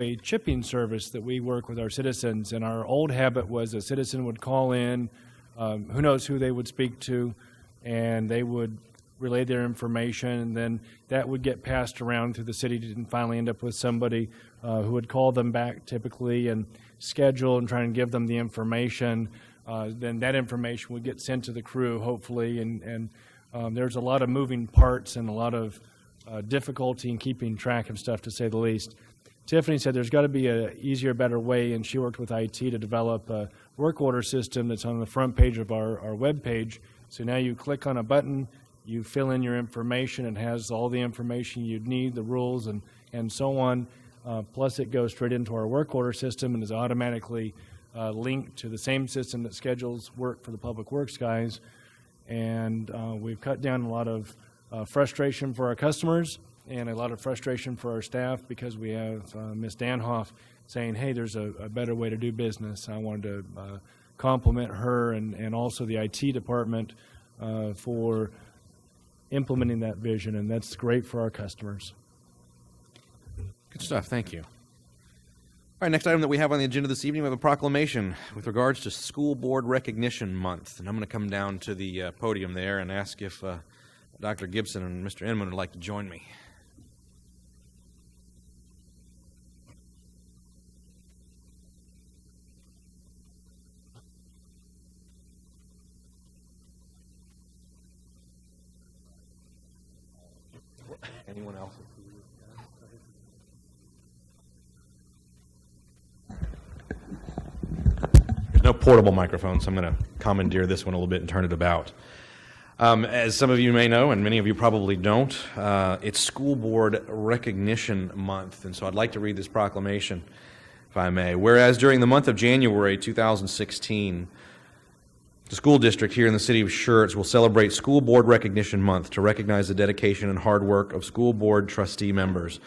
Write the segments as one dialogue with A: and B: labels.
A: a chipping service that we work with our citizens, and our old habit was a citizen would call in, who knows who they would speak to, and they would relay their information, and then that would get passed around through the city and finally end up with somebody who would call them back typically and schedule and try and give them the information. Then that information would get sent to the crew, hopefully, and there's a lot of moving parts and a lot of difficulty in keeping track of stuff, to say the least. Tiffany said there's got to be an easier, better way, and she worked with IT to develop a work order system that's on the front page of our web page. So now you click on a button, you fill in your information, and has all the information you'd need, the rules, and so on. Plus it goes straight into our work order system and is automatically linked to the same system that schedules work for the public works guys. And we've cut down a lot of frustration for our customers and a lot of frustration for our staff, because we have Ms. Danhoff saying, hey, there's a better way to do business. I wanted to compliment her and also the IT department for implementing that vision, and that's great for our customers.
B: Good stuff. Thank you. All right, next item that we have on the agenda this evening, we have a proclamation with regards to School Board Recognition Month. And I'm going to come down to the podium there and ask if Dr. Gibson and Mr. Inman would like to join me. Anyone else? There's no portable microphone, so I'm going to commandeer this one a little bit and turn it about. As some of you may know, and many of you probably don't, it's School Board Recognition Month, and so I'd like to read this proclamation, if I may. Whereas during the month of January 2016, the school district here in the city of Schertz will celebrate School Board Recognition Month to recognize the dedication and hard work of school board trustee members.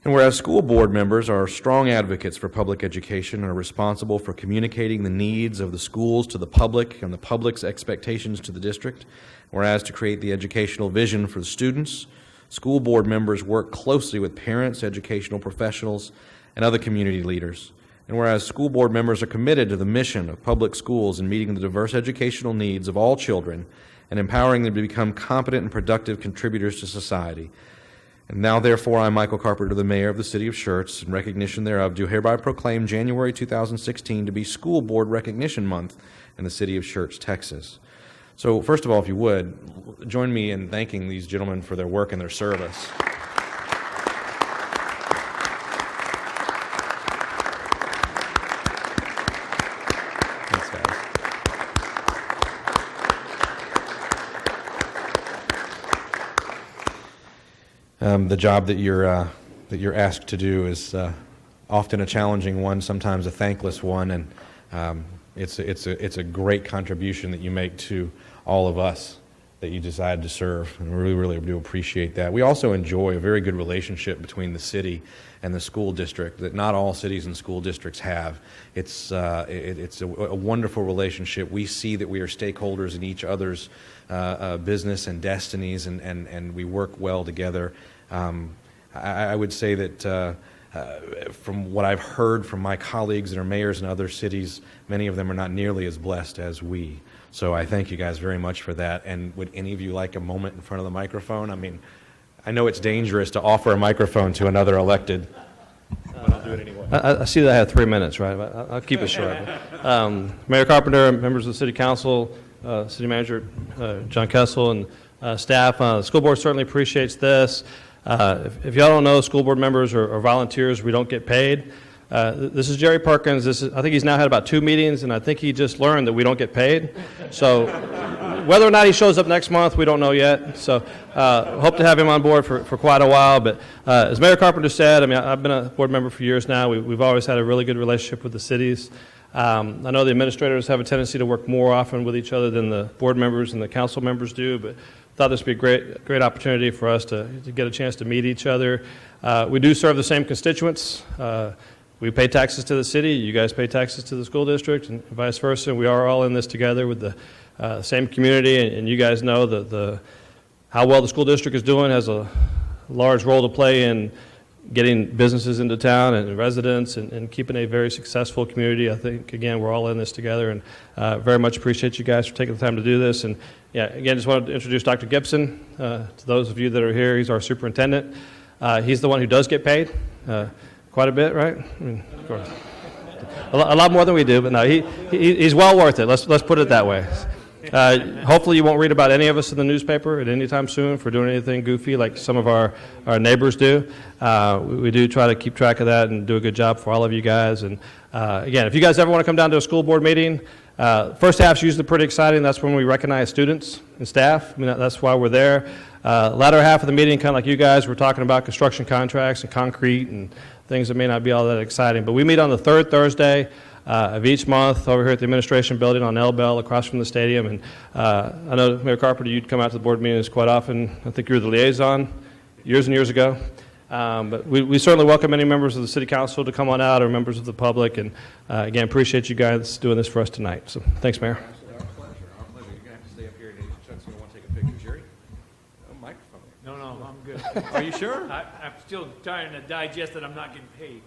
B: And whereas school board members are strong advocates for public education and are responsible for communicating the needs of the schools to the public and the public's expectations to the district, whereas to create the educational vision for the students, school board members work closely with parents, educational professionals, and other community leaders. And whereas school board members are committed to the mission of public schools in meeting the diverse educational needs of all children and empowering them to become competent and productive contributors to society. And now, therefore, I, Michael Carpenter, the mayor of the city of Schertz, in recognition thereof, do hereby proclaim January 2016 to be School Board Recognition Month in the city of Schertz, Texas. So, first of all, if you would, join me in thanking these gentlemen for their work and their service. The job that you're asked to do is often a challenging one, sometimes a thankless one, and it's a great contribution that you make to all of us that you decide to serve, and we really do appreciate that. We also enjoy a very good relationship between the city and the school district that not all cities and school districts have. It's a wonderful relationship. We see that we are stakeholders in each other's business and destinies, and we work well together. I would say that from what I've heard from my colleagues that are mayors in other cities, many of them are not nearly as blessed as we. So I thank you guys very much for that. And would any of you like a moment in front of the microphone? I mean, I know it's dangerous to offer a microphone to another elected, but I'll do it anyway.
C: I see that I have 3 minutes, right? I'll keep it short. Mayor Carpenter, members of the City Council, City Manager John Kessel, and staff, the school board certainly appreciates this. If y'all don't know, school board members are volunteers. We don't get paid. This is Jerry Perkins. I think he's now had about 2 meetings, and I think he just learned that we don't get paid. So whether or not he shows up next month, we don't know yet. So hope to have him on board for quite a while. But as Mayor Carpenter said, I mean, I've been a board member for years now. We've always had a really good relationship with the cities. I know the administrators have a tendency to work more often with each other than the board members and the council members do, but thought this would be a great opportunity for us to get a chance to meet each other. We do serve the same constituents. We pay taxes to the city. You guys pay taxes to the school district, and vice versa. We are all in this together with the same community, and you guys know how well the school district is doing has a large role to play in getting businesses into town and residents and keeping a very successful community. I think, again, we're all in this together, and very much appreciate you guys for taking the time to do this. And yeah, again, just wanted to introduce Dr. Gibson to those of you that are here. He's our superintendent. He's the one who does get paid quite a bit, right? I mean, of course. A lot more than we do, but no, he's well worth it. Let's put it that way. Hopefully you won't read about any of us in the newspaper at any time soon for doing anything goofy like some of our neighbors do. We do try to keep track of that and do a good job for all of you guys. And again, if you guys ever want to come down to a school board meeting, first half's usually pretty exciting. That's when we recognize students and staff. I mean, that's why we're there. Latter half of the meeting, kind of like you guys, we're talking about construction contracts and concrete and things that may not be all that exciting. But we meet on the third Thursday of each month over here at the administration building on L Bell across from the stadium. And I know, Mayor Carpenter, you'd come out to the board meetings quite often. I think you were the liaison years and years ago. But we certainly welcome any members of the City Council to come on out or members of the public. And again, appreciate you guys doing this for us tonight. So thanks, Mayor.
B: Our pleasure. Our pleasure. You're going to have to stay up here and Chuck's going to want to take a picture. Jerry? No microphone.
D: No, I'm good.
B: Are you sure?
D: I'm still trying to digest that I'm not getting paid.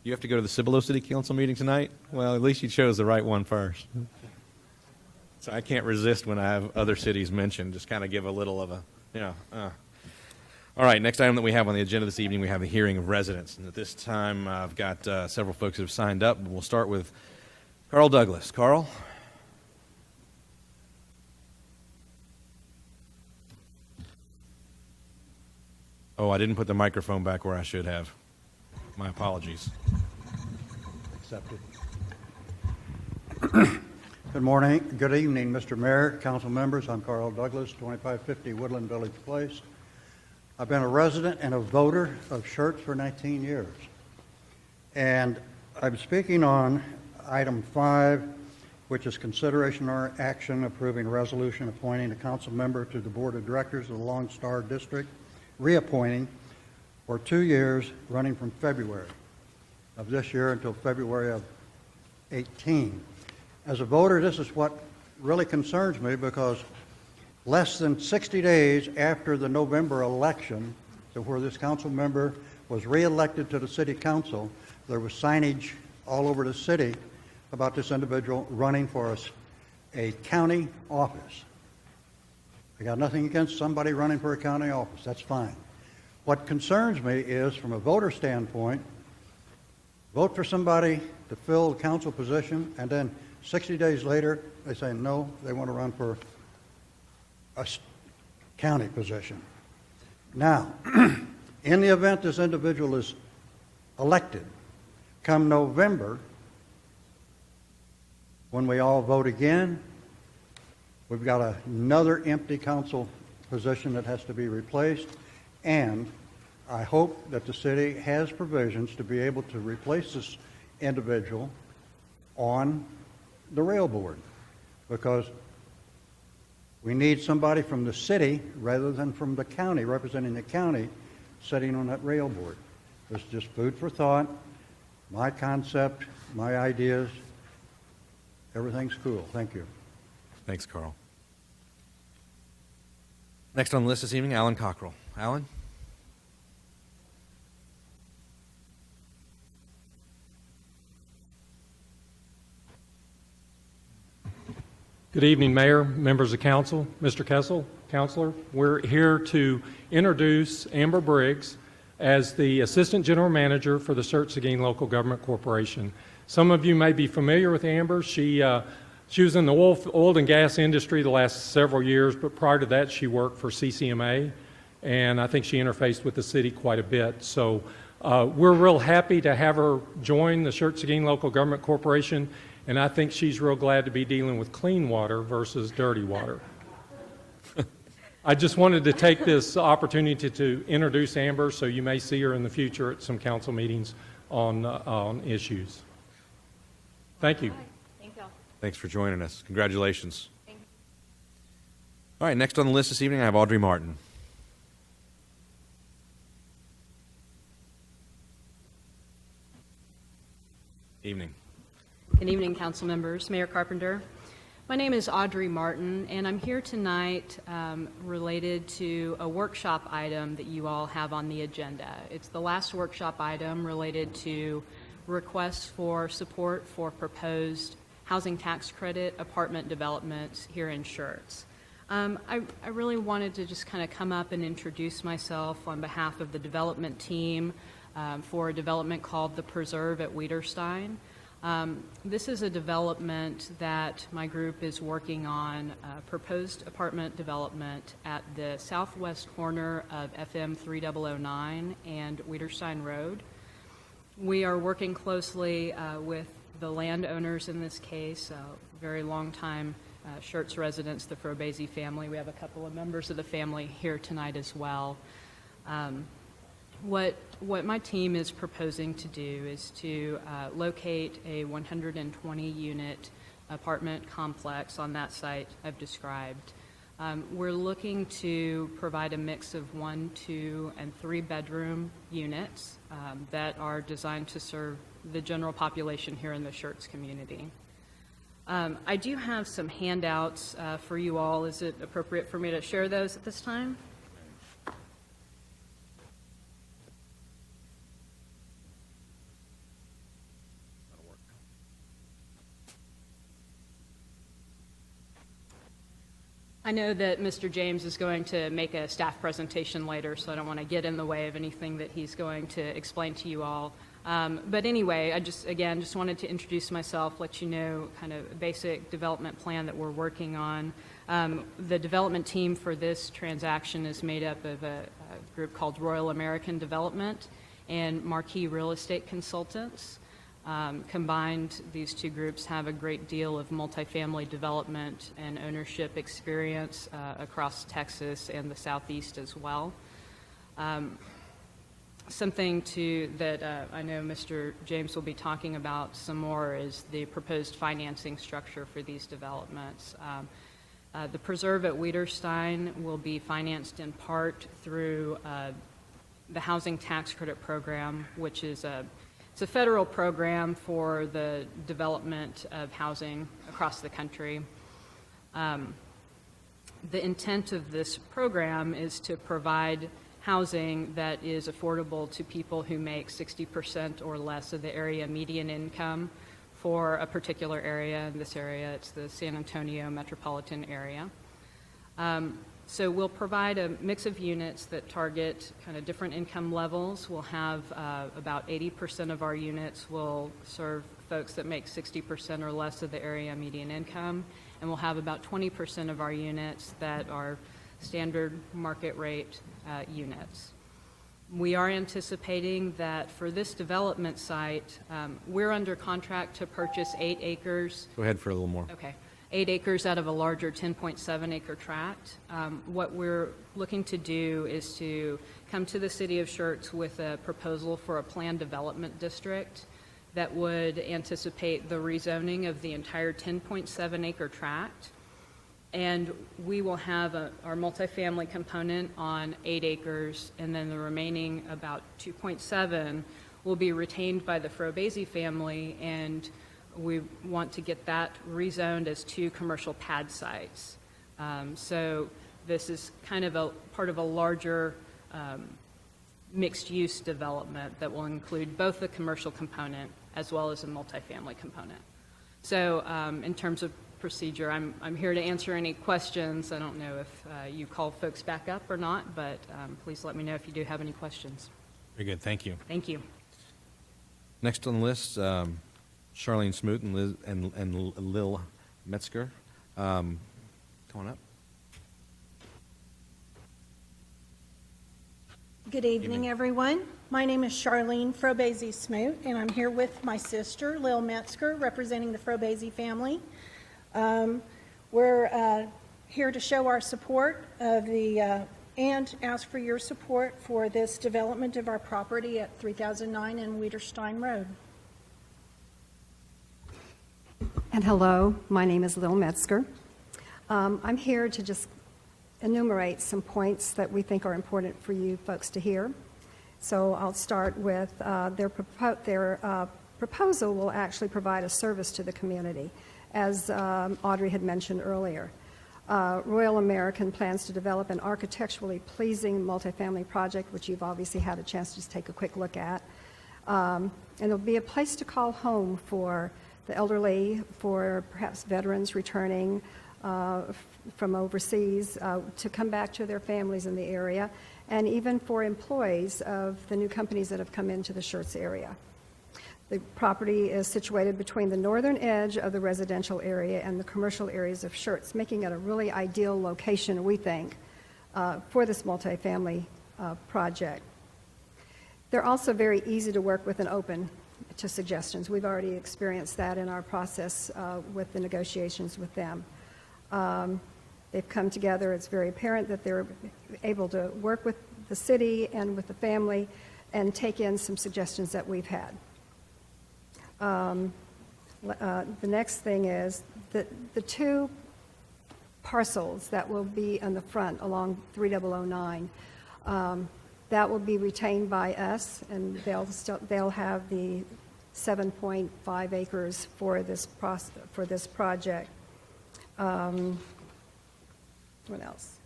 B: You have to go to the Cibolo City Council meeting tonight? Well, at least you chose the right one first. So I can't resist when I have other cities mentioned, just kind of give a little of a, All right, next item that we have on the agenda this evening, we have the hearing of residents. And at this time, I've got several folks who have signed up. We'll start with Carl Douglas. Carl? Oh, I didn't put the microphone back where I should have. My apologies.
E: Accepted. Good morning, good evening, Mr. Mayor, council members. I'm Carl Douglas, 2550 Woodland Village Place. I've been a resident and a voter of Schertz for 19 years. And I'm speaking on item 5, which is consideration or action approving a resolution appointing a council member to the board of directors of the Lone Star District, reappointing for 2 years, running from February of this year until February of 18. As a voter, this is what really concerns me, because less than 60 days after the November election, to where this council member was reelected to the city council, there was signage all over the city about this individual running for a county office. I got nothing against somebody running for a county office. That's fine. What concerns me is, from a voter standpoint, vote for somebody to fill the council position, and then 60 days later, they say no, they want to run for a county position. Now, in the event this individual is elected, come November, when we all vote again, we've got another empty council position that has to be replaced, and I hope that the city has provisions to be able to replace this individual on the rail board, because we need somebody from the city rather than from the county, representing the county, sitting on that rail board. It's just food for thought, my concept, my ideas. Everything's cool. Thank you.
B: Thanks, Carl. Next on the list this evening, Alan Cockrell. Alan?
F: Good evening, Mayor, members of council, Mr. Kessel, Counselor. We're here to introduce Amber Briggs as the Assistant General Manager for the Schertz Local Government Corporation. Some of you may be familiar with Amber. She was in the oil and gas industry the last several years, but prior to that she worked for CCMA, and I think she interfaced with the city quite a bit. So we're real happy to have her join the Schertz Local Government Corporation, and I think she's real glad to be dealing with clean water versus dirty water. I just wanted to take this opportunity to introduce Amber, so you may see her in the future at some council meetings on issues. Thank you.
G: Thank you.
B: Thanks for joining us. Congratulations. All right, next on the list this evening, I have Audrey Martin. Evening.
G: Good evening, council members, Mayor Carpenter. My name is Audrey Martin, and I'm here tonight related to a workshop item that you all have on the agenda. It's the last workshop item related to requests for support for proposed housing tax credit apartment developments here in Schertz. I really wanted to just kind of come up and introduce myself on behalf of the development team for a development called The Preserve at Wiederstein. This is a development that my group is working on, proposed apartment development at the southwest corner of FM 3009 and Wiederstein Road. We are working closely with the landowners in this case, very long time Schertz residents, the Frobese family. We have a couple of members of the family here tonight as well. What my team is proposing to do is to locate a 120-unit apartment complex on that site I've described. We're looking to provide a mix of 1, 2, and 3 bedroom units that are designed to serve the general population here in the Schertz community. I do have some handouts for you all. Is it appropriate for me to share those at this time? I know that Mr. James is going to make a staff presentation later, so I don't want to get in the way of anything that he's going to explain to you all. But anyway, I just wanted to introduce myself, let you know kind of a basic development plan that we're working on. The development team for this transaction is made up of a group called Royal American Development and Marquee Real Estate Consultants. Combined, these two groups have a great deal of multifamily development and ownership experience across Texas and the Southeast as well. Something that I know Mr. James will be talking about some more is the proposed financing structure for these developments. The Preserve at Wiederstein will be financed in part through the Housing Tax Credit Program, which is it's a federal program for the development of housing across the country. The intent of this program is to provide housing that is affordable to people who make 60% or less of the area median income for a particular area. In this area, it's the San Antonio metropolitan area. So we'll provide a mix of units that target kind of different income levels. We'll have about 80% of our units will serve folks that make 60% or less of the area median income, and we'll have about 20% of our units that are standard market rate units. We are anticipating that for this development site, we're under contract to purchase 8 acres.
B: Go ahead for a little more.
G: Okay. 8 acres out of a larger 10.7 acre tract. What we're looking to do is to come to the city of Schertz with a proposal for a planned development district that would anticipate the rezoning of the entire 10.7 acre tract. And we will have our multifamily component on 8 acres, and then the remaining about 2.7 will be retained by the Frobese family, and we want to get that rezoned as 2 commercial pad sites. So this is kind of a part of a larger mixed-use development that will include both the commercial component as well as a multifamily component. So in terms of procedure, I'm here to answer any questions. I don't know if you call folks back up or not, but please let me know if you do have any questions.
B: Very good, thank you.
G: Thank you.
B: Next on the list, Charlene Smoot and Lil Metzger. Come on up.
H: Good evening, everyone. My name is Charlene Frobese Smoot, and I'm here with my sister, Lil Metzger, representing the Frobese family. We're here to show our support of and ask for your support for this development of our property at 3009 and Wiederstein Road.
I: And hello, my name is Lil Metzger. I'm here to just enumerate some points that we think are important for you folks to hear. So I'll start with their proposal will actually provide a service to the community, as Audrey had mentioned earlier. Royal American plans to develop an architecturally pleasing multifamily project, which you've obviously had a chance to just take a quick look at. And it'll be a place to call home for the elderly, for perhaps veterans returning from overseas to come back to their families in the area, and even for employees of the new companies that have come into the Schertz area. The property is situated between the northern edge of the residential area and the commercial areas of Schertz, making it a really ideal location, we think, for this multifamily project. They're also very easy to work with and open to suggestions. We've already experienced that in our process with the negotiations with them. They've come together. It's very apparent that they're able to work with the city and with the family and take in some suggestions that we've had. The next thing is that the two parcels that will be on the front along 3009, that will be retained by us, and they'll have the 7.5 acres for this project. What else?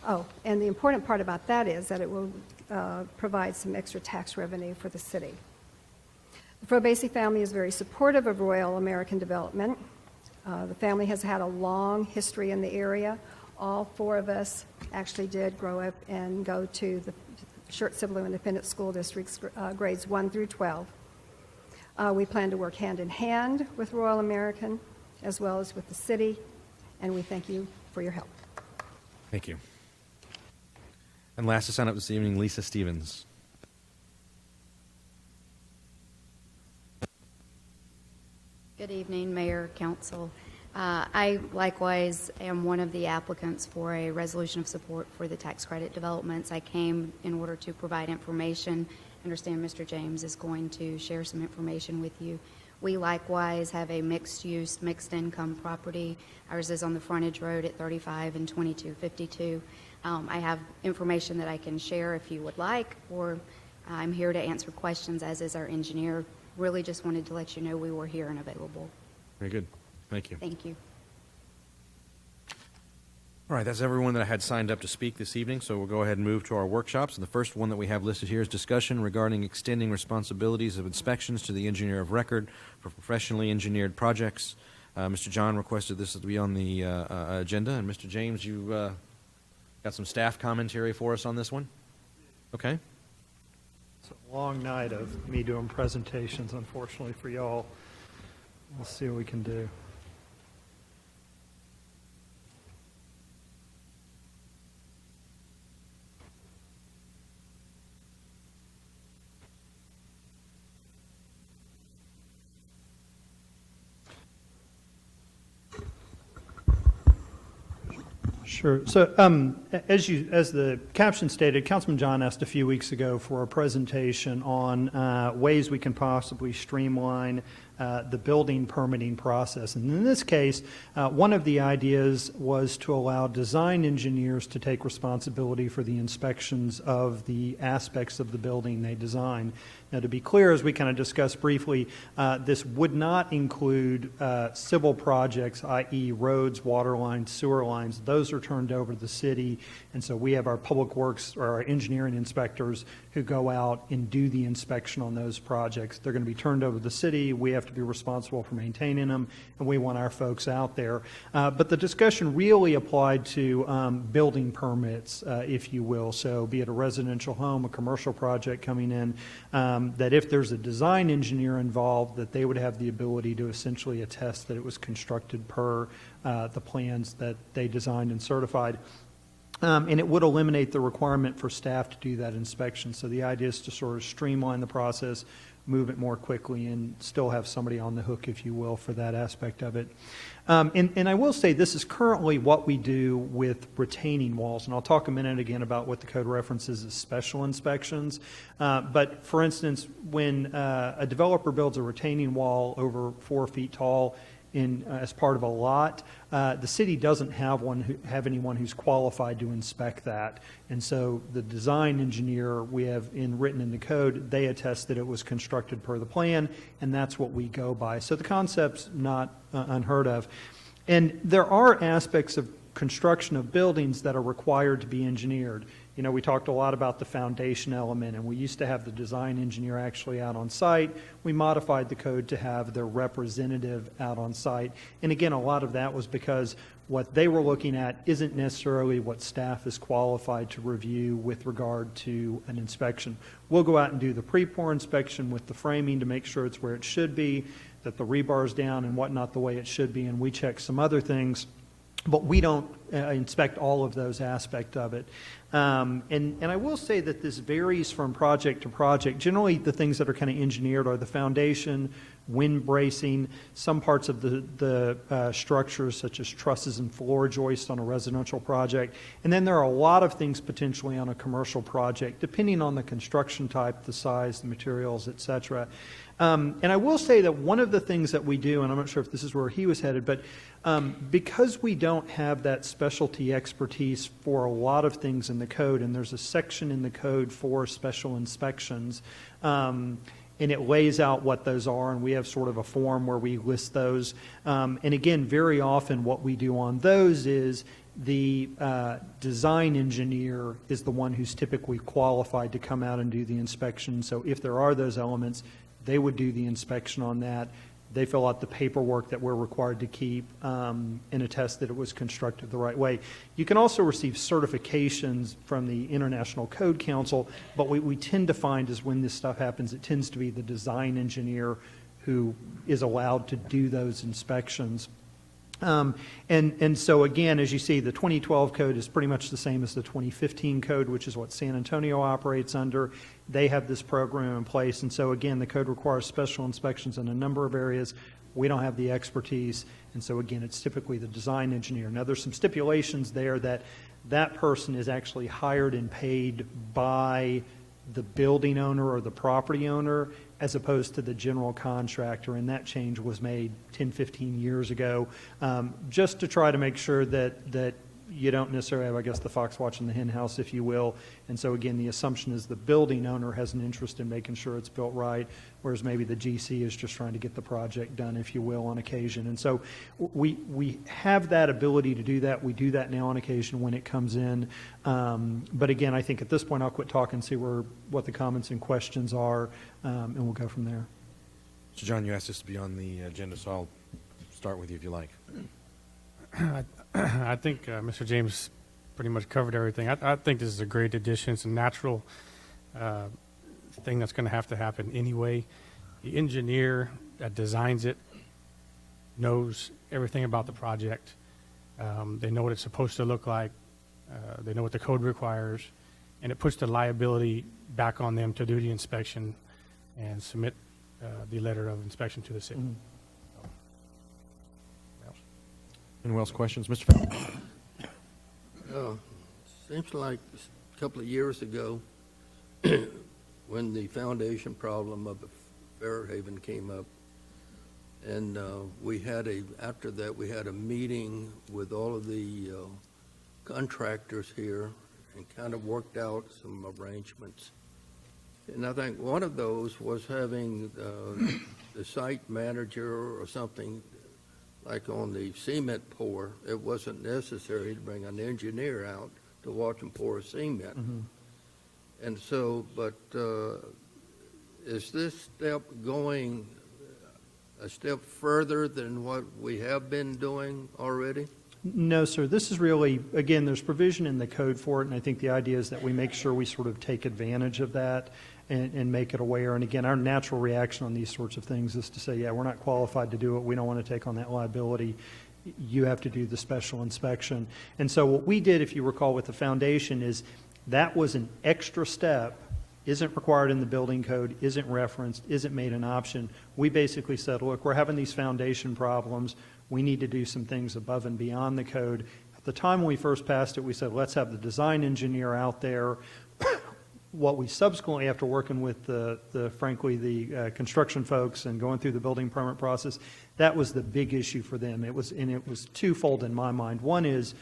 I: Oh, and the important part about that is that it will provide some extra tax revenue for the city. The Frobese family is very supportive of Royal American development. The family has had a long history in the area. All four of us actually did grow up and go to the Schertz Civil Independent School District's grades 1 through 12. We plan to work hand in hand with Royal American as well as with the city, and we thank you for your help.
B: Thank you. And last to sign up this evening, Lisa Stevens.
J: Good evening, Mayor, Council. I likewise am one of the applicants for a resolution of support for the tax credit developments. I came in order to provide information. I understand Mr. James is going to share some information with you. We likewise have a mixed-use, mixed-income property. Ours is on the frontage road at 35 and 2252. I have information that I can share if you would like, or I'm here to answer questions, as is our engineer. Really just wanted to let you know we were here and available.
B: Very good. Thank you.
J: Thank you.
B: All right, that's everyone that I had signed up to speak this evening, so we'll go ahead and move to our workshops. And the first one that we have listed here is discussion regarding extending responsibilities of inspections to the engineer of record for professionally engineered projects. Mr. John requested this to be on the agenda, and Mr. James, you got some staff commentary for us on this one? Okay.
K: It's a long night of me doing presentations, unfortunately for y'all. We'll see what we can do. Sure. So as the caption stated, Councilman John asked a few weeks ago for a presentation on ways we can possibly streamline the building permitting process. And in this case, one of the ideas was to allow design engineers to take responsibility for the inspections of the aspects of the building they design. Now, to be clear, as we kind of discussed briefly, this would not include civil projects, i.e. roads, water lines, sewer lines. Those are turned over to the city, and so we have our public works or our engineering inspectors who go out and do the inspection on those projects. They're going to be turned over to the city. We have to be responsible for maintaining them, and we want our folks out there. But the discussion really applied to building permits, if you will. So be it a residential home, a commercial project coming in, that if there's a design engineer involved, that they would have the ability to essentially attest that it was constructed per the plans that they designed and certified. And it would eliminate the requirement for staff to do that inspection. So the idea is to sort of streamline the process, move it more quickly, and still have somebody on the hook, if you will, for that aspect of it. And I will say this is currently what we do with retaining walls. And I'll talk a minute again about what the code references as special inspections. But for instance, when a developer builds a retaining wall over 4 feet tall, as part of a lot, the city doesn't have anyone who's qualified to inspect that. And so the design engineer we have written in the code, they attest that it was constructed per the plan, and that's what we go by. So the concept's not unheard of. And there are aspects of construction of buildings that are required to be engineered. You know, we talked a lot about the foundation element, and we used to have the design engineer actually out on site. We modified the code to have their representative out on site. And again, a lot of that was because what they were looking at isn't necessarily what staff is qualified to review with regard to an inspection. We'll go out and do the pre-pour inspection with the framing to make sure it's where it should be, that the rebar's down and whatnot the way it should be, and we check some other things. But we don't inspect all of those aspects of it. And I will say that this varies from project to project. Generally, the things that are kind of engineered are the foundation, wind bracing, some parts of the structures such as trusses and floor joists on a residential project. And then there are a lot of things potentially on a commercial project, depending on the construction type, the size, the materials, et cetera. And I will say that one of the things that we do, and I'm not sure if this is where he was headed, but because we don't have that specialty expertise for a lot of things in the code, and there's a section in the code for special inspections, and it lays out what those are, and we have sort of a form where we list those. And again, very often what we do on those is the design engineer is the one who's typically qualified to come out and do the inspection. So if there are those elements, they would do the inspection on that. They fill out the paperwork that we're required to keep and attest that it was constructed the right way. You can also receive certifications from the International Code Council, but what we tend to find is when this stuff happens, it tends to be the design engineer who is allowed to do those inspections. And so again, as you see, the 2012 code is pretty much the same as the 2015 code, which is what San Antonio operates under. They have this program in place. And so again, the code requires special inspections in a number of areas. We don't have the expertise. And so again, it's typically the design engineer. Now there's some stipulations there that that person is actually hired and paid by the building owner or the property owner as opposed to the general contractor, and that change was made 10, 15 years ago, just to try to make sure that you don't necessarily have, I guess, the fox watching the hen house, if you will. And so again, the assumption is the building owner has an interest in making sure it's built right, whereas maybe the GC is just trying to get the project done, if you will, on occasion. And so we have that ability to do that. We do that now on occasion when it comes in. But again, I think at this point I'll quit talking and see what the comments and questions are, and we'll go from there.
B: So John, you asked us to be on the agenda, so I'll start with you if you like.
L: I think Mr. James pretty much covered everything. I think this is a great addition. It's a natural thing that's going to happen anyway. The engineer that designs it knows everything about the project. They know what it's supposed to look like. They know what the code requires. And it puts the liability back on them to do the inspection and submit the letter of inspection to the city.
B: Mm-hmm. Anyone else questions? Mr. Fowler?
M: Seems like a couple of years ago, when the foundation problem of Fairhaven came up, And after that, we had a meeting with all of the contractors here and kind of worked out some arrangements. And I think one of those was having the site manager or something, like on the cement pour, it wasn't necessary to bring an engineer out to watch them pour cement. And so, but is this step going a step further than what we have been doing already?
K: No, sir. This is really, again, there's provision in the code for it, and I think the idea is that we make sure we sort of take advantage of that and make it aware. And again, our natural reaction on these sorts of things is to say, yeah, we're not qualified to do it. We don't want to take on that liability. You have to do the special inspection. And so what we did, if you recall, with the foundation is that was an extra step, isn't required in the building code, isn't referenced, isn't made an option. We basically said, look, we're having these foundation problems. We need to do some things above and beyond the code. At the time when we first passed it, we said, let's have the design engineer out there. What we subsequently, after working with the construction folks and going through the building permit process, that was the big issue for them. It was twofold in my mind. One is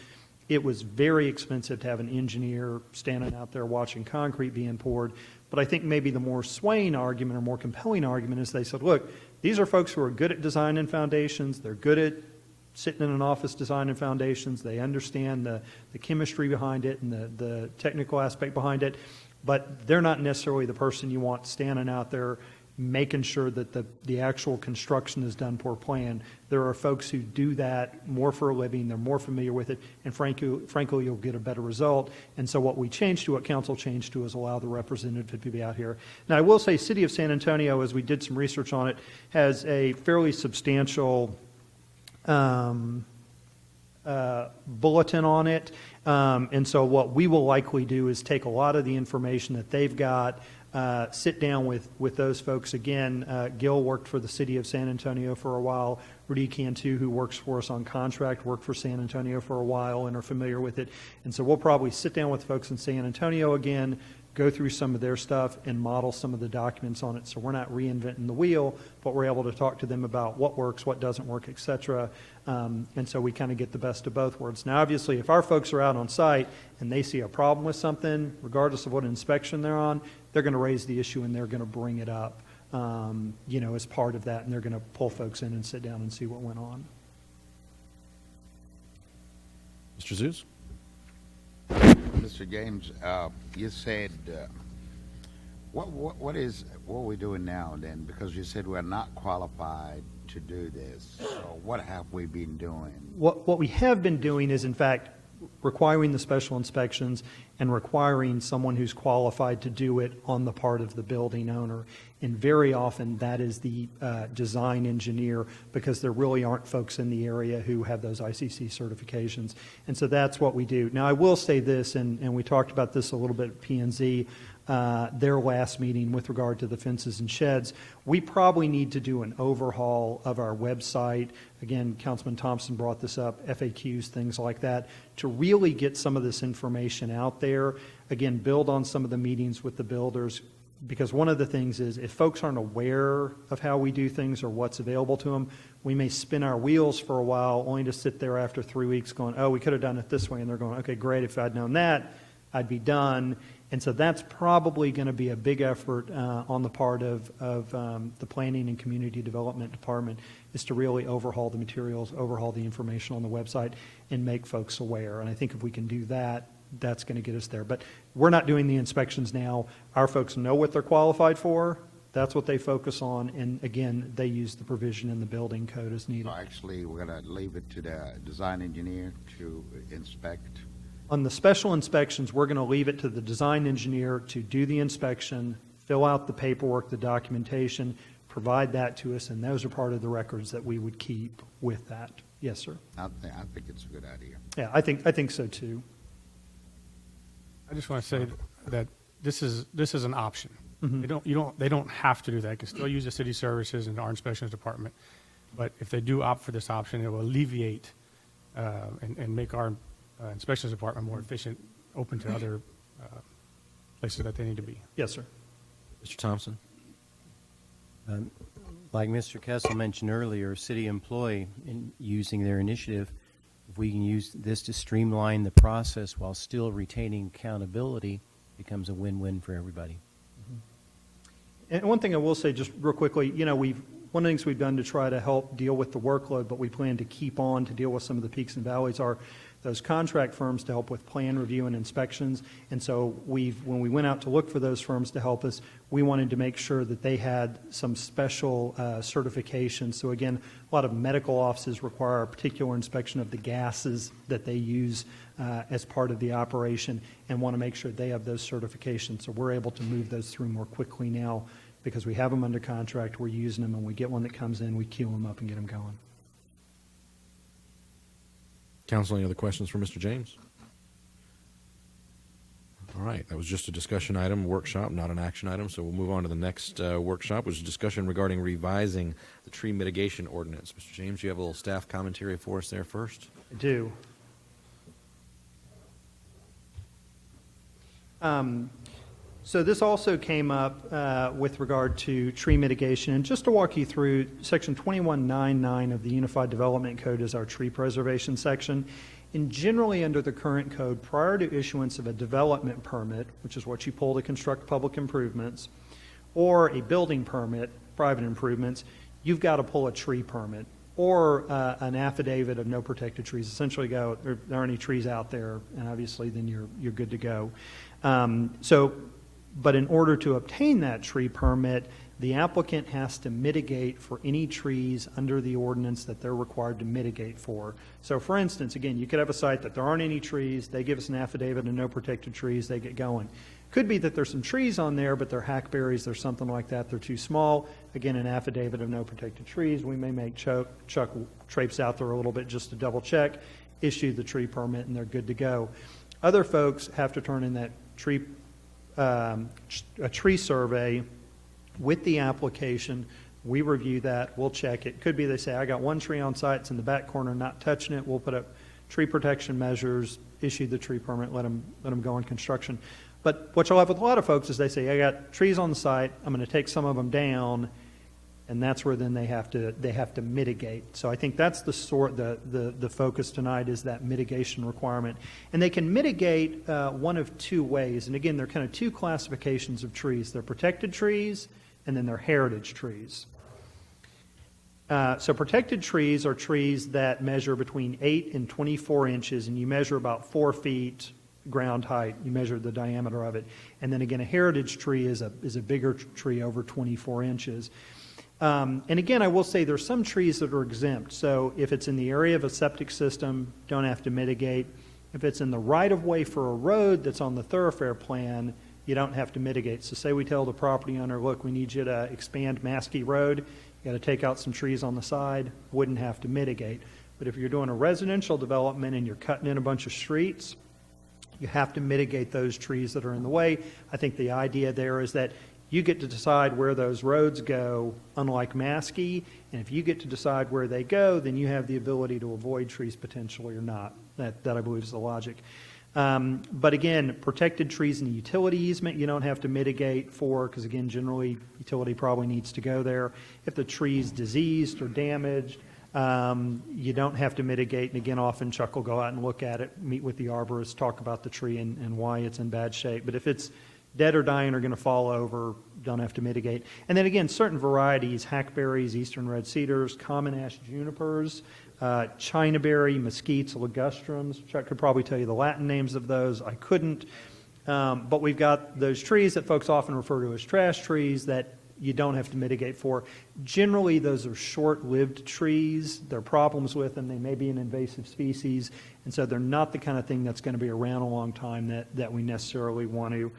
K: it was very expensive to have an engineer standing out there watching concrete being poured. But I think maybe the more swaying argument or more compelling argument is they said, look, these are folks who are good at designing foundations. They're good at sitting in an office designing foundations. They understand the chemistry behind it and the technical aspect behind it. But they're not necessarily the person you want standing out there making sure that the actual construction is done per plan. There are folks who do that more for a living. They're more familiar with it. And frankly, you'll get a better result. And so what we changed to, what council changed to, is allow the representative to be out here. Now, I will say City of San Antonio, as we did some research on it, has a fairly substantial bulletin on it. And so what we will likely do is take a lot of the information that they've got, sit down with those folks. Again, Gil worked for the City of San Antonio for a while. Rudy Cantu, who works for us on contract, worked for San Antonio for a while and are familiar with it. And so we'll probably sit down with folks in San Antonio again, go through some of their stuff and model some of the documents on it. So we're not reinventing the wheel, but we're able to talk to them about what works, what doesn't work, et cetera. And so we kind of get the best of both worlds. Now, obviously, if our folks are out on site and they see a problem with something, regardless of what inspection they're on, they're going to raise the issue and they're going to bring it up, as part of that, and they're going to pull folks in and sit down and see what went on.
B: Mr. Zeus?
N: Mr. James, you said, what are we doing now then? Because you said we're not qualified to do this. So what have we been doing?
K: What we have been doing is, in fact, requiring the special inspections and requiring someone who's qualified to do it on the part of the building owner. And very often that is the design engineer, because there really aren't folks in the area who have those ICC certifications. And so that's what we do. Now, I will say this, and we talked about this a little bit at P&Z, their last meeting with regard to the fences and sheds. We probably need to do an overhaul of our website. Again, Councilman Thompson brought this up, FAQs, things like that, to really get some of this information out there. Again, build on some of the meetings with the builders, because one of the things is if folks aren't aware of how we do things or what's available to them, we may spin our wheels for a while only to sit there after 3 weeks going, oh, we could have done it this way. And they're going, okay, great. If I'd known that, I'd be done. And so that's probably going to be a big effort on the part of the Planning and Community Development Department, is to really overhaul the materials, overhaul the information on the website, and make folks aware. And I think if we can do that, that's going to get us there. But we're not doing the inspections now. Our folks know what they're qualified for. That's what they focus on. And again, they use the provision in the building code as needed.
N: So actually, we're going to leave it to the design engineer to inspect.
K: On the special inspections, we're going to leave it to the design engineer to do the inspection, fill out the paperwork, the documentation, provide that to us, and those are part of the records that we would keep with that. Yes, sir.
N: I think it's a good idea.
K: Yeah, I think so too.
L: I just want to say that this is an option.
K: Mm-hmm.
L: They don't have to do that. They can still use the city services and our inspections department. But if they do opt for this option, it will alleviate and make our inspections department more efficient, open to other places that they need to be.
K: Yes, sir.
B: Mr. Thompson?
O: like Mr. Kessel mentioned earlier, a city employee in using their initiative, if we can use this to streamline the process while still retaining accountability, becomes a win-win for everybody.
K: And one thing I will say just real quickly, one of the things we've done to try to help deal with the workload, but we plan to keep on to deal with some of the peaks and valleys, are those contract firms to help with plan review and inspections. And so when we went out to look for those firms to help us, we wanted to make sure that they had some special certifications. So again, a lot of medical offices require a particular inspection of the gases that they use as part of the operation, and want to make sure they have those certifications. So we're able to move those through more quickly now because we have them under contract, we're using them, and we get one that comes in, we queue them up and get them going.
B: Council, any other questions for Mr. James? All right, that was just a discussion item, workshop, not an action item, so we'll move on to the next workshop, which is a discussion regarding revising the tree mitigation ordinance. Mr. James, you have a little staff commentary for us there first?
K: I do. So this also came up with regard to tree mitigation. And just to walk you through, Section 2199 of the Unified Development Code is our tree preservation section. And generally under the current code, prior to issuance of a development permit, which is what you pull to construct public improvements, or a building permit, private improvements, you've got to pull a tree permit or an affidavit of no protected trees. Essentially go, there aren't any trees out there, and obviously then you're good to go. But in order to obtain that tree permit, the applicant has to mitigate for any trees under the ordinance that they're required to mitigate for. So for instance, again, you could have a site that there aren't any trees, they give us an affidavit of no protected trees, they get going. Could be that there's some trees on there, but they're hackberries, there's something like that, they're too small. Again, an affidavit of no protected trees, we may make Chuck traipse out there a little bit just to double check, issue the tree permit, and they're good to go. Other folks have to turn in that a tree survey with the application. We review that, we'll check it. Could be they say, I got one tree on site, it's in the back corner, not touching it. We'll put up tree protection measures, issue the tree permit, let them go on construction. But what you'll have with a lot of folks is they say, I got trees on the site, I'm going to take some of them down, and that's where then they have to mitigate. So I think that's the focus tonight is that mitigation requirement. And they can mitigate one of two ways. And again, there are kind of two classifications of trees. They're protected trees, and then they're heritage trees. So protected trees are trees that measure between 8 and 24 inches, and you measure about 4 feet ground height. You measure the diameter of it. And then again, a heritage tree is a bigger tree over 24 inches. And again, I will say there's some trees that are exempt. So if it's in the area of a septic system, don't have to mitigate. If it's in the right-of-way for a road that's on the thoroughfare plan, you don't have to mitigate. So say we tell the property owner, look, we need you to expand Maskey Road. You got to take out some trees on the side. Wouldn't have to mitigate. But if you're doing a residential development and you're cutting in a bunch of streets, you have to mitigate those trees that are in the way. I think the idea there is that you get to decide where those roads go, unlike Maskey, and if you get to decide where they go, then you have the ability to avoid trees potentially or not. That I believe is the logic. But again, protected trees in the utility easement, you don't have to mitigate for, because again, generally, utility probably needs to go there. If the tree's diseased or damaged, you don't have to mitigate. And again, often Chuck will go out and look at it, meet with the arborist, talk about the tree and why it's in bad shape. But if it's dead or dying or going to fall over, don't have to mitigate. And then again, certain varieties, hackberries, eastern red cedars, common ash junipers, chinaberry, mesquites, ligustrums. Chuck could probably tell you the Latin names of those. I couldn't. But we've got those trees that folks often refer to as trash trees that you don't have to mitigate for. Generally, those are short-lived trees. There are problems with them. They may be an invasive species, and so they're not the kind of thing that's going to be around a long time that we necessarily want to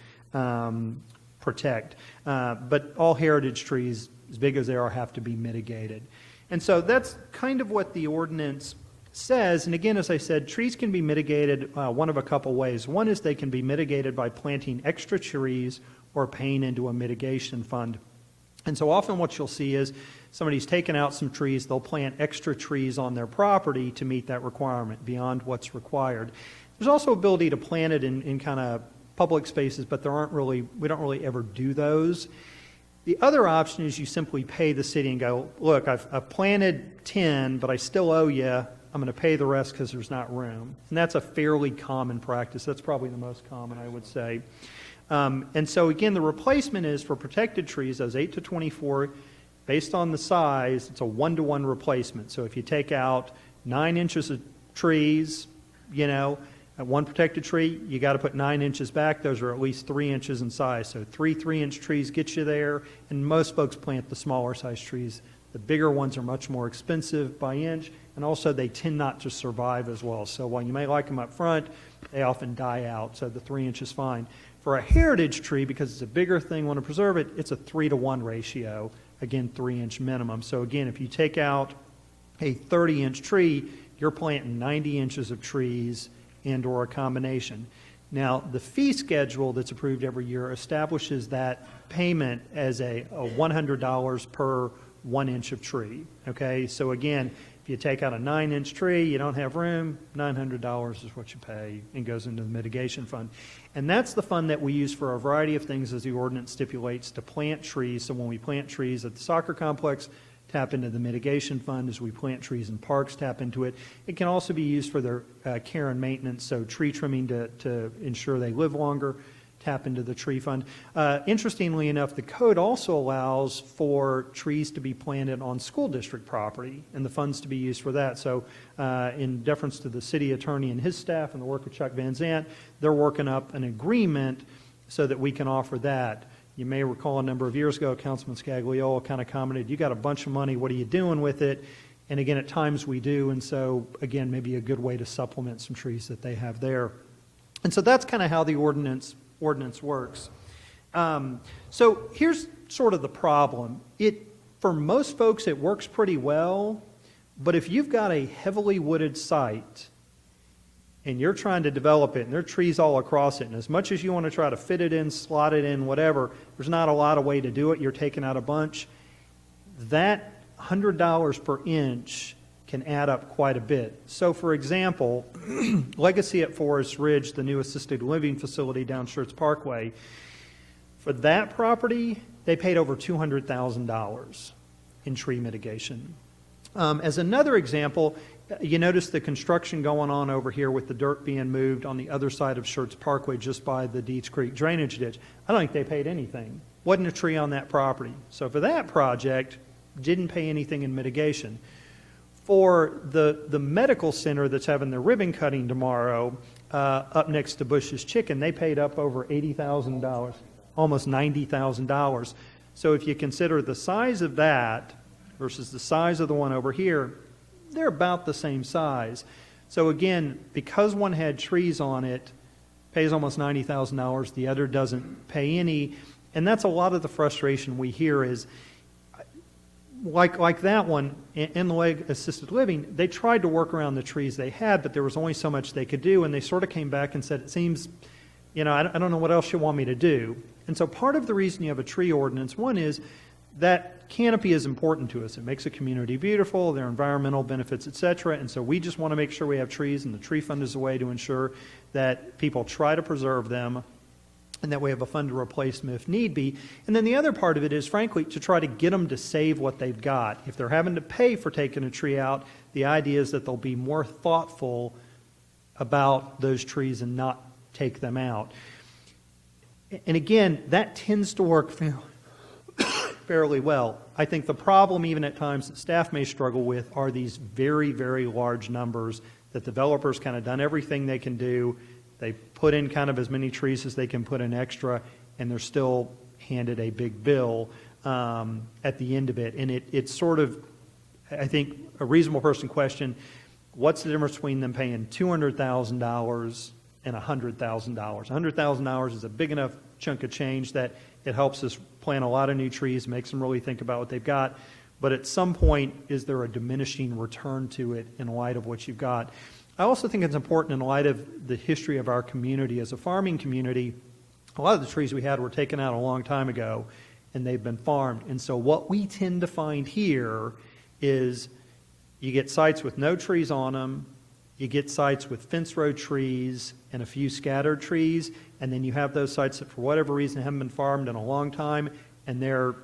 K: protect. But all heritage trees, as big as they are, have to be mitigated. And so that's kind of what the ordinance says. And again, as I said, trees can be mitigated one of a couple ways. One is they can be mitigated by planting extra trees or paying into a mitigation fund. And so often what you'll see is somebody's taken out some trees, they'll plant extra trees on their property to meet that requirement beyond what's required. There's also ability to plant it in kind of public spaces, but we don't really ever do those. The other option is you simply pay the city and go, look, I've planted 10, but I still owe you. I'm going to pay the rest because there's not room. And that's a fairly common practice. That's probably the most common, I would say. And so, again, the replacement is for protected trees, those 8 to 24, based on the size, it's a 1-to-1 replacement. So if you take out 9 inches of trees, you know, at one protected tree, you got to put 9 inches back. Those are at least 3 inches in size. So 3 3-inch trees get you there, and most folks plant the smaller size trees. The bigger ones are much more expensive by inch, and also they tend not to survive as well. So while you may like them up front, they often die out, so the 3 inch is fine. For a heritage tree, because it's a bigger thing, want to preserve it, it's a 3-to-1 ratio, again, 3-inch minimum. So again, if you take out a 30-inch tree, you're planting 90 inches of trees and or a combination. Now, the fee schedule that's approved every year establishes that payment as a $100 per 1 inch of tree. Okay, so again, if you take out a 9-inch tree, you don't have room, $900 is what you pay and goes into the mitigation fund. And that's the fund that we use for a variety of things, as the ordinance stipulates, to plant trees. So when we plant trees at the soccer complex, tap into the mitigation fund. As we plant trees in parks, tap into it. It can also be used for their care and maintenance, so tree trimming to ensure they live longer, tap into the tree fund. Interestingly enough, the code also allows for trees to be planted on school district property and the funds to be used for that. So in deference to the city attorney and his staff and the work of Chuck Van Zant, they're working up an agreement so that we can offer that. You may recall a number of years ago, Councilman Scagliola kind of commented, you got a bunch of money, what are you doing with it? And again, at times we do, and so again, maybe a good way to supplement some trees that they have there. And so that's kind of how the ordinance works. So here's sort of the problem. For most folks, it works pretty well, but if you've got a heavily wooded site and you're trying to develop it and there are trees all across it, and as much as you want to try to fit it in, slot it in, whatever, there's not a lot of way to do it, you're taking out a bunch, that $100 per inch can add up quite a bit. So, for example, Legacy at Forest Ridge, the new assisted living facility down Schertz Parkway, for that property, they paid over $200,000 in tree mitigation. As another example, you notice the construction going on over here with the dirt being moved on the other side of Schertz Parkway just by the Deeds Creek drainage ditch. I don't think they paid anything. Wasn't a tree on that property. So for that project, didn't pay anything in mitigation. For the medical center that's having their ribbon cutting tomorrow up next to Bush's Chicken, they paid up over $80,000, almost $90,000. So if you consider the size of that versus the size of the one over here, they're about the same size. So again, because one had trees on it, pays almost $90,000, the other doesn't pay any, and that's a lot of the frustration we hear is, like that one, in the leg assisted living, they tried to work around the trees they had, but there was only so much they could do, and they sort of came back and said, it seems, I don't know what else you want me to do. And so part of the reason you have a tree ordinance, one is that canopy is important to us. It makes a community beautiful, there are environmental benefits, et cetera, and so we just want to make sure we have trees, and the tree fund is a way to ensure that people try to preserve them, and that we have a fund to replace them if need be. And then the other part of it is, frankly, to try to get them to save what they've got. If they're having to pay for taking a tree out, the idea is that they'll be more thoughtful about those trees and not take them out. And again, that tends to work fairly well. I think the problem, even at times, that staff may struggle with are these very, very large numbers that developers kind of done everything they can do. They put in kind of as many trees as they can put in extra, and they're still handed a big bill at the end of it. And it's sort of, I think, a reasonable person question, what's the difference between them paying $200,000 and $100,000? $100,000 is a big enough chunk of change that it helps us plant a lot of new trees, makes them really think about what they've got. But at some point, is there a diminishing return to it in light of what you've got? I also think it's important in light of the history of our community as a farming community. A lot of the trees we had were taken out a long time ago, and they've been farmed. And so what we tend to find here is you get sites with no trees on them, you get sites with fence row trees and a few scattered trees, and then you have those sites that for whatever reason haven't been farmed in a long time, and they're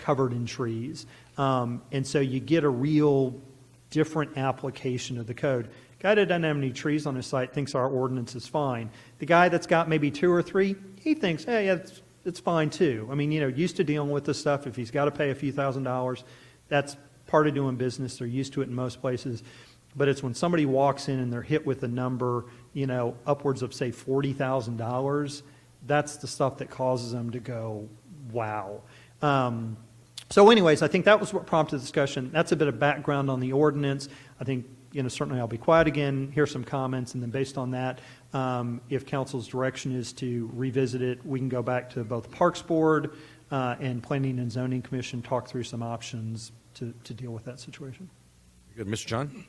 K: covered in trees. And so you get a real different application of the code. Guy that doesn't have any trees on his site thinks our ordinance is fine. The guy that's got maybe 2 or 3, he thinks, hey, yeah, it's fine too. I mean, used to dealing with this stuff. If he's got to pay a few $1,000s, that's part of doing business. They're used to it in most places. But it's when somebody walks in and they're hit with a number, upwards of, say, $40,000, that's the stuff that causes them to go, wow. So anyways, I think that was what prompted the discussion. That's a bit of background on the ordinance. I think, certainly I'll be quiet again, hear some comments, and then based on that, if council's direction is to revisit it, we can go back to both Parks Board and Planning and Zoning Commission, talk through some options to deal with that situation.
B: Good. Mr. John?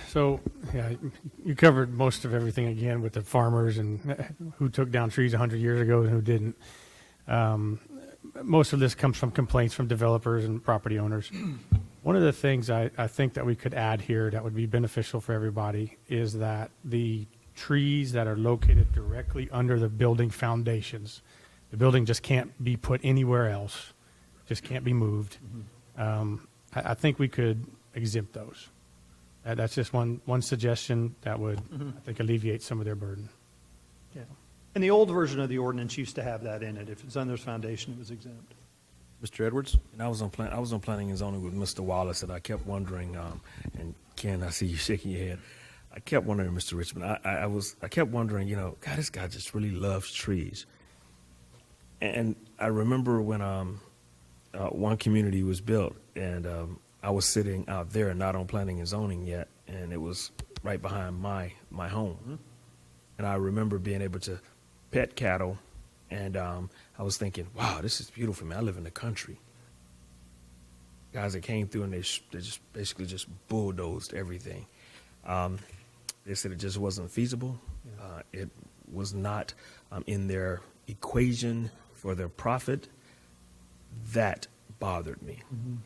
L: So, yeah, you covered most of everything again with the farmers and who took down trees 100 years ago and who didn't. Most of this comes from complaints from developers and property owners. One of the things I think that we could add here that would be beneficial for everybody is that the trees that are located directly under the building foundations, the building just can't be put anywhere else, just can't be moved. I think we could exempt those. That's just one suggestion that would, I think, alleviate some of their burden.
K: Yeah. And the old version of the ordinance used to have that in it. If it's under its foundation, it was exempt.
B: Mr. Edwards?
P: And I was on planning and zoning with Mr. Wallace, and I kept wondering, and Ken, I see you shaking your head. I kept wondering, Mr. Richmond, I kept wondering, God, this guy just really loves trees. And I remember when one community was built, and I was sitting out there, not on planning and zoning yet, and it was right behind my home. And I remember being able to pet cattle, and I was thinking, wow, this is beautiful, man. I live in the country. Guys that came through and they just basically just bulldozed everything. They said it just wasn't feasible. It was not in their equation for their profit. That bothered me.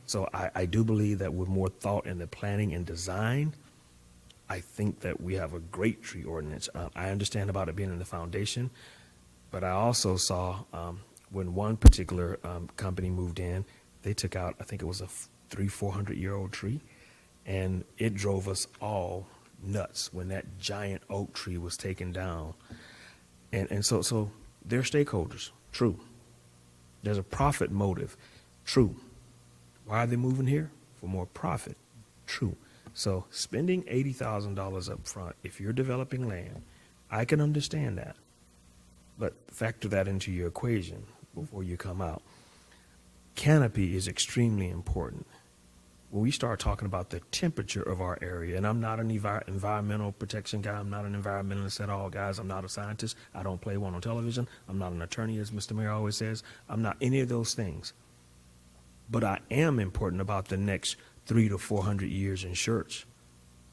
P: So I do believe that with more thought in the planning and design, I think that we have a great tree ordinance. I understand about it being in the foundation, but I also saw when one particular company moved in, they took out, I think it was a 400-year-old tree, and it drove us all nuts when that giant oak tree was taken down. And so they're stakeholders, true. There's a profit motive, true. Why are they moving here? For more profit, true. So spending $80,000 up front, if you're developing land, I can understand that. But factor that into your equation before you come out. Canopy is extremely important. When we start talking about the temperature of our area, and I'm not an environmental protection guy, I'm not an environmentalist at all, guys. I'm not a scientist. I don't play one on television. I'm not an attorney, as Mr. Mayor always says. I'm not any of those things. But I am important about the next 300 to 400 years in Schertz.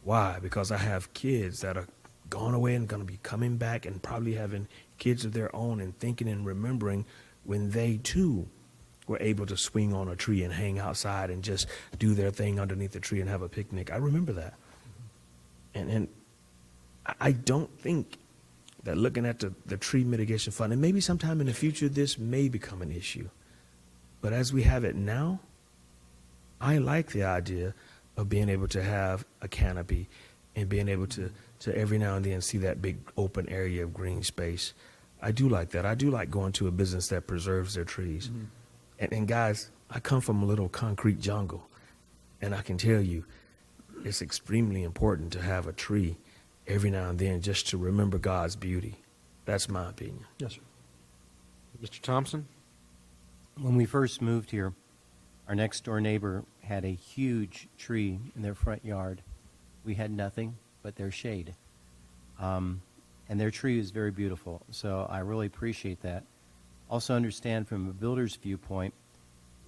P: Why? Because I have kids that are gone away and going to be coming back and probably having kids of their own and thinking and remembering when they too were able to swing on a tree and hang outside and just do their thing underneath the tree and have a picnic. I remember that. And I don't think that looking at the tree mitigation fund, and maybe sometime in the future this may become an issue, but as we have it now, I like the idea of being able to have a canopy and being able to every now and then see that big open area of green space. I do like that. I do like going to a business that preserves their trees. And guys, I come from a little concrete jungle, and I can tell you it's extremely important to have a tree every now and then just to remember God's beauty. That's my opinion.
K: Yes, sir.
B: Mr. Thompson?
O: When we first moved here, our next door neighbor had a huge tree in their front yard. We had nothing but their shade. And their tree is very beautiful, so I really appreciate that. Also understand from a builder's viewpoint,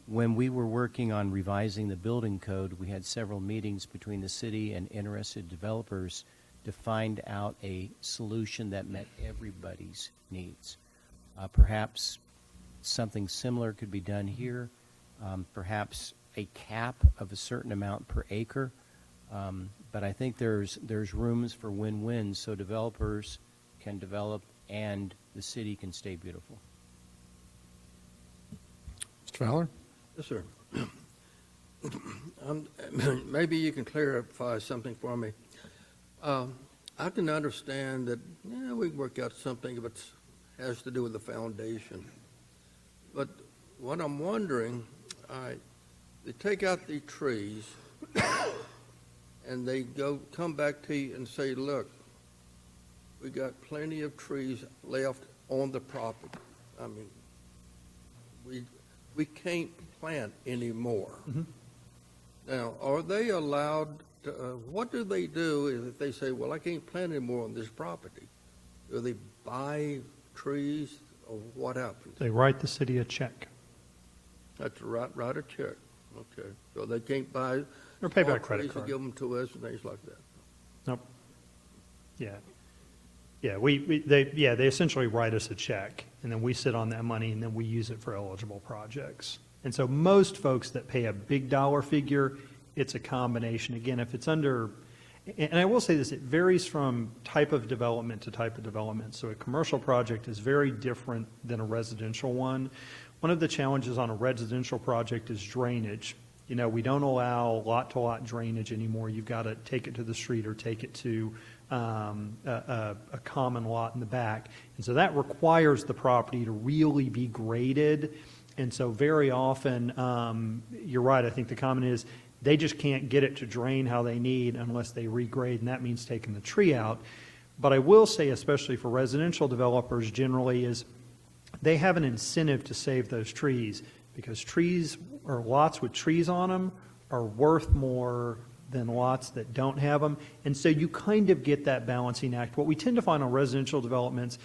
O: when we were working on revising the building code, we had several meetings between the city and interested developers to find out a solution that met everybody's needs. Perhaps something similar could be done here, perhaps a cap of a certain amount per acre. But I think there's rooms for win-wins so developers can develop and the city can stay beautiful.
B: Mr.
L: Fowler?
M: Yes, sir. Maybe you can clarify something for me. I can understand that, we can work out something if it has to do with the foundation. But what I'm wondering, they take out the trees and they come back to you and say, look, we got plenty of trees left on the property. I mean, we can't plant anymore.
K: Mm-hmm.
M: Now, are they allowed to, what do they do if they say, well, I can't plant anymore on this property? Do they buy trees, or what happens?
K: They write the city a check.
M: That's write a check. Okay. So they can't buy
K: Or pay by
M: small
K: credit
M: trees and
K: card.
M: give them to us and things like that.
K: Nope. Yeah. Yeah, they essentially write us a check, and then we sit on that money, and then we use it for eligible projects. And so most folks that pay a big dollar figure, it's a combination. Again, if it's under, and I will say this, it varies from type of development to type of development. So a commercial project is very different than a residential one. One of the challenges on a residential project is drainage. You know, we don't allow lot-to-lot drainage anymore. You've got to take it to the street or take it to a common lot in the back. And so that requires the property to really be graded. And so very often, you're right, I think the comment is they just can't get it to drain how they need unless they regrade, and that means taking the tree out. But I will say, especially for residential developers generally, is they have an incentive to save those trees because trees or lots with trees on them are worth more than lots that don't have them. And so you kind of get that balancing act. What we tend to find on residential developments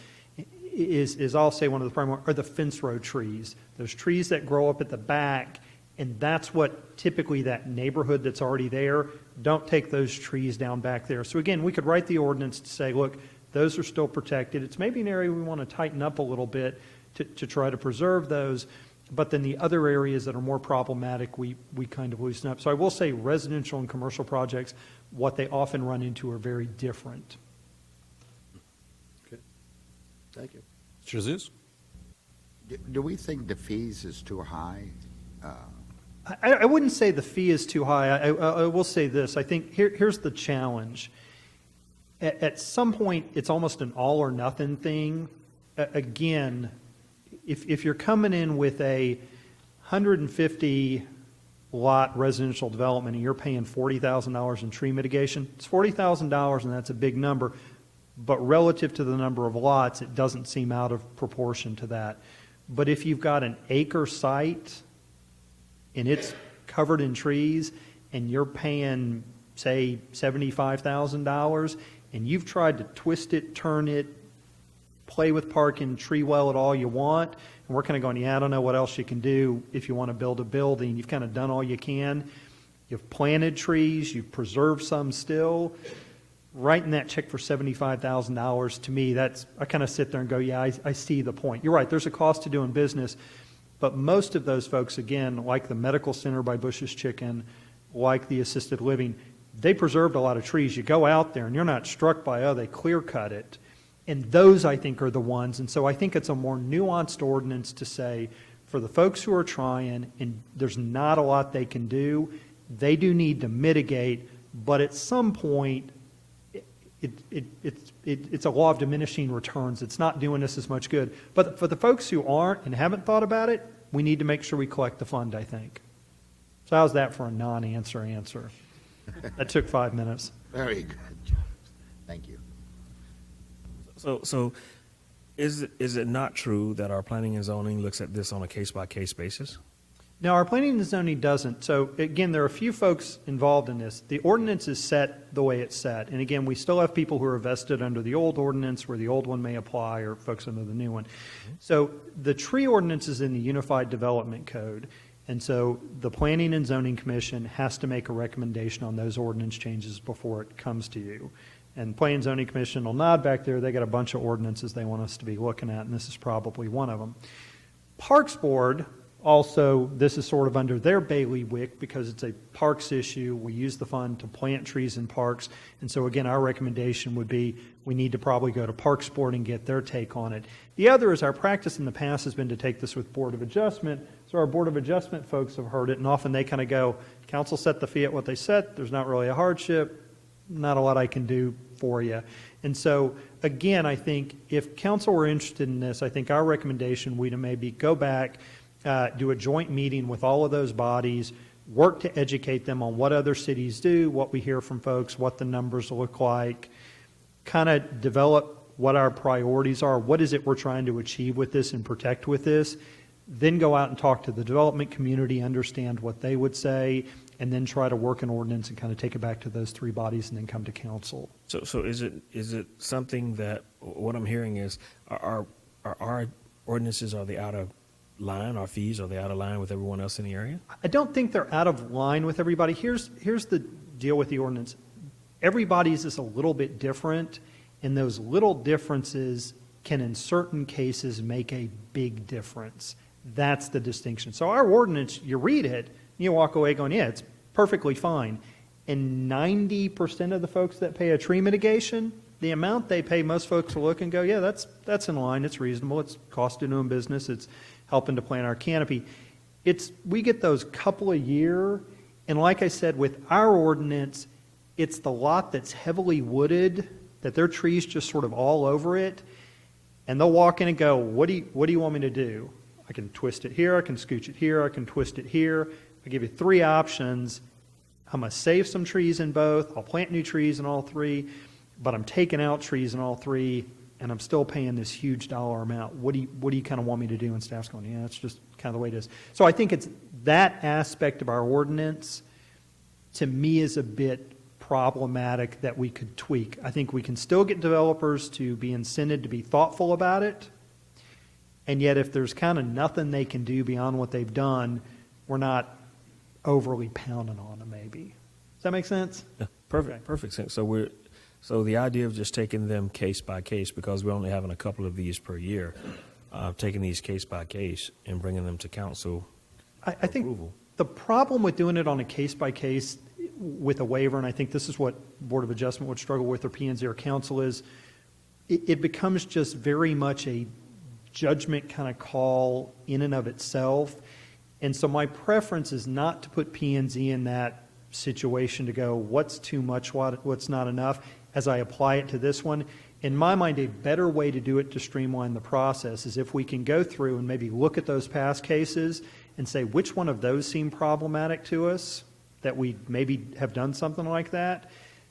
K: is I'll say one of the primary, are the fence row trees. Those trees that grow up at the back, and that's what typically that neighborhood that's already there, don't take those trees down back there. So again, we could write the ordinance to say, look, those are still protected. It's maybe an area we want to tighten up a little bit to try to preserve those. But then the other areas that are more problematic, we kind of loosen up. So I will say residential and commercial projects, what they often run into are very different.
M: Okay. Thank you.
L: Mr. Zeus?
N: Do we think the fees is too high?
K: I wouldn't say the fee is too high. I will say this. I think here's the challenge. At some point, it's almost an all or nothing thing. Again, if you're coming in with a 150 lot residential development and you're paying $40,000 in tree mitigation, it's $40,000 and that's a big number. But relative to the number of lots, it doesn't seem out of proportion to that. But if you've got an acre site and it's covered in trees and you're paying, say, $75,000 and you've tried to twist it, turn it, play with parking, tree well it all you want, and we're kind of going, yeah, I don't know what else you can do if you want to build a building. You've kind of done all you can. You've planted trees, you've preserved some still. Writing that check for $75,000, to me, that's, I kind of sit there and go, yeah, I see the point. You're right, there's a cost to doing business, but most of those folks, again, like the medical center by Bush's Chicken, like the assisted living, they preserved a lot of trees. You go out there and you're not struck by, oh, they clear cut it. And those, I think, are the ones. And so I think it's a more nuanced ordinance to say, for the folks who are trying, and there's not a lot they can do, they do need to mitigate, but at some point, it's a law of diminishing returns. It's not doing us as much good. But for the folks who aren't and haven't thought about it, we need to make sure we collect the fund, I think. So how's that for a non-answer answer? That took 5 minutes.
N: Very good. Thank you.
P: So is it not true that our planning and zoning looks at this on a case-by-case basis?
K: No, our planning and zoning doesn't. So again, there are a few folks involved in this. The ordinance is set the way it's set. And again, we still have people who are vested under the old ordinance where the old one may apply, or folks under the new one. So the tree ordinance is in the Unified Development Code. And so the Planning and Zoning Commission has to make a recommendation on those ordinance changes before it comes to you. And Planning and Zoning Commission will nod back there. They got a bunch of ordinances they want us to be looking at, and this is probably one of them. Parks Board, Also, this is sort of under their bailiwick because it's a parks issue. We use the fund to plant trees in parks. And so again, our recommendation would be we need to probably go to Parks Board and get their take on it. The other is our practice in the past has been to take this with Board of Adjustment. So our Board of Adjustment folks have heard it, and often they kind of go, council set the fee at what they set. There's not really a hardship. Not a lot I can do for you. And so, again, I think if council were interested in this, I think our recommendation would maybe go back, do a joint meeting with all of those bodies, work to educate them on what other cities do, what we hear from folks, what the numbers look like, kind of develop what our priorities are, what is it we're trying to achieve with this and protect with this, then go out and talk to the development community, understand what they would say, and then try to work an ordinance and kind of take it back to those three bodies and then come to council.
P: So is it something that, what I'm hearing is, are our ordinances, are they out of line? Our fees, are they out of line with everyone else in the area?
K: I don't think they're out of line with everybody. Here's the deal with the ordinance. Everybody's is a little bit different, and those little differences can in certain cases make a big difference. That's the distinction. So our ordinance, you read it, you walk away going, yeah, it's perfectly fine. And 90% of the folks that pay a tree mitigation, the amount they pay, most folks will look and go, yeah, that's in line, it's reasonable, it's cost of doing business, it's helping to plant our canopy. We get those couple a year, and like I said, with our ordinance, it's the lot that's heavily wooded, that their trees just sort of all over it, and they'll walk in and go, what do you want me to do? I can twist it here, I can scooch it here, I can twist it here. I give you three options. I'm going to save some trees in both. I'll plant new trees in all three, but I'm taking out trees in all three, and I'm still paying this huge dollar amount. What do you kind of want me to do? And staff's going, yeah, that's just kind of the way it is. So I think it's that aspect of our ordinance, to me, is a bit problematic that we could tweak. I think we can still get developers to be incented to be thoughtful about it, and yet if there's kind of nothing they can do beyond what they've done, we're not overly pounding on them, maybe. Does that make sense?
P: Yeah, perfect sense. So the idea of just taking them case by case, because we're only having a couple of these per year, taking these case by case and bringing them to council
K: I think approval. The problem with doing it on a case by case with a waiver, and I think this is what Board of Adjustment would struggle with, or P&Z or council, is it becomes just very much a judgment kind of call in and of itself. And so my preference is not to put P&Z in that situation to go, what's too much, what's not enough, as I apply it to this one. In my mind, a better way to do it to streamline the process is if we can go through and maybe look at those past cases and say which one of those seem problematic to us, that we maybe have done something like that,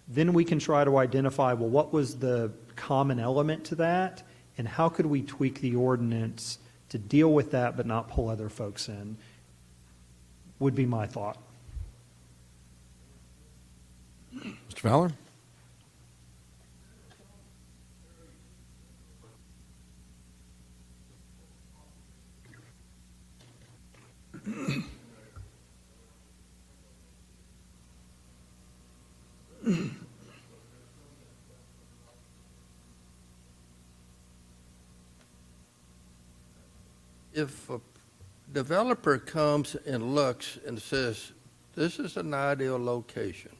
K: then we can try to identify, well, what was the common element to that, and how could we tweak the ordinance to deal with that but not pull other folks in, would be my thought.
B: Mr. Fowler?
M: If a developer comes and looks and says, this is an ideal location,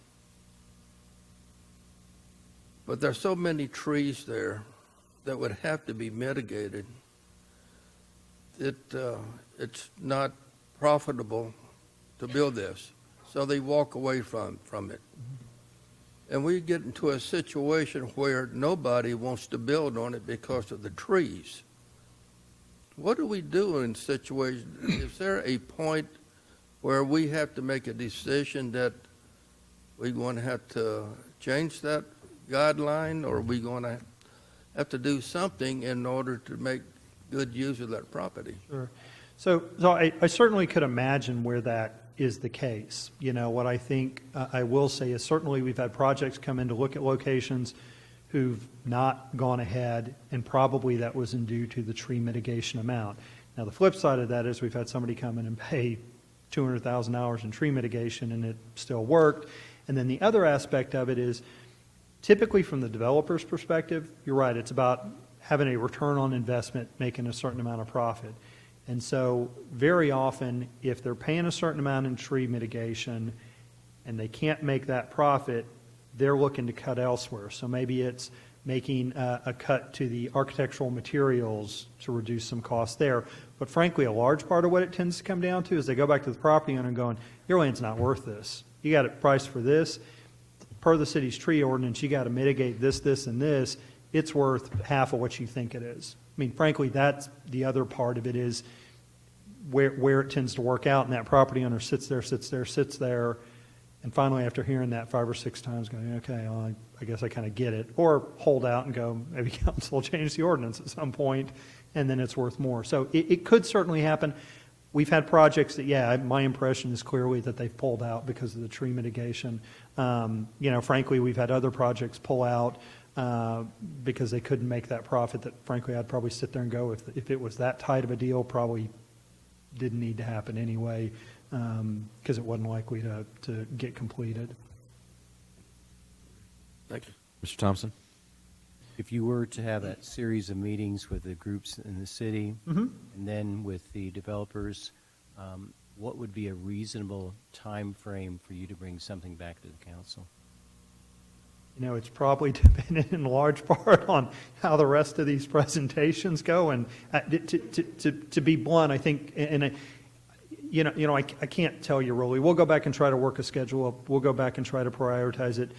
M: but there's so many trees there that would have to be mitigated, it's not profitable to build this. So they walk away from it. And we get into a situation where nobody wants to build on it because of the trees. What do we do in situations? Is there a point where we have to make a decision that we're going to have to change that guideline, or are we going to have to do something in order to make good use of that property?
K: Sure. So I certainly could imagine where that is the case. You know, what I think I will say is certainly we've had projects come in to look at locations who've not gone ahead, and probably that was due to the tree mitigation amount. Now, the flip side of that is we've had somebody come in and pay $200,000 in tree mitigation, and it still worked. And then the other aspect of it is typically from the developer's perspective, you're right, it's about having a return on investment, making a certain amount of profit. And so very often, if they're paying a certain amount in tree mitigation and they can't make that profit, they're looking to cut elsewhere. So maybe it's making a cut to the architectural materials to reduce some costs there. But frankly, a large part of what it tends to come down to is they go back to the property owner and going, your land's not worth this. You got it priced for this. Per the city's tree ordinance, you got to mitigate this, this, and this. It's worth half of what you think it is. I mean, frankly, that's the other part of it is where it tends to work out, and that property owner sits there, and finally, after hearing that 5 or 6 times, going, okay, well, I guess I kind of get it, or hold out and go, maybe council will change the ordinance at some point, and then it's worth more. So it could certainly happen. We've had projects that, yeah, my impression is clearly that they've pulled out because of the tree mitigation. Frankly, we've had other projects pull out because they couldn't make that profit that, frankly, I'd probably sit there and go, if it was that tight of a deal, probably didn't need to happen anyway, because it wasn't likely to get completed.
B: Thank you. Mr. Thompson?
O: If you were to have that series of meetings with the groups in the city
K: Mm-hmm.
O: and then with the developers, what would be a reasonable time frame for you to bring something back to the council?
K: You know, it's probably dependent in large part on how the rest of these presentations go. And to be blunt, I think, I can't tell you really. We'll go back and try to work a schedule up. We'll go back and try to prioritize it.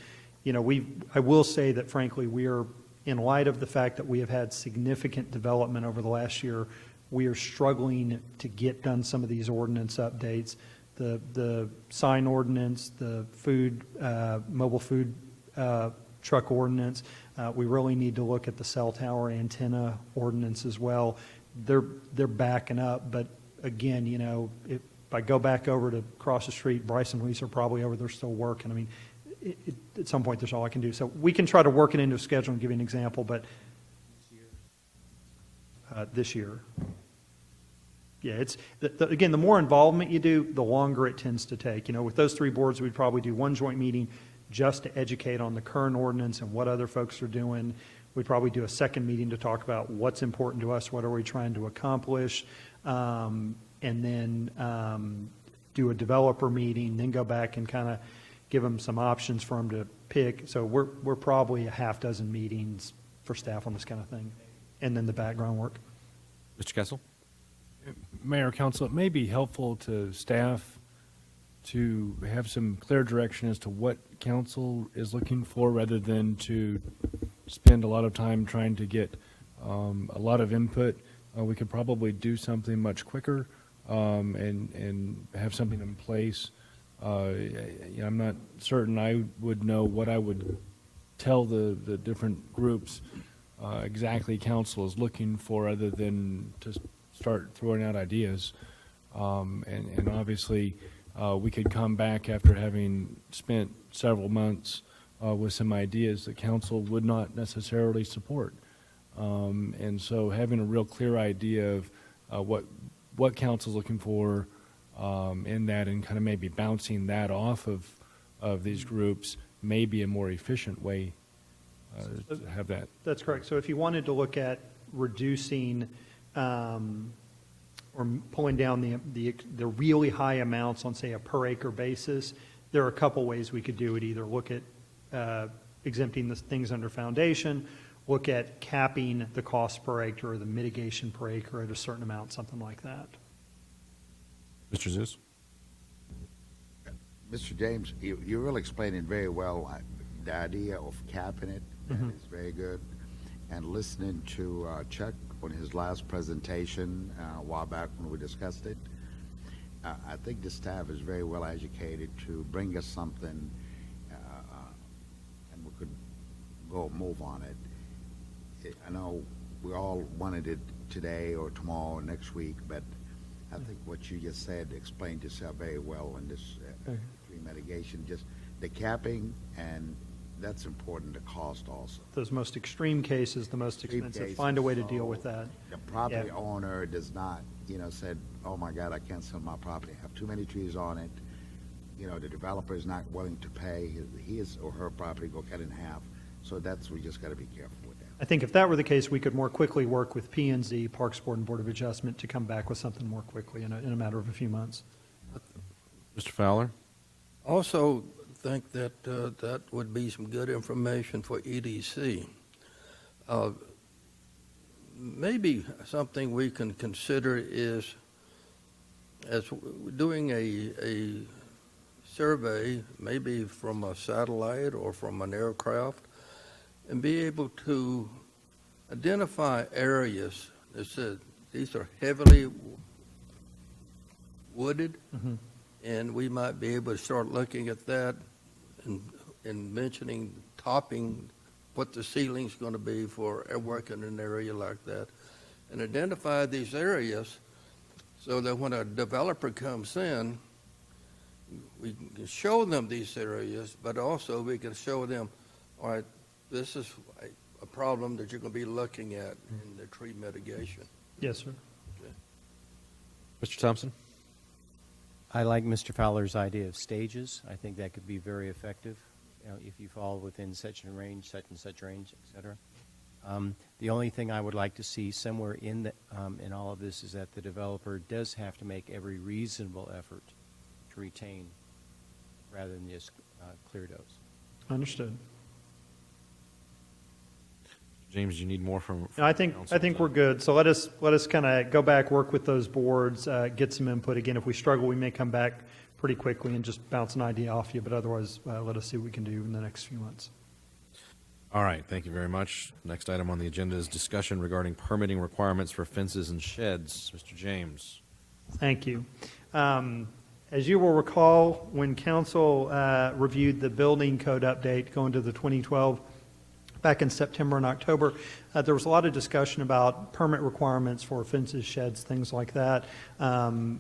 K: I will say that, frankly, we are, in light of the fact that we have had significant development over the last year, we are struggling to get done some of these ordinance updates. The sign ordinance, the mobile food truck ordinance. We really need to look at the cell tower antenna ordinance as well. They're backing up, but again, if I go back over to across the street, Bryce and Lisa are probably over there still working. I mean, at some point, there's all I can do. So we can try to work it into a schedule and give you an example, but this year. Yeah, it's again, the more involvement you do, the longer it tends to take. With those 3 boards, we'd probably do one joint meeting just to educate on the current ordinance and what other folks are doing. We'd probably do a second meeting to talk about what's important to us, what are we trying to accomplish, and then do a developer meeting, then go back and kind of give them some options for them to pick. So we're probably a half dozen meetings for staff on this kind of thing, and then the background work.
B: Mr. Kessel?
A: Mayor, Council, it may be helpful to staff to have some clear direction as to what council is looking for, rather than to spend a lot of time trying to get a lot of input. We could probably do something much quicker and have something in place. I'm not certain I would know what I would tell the different groups exactly council is looking for, other than to start throwing out ideas. And obviously, we could come back after having spent several months with some ideas that council would not necessarily support. And so having a real clear idea of what council's looking for in that, and kind of maybe bouncing that off of these groups may be a more efficient way to have that.
K: That's correct. So if you wanted to look at reducing or pulling down the really high amounts on, say, a per acre basis, there are a couple ways we could do it. Either look at exempting the things under foundation, look at capping the cost per acre or the mitigation per acre at a certain amount, something like that.
B: Mr. Zeus?
N: Mr. James, you really explained it very well. The idea of capping it is very good. And listening to Chuck on his last presentation a while back when we discussed it, I think the staff is very well educated to bring us something, and we could move on it. I know we all wanted it today or tomorrow or next week, but I think what you just said explained yourself very well in this tree mitigation, just the capping, and that's important, the cost also.
K: Those most extreme cases, the most expensive, find a way to deal with that.
N: The property owner does not, said, oh my God, I can't sell my property. I have too many trees on it. The developer is not willing to pay his or her property, go cut in half. So we just got to be careful with that.
K: I think if that were the case, we could more quickly work with P&Z, Parks Board, and Board of Adjustment to come back with something more quickly in a matter of a few months.
B: Mr. Fowler?
M: Also think that that would be some good information for EDC. Maybe something we can consider is as doing a survey, maybe from a satellite or from an aircraft, and be able to identify areas that said these are heavily wooded, and we might be able to start looking at that and mentioning topping, what the ceiling's going to be for working in an area like that, and identify these areas so that when a developer comes in, we can show them these areas, but also we can show them, all right, this is a problem that you're going to be looking at in the tree mitigation.
K: Yes, sir.
M: Okay.
B: Mr. Thompson?
O: I like Mr. Fowler's idea of stages. I think that could be very effective. You know, if you fall within such and such range, et cetera. The only thing I would like to see somewhere in all of this is that the developer does have to make every reasonable effort to retain rather than just clear those.
K: Understood.
B: James, you need more from
K: No, I think we're good. So let us kind of go back, work with those boards, get some input. Again, if we struggle, we may come back pretty quickly and just bounce an idea off you. But otherwise, let us see what we can do in the next few months.
B: All right, thank you very much. Next item on the agenda is discussion regarding permitting requirements for fences and sheds. Mr. James.
K: Thank you. As you will recall, when council reviewed the building code update going to the 2012 back in September and October, there was a lot of discussion about permit requirements for fences, sheds, things like that. And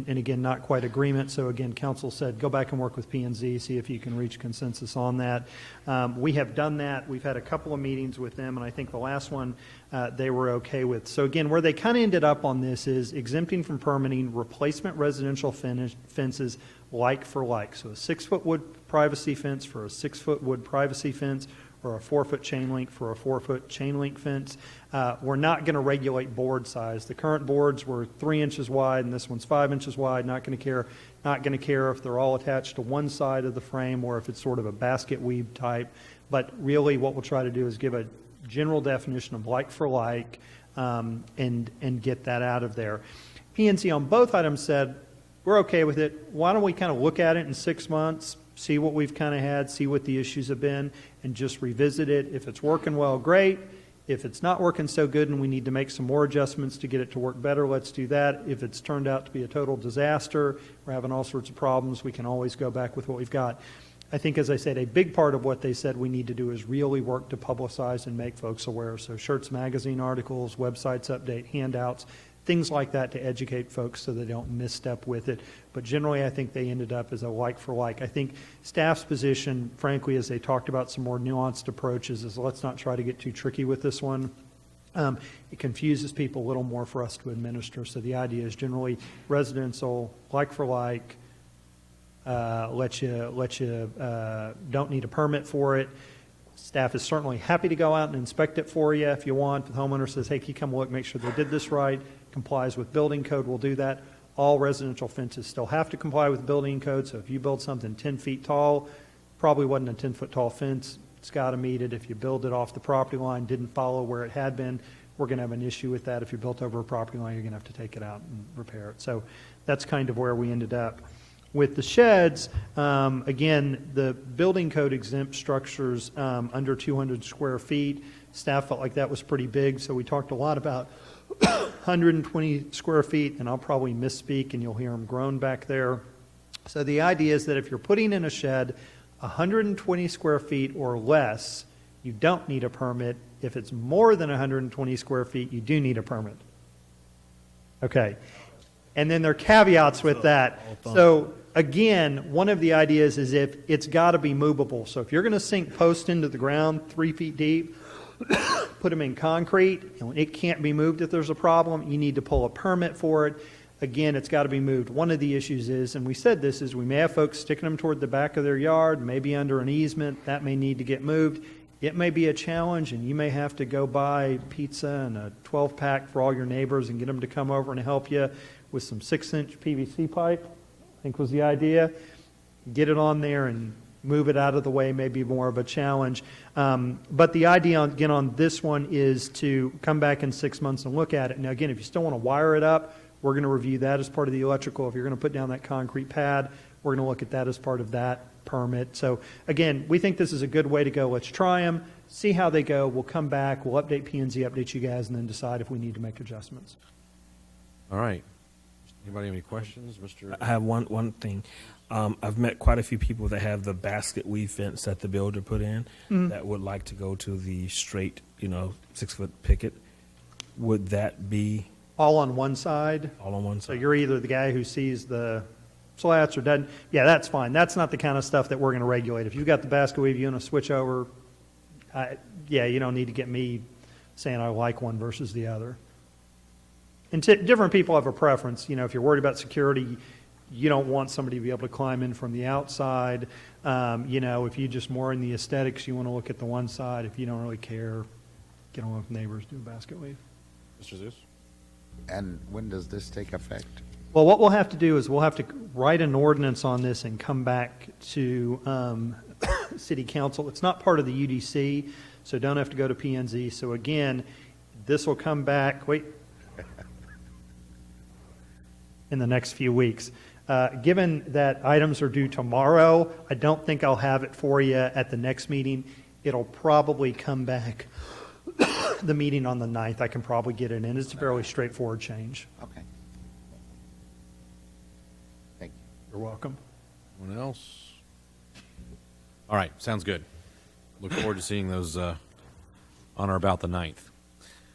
K: again, not quite agreement. So again, council said, go back and work with P&Z, see if you can reach consensus on that. We have done that. We've had a couple of meetings with them, and I think the last one they were okay with. So again, where they kind of ended up on this is exempting from permitting replacement residential fences like for like. So a 6-foot wood privacy fence for a 6-foot wood privacy fence, or a 4-foot chain link for a 4-foot chain link fence. We're not going to regulate board size. The current boards were 3 inches wide, and this one's 5 inches wide. Not going to care if they're all attached to one side of the frame or if it's sort of a basket weave type. But really, what we'll try to do is give a general definition of like for like, and get that out of there. P&Z on both items said, we're okay with it. Why don't we kind of look at it in 6 months, see what we've kind of had, see what the issues have been, and just revisit it. If it's working well, great. If it's not working so good and we need to make some more adjustments to get it to work better, let's do that. If it's turned out to be a total disaster, we're having all sorts of problems, we can always go back with what we've got. I think, as I said, a big part of what they said we need to do is really work to publicize and make folks aware. So Schertz magazine articles, websites update, handouts, things like that to educate folks so they don't misstep with it. But generally, I think they ended up as a like for like. I think staff's position, frankly, as they talked about some more nuanced approaches, is let's not try to get too tricky with this one. It confuses people a little more for us to administer. So the idea is generally residential, like for like, let you don't need a permit for it. Staff is certainly happy to go out and inspect it for you if you want. The homeowner says, hey, can you come look, make sure they did this right, complies with building code, we'll do that. All residential fences still have to comply with building code, so if you build something 10 feet tall, probably wasn't a 10-foot tall fence, it's got to meet it. If you build it off the property line, didn't follow where it had been, we're going to have an issue with that. If you built over a property line, you're going to have to take it out and repair it. So that's kind of where we ended up. With the sheds, again, the building code exempt structures under 200 square feet. Staff felt like that was pretty big, so we talked a lot about 120 square feet, and I'll probably misspeak, and you'll hear them groan back there. So the idea is that if you're putting in a shed 120 square feet or less, you don't need a permit. If it's more than 120 square feet, you do need a permit. Okay. And then there are caveats with that. So again, one of the ideas is if it's got to be movable. So if you're going to sink posts into the ground 3 feet deep, put them in concrete, and it can't be moved if there's a problem, you need to pull a permit for it. Again, it's got to be moved. One of the issues is, and we said this, is we may have folks sticking them toward the back of their yard, maybe under an easement. That may need to get moved. it may be a challenge, and you may have to go buy pizza and a 12-pack for all your neighbors and get them to come over and help you with some 6-inch PVC pipe, I think was the idea. Get it on there and move it out of the way may be more of a challenge. But the idea, again, on this one is to come back in 6 months and look at it. Now, again, if you still want to wire it up, we're going to review that as part of the electrical. If you're going to put down that concrete pad, we're going to look at that as part of that permit. So, again, we think this is a good way to go. Let's try them, see how they go. We'll come back, we'll update P&Z, update you guys, and then decide if we need to make adjustments.
B: All right. Anybody have any questions, Mr.?
P: I have one thing. I've met quite a few people that have the basket weave fence that the builder put in that would like to go to the straight, 6-foot picket. Would that be
K: all on one side?
P: All on one side.
K: So you're either the guy who sees the slats or doesn't. Yeah, that's fine. That's not the kind of stuff that we're going to regulate. If you've got the basket weave, you want to switch over, you don't need to get me saying I like one versus the other. And different people have a preference. If you're worried about security, you don't want somebody to be able to climb in from the outside. If you just more in the aesthetics, you want to look at the one side. If you don't really care, get on with neighbors, do a basket weave.
B: Mr. Zeus?
N: And when does this take effect?
K: Well, what we'll have to do is we'll have to write an ordinance on this and come back to City Council. It's not part of the UDC, so don't have to go to P&Z. So again, this will come back, in the next few weeks. Given that items are due tomorrow, I don't think I'll have it for you at the next meeting. It'll probably come back the meeting on the 9th. I can probably get it in. It's a fairly straightforward change.
N: Okay. Thank you.
K: You're welcome.
B: Anyone else? All right, sounds good. Look forward to seeing those on or about the 9th.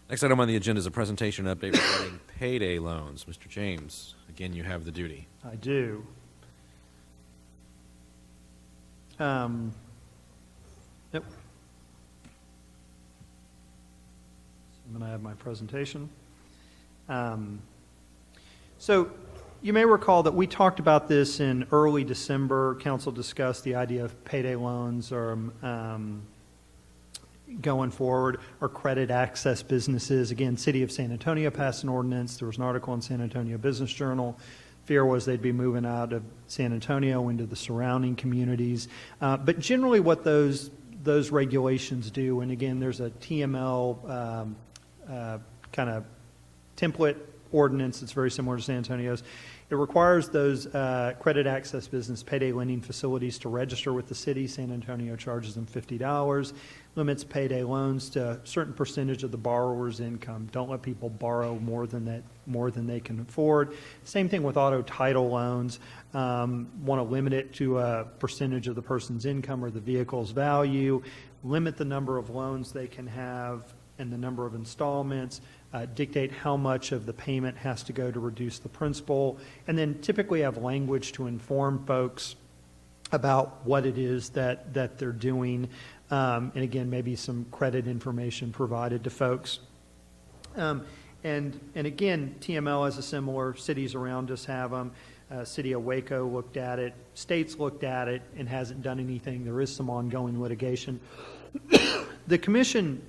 B: Next item on the agenda is a presentation and update regarding payday loans. Mr. James, again, you have the duty.
K: I do. Yep. I'm going to have my presentation. So you may recall that we talked about this in early December. Council discussed the idea of payday loans or going forward, or credit access businesses. Again, City of San Antonio passed an ordinance. There was an article in San Antonio Business Journal. Fear was they'd be moving out of San Antonio into the surrounding communities. But generally what those regulations do, and again, there's a TML kind of template ordinance that's very similar to San Antonio's. It requires those credit access business payday lending facilities to register with the city. San Antonio charges them $50, limits payday loans to a certain percentage of the borrower's income. Don't let people borrow more than they can afford. Same thing with auto title loans. Want to limit it to a percentage of the person's income or the vehicle's value. Limit the number of loans they can have and the number of installments. Dictate how much of the payment has to go to reduce the principal, and then typically have language to inform folks about what it is that they're doing, and again, maybe some credit information provided to folks. And again, TML has a similar, cities around us have them. City of Waco looked at it, states looked at it, and hasn't done anything. There is some ongoing litigation. The commission,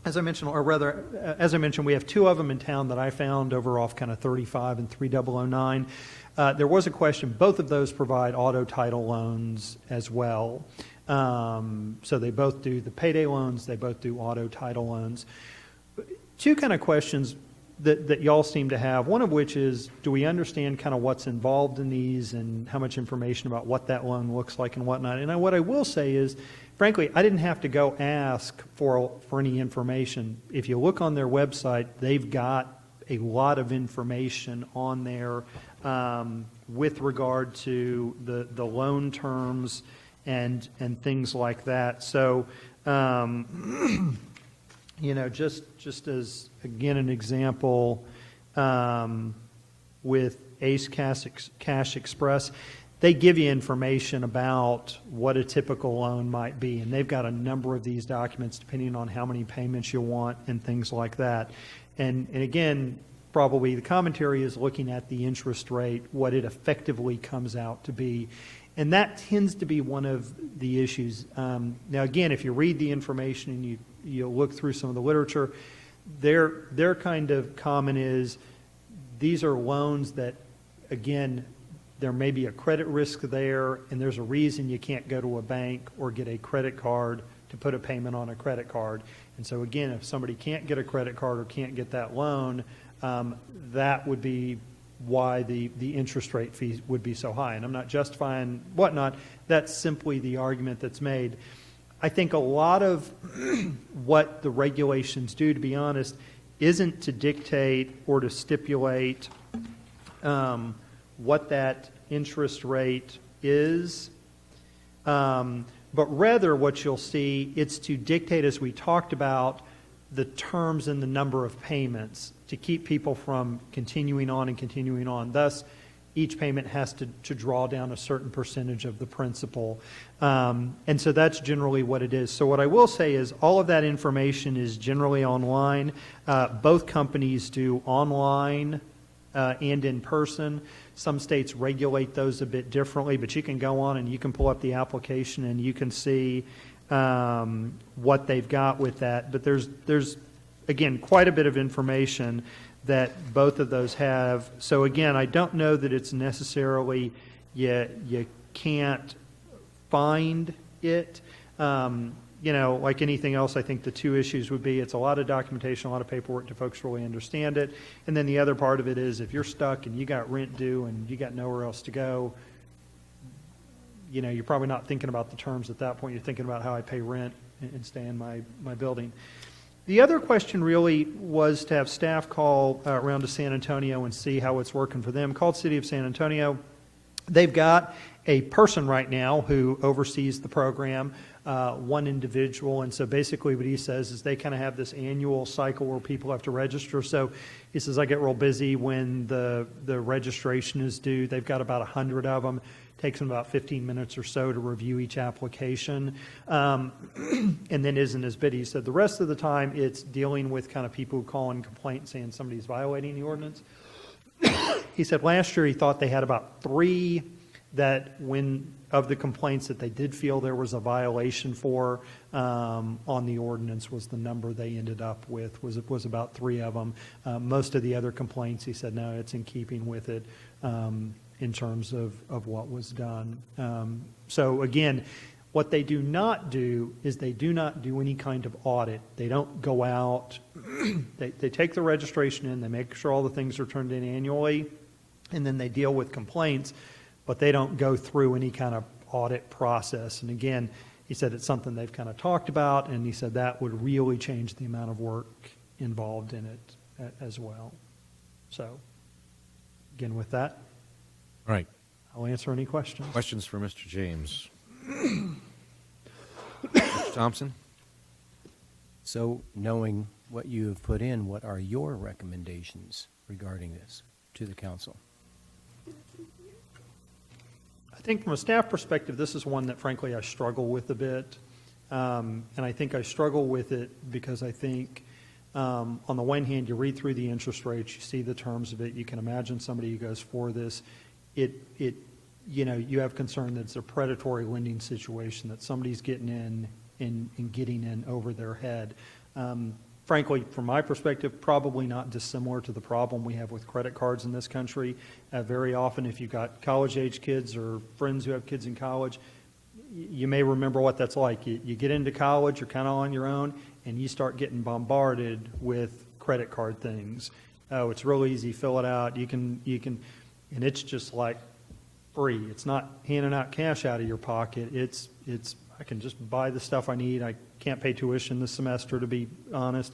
K: as I mentioned, we have two of them in town that I found over off kind of 35 and 3009. There was a question. Both of those provide auto title loans as well. So they both do the payday loans. They both do auto title loans. Two kind of questions that y'all seem to have, one of which is, do we understand kind of what's involved in these and how much information about what that loan looks like and whatnot? And what I will say is, frankly, I didn't have to go ask for any information. If you look on their website, they've got a lot of information on there with regard to the loan terms and things like that. So, just as, again, an example, with Ace Cash Express, they give you information about what a typical loan might be, and they've got a number of these documents depending on how many payments you want and things like that. And again, probably the commentary is looking at the interest rate, what it effectively comes out to be. And that tends to be one of the issues. Now, again, if you read the information and you look through some of the literature, their kind of comment is these are loans that, again, there may be a credit risk there, and there's a reason you can't go to a bank or get a credit card to put a payment on a credit card. And so, again, if somebody can't get a credit card or can't get that loan, that would be why the interest rate fees would be so high. And I'm not justifying whatnot. That's simply the argument that's made. I think a lot of what the regulations do, to be honest, isn't to dictate or to stipulate what that interest rate is, but rather what you'll see, it's to dictate, as we talked about, the terms and the number of payments to keep people from continuing on and continuing on. Thus, each payment has to draw down a certain percentage of the principal. And so that's generally what it is. So what I will say is all of that information is generally online. Both companies do online and in person. Some states regulate those a bit differently, but you can go on and you can pull up the application and you can see what they've got with that. But there's again, quite a bit of information that both of those have. So again, I don't know that it's necessarily you can't find it. Like anything else, I think the two issues would be it's a lot of documentation, a lot of paperwork to folks really understand it. And then the other part of it is if you're stuck and you got rent due and you got nowhere else to go, you're probably not thinking about the terms at that point. You're thinking about how I pay rent and stay in my building. The other question really was to have staff call around to San Antonio and see how it's working for them. Called City of San Antonio. They've got a person right now who oversees the program, one individual. And so basically what he says is they kind of have this annual cycle where people have to register. So he says, I get real busy when the registration is due. They've got about 100 of them. Takes them about 15 minutes or so to review each application, and then isn't as busy. He said the rest of the time it's dealing with kind of people who call in complaint saying somebody's violating the ordinance. He said last year he thought they had about 3 that of the complaints that they did feel there was a violation for on the ordinance was the number they ended up with, was about 3 of them. Most of the other complaints, he said, no, it's in keeping with it. In terms of what was done. So again, what they do not do is they do not do any kind of audit. They don't go out, they take the registration in, they make sure all the things are turned in annually, and then they deal with complaints, but they don't go through any kind of audit process. And again, he said it's something they've kind of talked about, and he said that would really change the amount of work involved in it as well. So again, with that,
B: all right.
K: I'll answer any questions.
B: Questions for Mr. James? Mr. Thompson?
O: So, knowing what you have put in, what are your recommendations regarding this to the council?
K: I think from a staff perspective, this is one that, frankly, I struggle with a bit. And I think I struggle with it because I think, on the one hand, you read through the interest rates, you see the terms of it, you can imagine somebody who goes for this. You have concern that it's a predatory lending situation, that somebody's getting in and getting in over their head. Frankly, from my perspective, probably not dissimilar to the problem we have with credit cards in this country. Very often, if you've got college-age kids or friends who have kids in college, you may remember what that's like. You get into college, you're kind of on your own, and you start getting bombarded with credit card things. Oh, it's real easy, fill it out. You can. And it's just like free. It's not handing out cash out of your pocket. It's I can just buy the stuff I need. I can't pay tuition this semester, to be honest.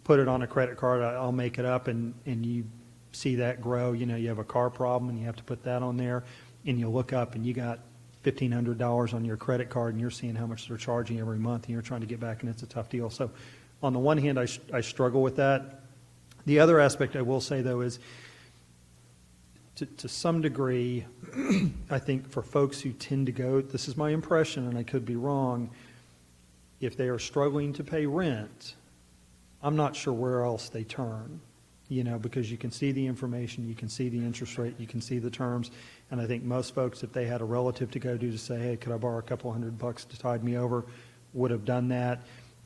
K: Put it on a credit card. I'll make it up, and you see that grow. You have a car problem, and you have to put that on there, and you look up, and you got $1,500 on your credit card, and you're seeing how much they're charging every month, and you're trying to get back, and it's a tough deal. So on the one hand, I struggle with that. The other aspect I will say, though, is to some degree, I think for folks who tend to go, this is my impression and I could be wrong, if they are struggling to pay rent, I'm not sure where else they turn. because you can see the information, you can see the interest rate, you can see the terms. And I think most folks, if they had a relative to go to say, hey, could I borrow a couple $100 to tide me over, would have done that.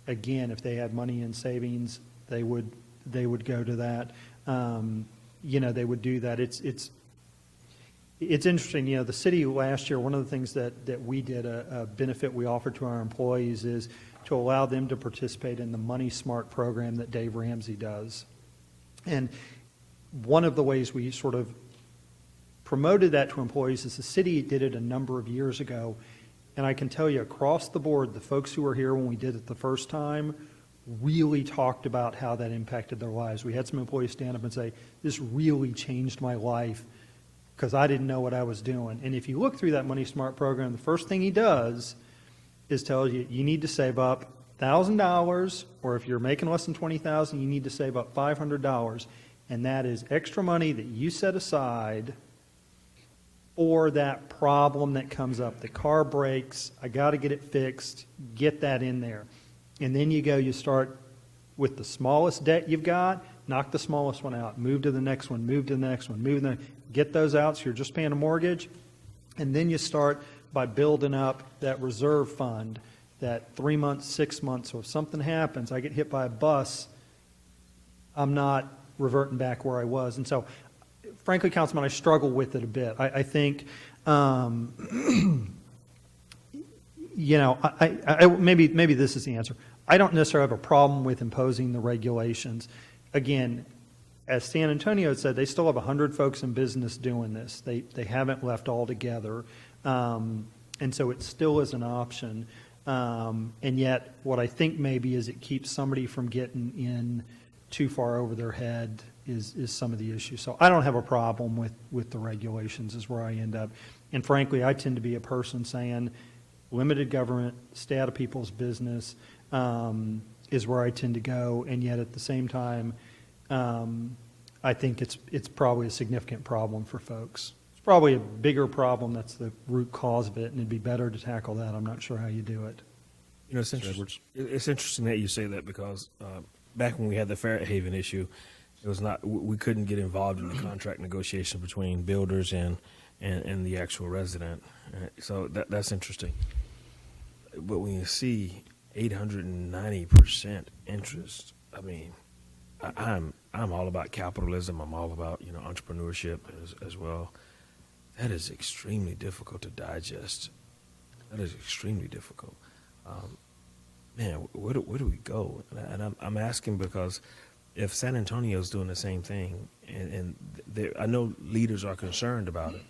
K: Again, if they had money in savings, they would go to that. They would do that. It's interesting. The city last year, one of the things that we did, a benefit we offered to our employees is to allow them to participate in the Money Smart program that Dave Ramsey does. And one of the ways we sort of promoted that to employees is the city did it a number of years ago. And I can tell you across the board, the folks who were here when we did it the first time really talked about how that impacted their lives. We had some employees stand up and say, this really changed my life because I didn't know what I was doing. And if you look through that Money Smart program, the first thing he does is tells you, you need to save up $1,000, or if you're making less than $20,000, you need to save up $500. And that is extra money that you set aside for that problem that comes up. The car breaks, I got to get it fixed, get that in there. And then you start with the smallest debt you've got, knock the smallest one out, move to the next one, move to the next one, move to the next, get those out so you're just paying a mortgage. And then you start by building up that reserve fund, that 3 months, 6 months. So if something happens, I get hit by a bus, I'm not reverting back where I was. And so, frankly, Councilman, I struggle with it a bit. I think, maybe this is the answer. I don't necessarily have a problem with imposing the regulations. Again, as San Antonio said, they still have 100 folks in business doing this. They haven't left altogether. And so it still is an option. And yet, what I think maybe is it keeps somebody from getting in too far over their head is some of the issues. So I don't have a problem with the regulations is where I end up. And frankly, I tend to be a person saying limited government, stay out of people's business is where I tend to go. And yet at the same time, I think it's probably a significant problem for folks. It's probably a bigger problem that's the root cause of it, and it'd be better to tackle that. I'm not sure how you do it.
P: It's interesting that you say that because back when we had the Fairhaven issue, it was not we couldn't get involved in the contract negotiation between builders and the actual resident. So that's interesting. But when you see 890% interest, I mean, I'm all about capitalism. I'm all about entrepreneurship as well. That is extremely difficult to digest. That is extremely difficult. Man, where do we go? And I'm asking because if San Antonio's doing the same thing, and I know leaders are concerned about it,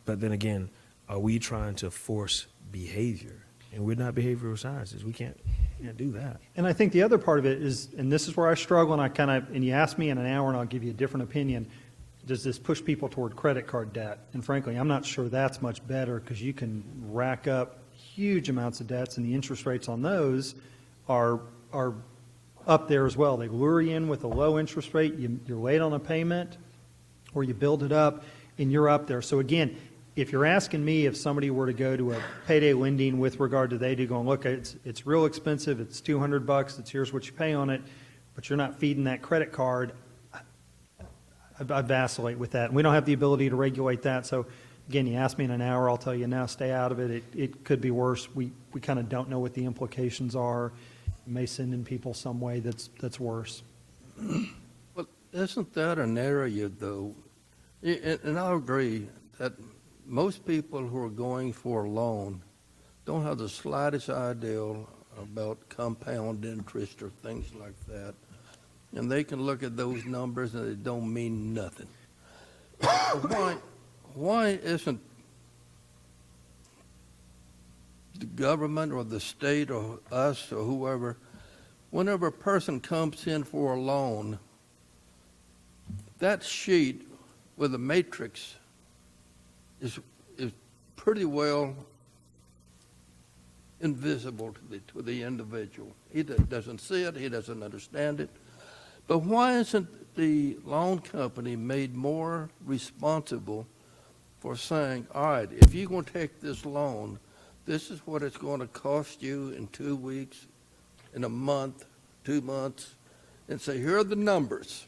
P: but then again, are we trying to force behavior? And we're not behavioral scientists. We can't do that.
K: And I think the other part of it is, and this is where I struggle, and you ask me in an hour and I'll give you a different opinion, does this push people toward credit card debt? And frankly, I'm not sure that's much better because you can rack up huge amounts of debts and the interest rates on those are up there as well. They lure you in with a low interest rate, you're late on a payment, or you build it up and you're up there. So again, if you're asking me if somebody were to go to a payday lending with regard to they do going, look, it's real expensive, it's $200, it's here's what you pay on it, but you're not feeding that credit card, I vacillate with that. And we don't have the ability to regulate that. So again, you ask me in an hour, I'll tell you now, stay out of it. It could be worse. We kind of don't know what the implications are. It may send in people some way that's worse.
M: Well, isn't that an area, though, and I agree that most people who are going for a loan don't have the slightest idea about compound interest or things like that. And they can look at those numbers and they don't mean nothing. Why isn't the government or the state or us or whoever, whenever a person comes in for a loan, that sheet with a matrix is pretty well invisible to the individual. He doesn't see it, he doesn't understand it. But why isn't the loan company made more responsible for saying, all right, if you're going to take this loan, this is what it's going to cost you in 2 weeks, in a month, 2 months, and say, here are the numbers.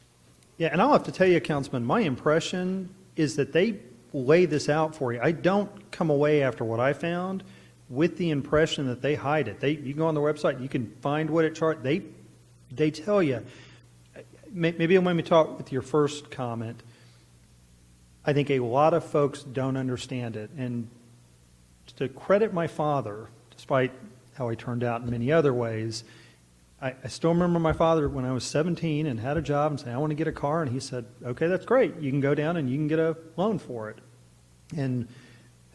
K: Yeah, and I'll have to tell you, Councilman, my impression is that they lay this out for you. I don't come away after what I found with the impression that they hide it. You go on their website, you can find what it chart. They tell you. Maybe let me talk with your first comment. I think a lot of folks don't understand it. And to credit my father, despite how he turned out in many other ways, I still remember my father when I was 17 and had a job and said, I want to get a car. And he said, okay, that's great. You can go down and you can get a loan for it. And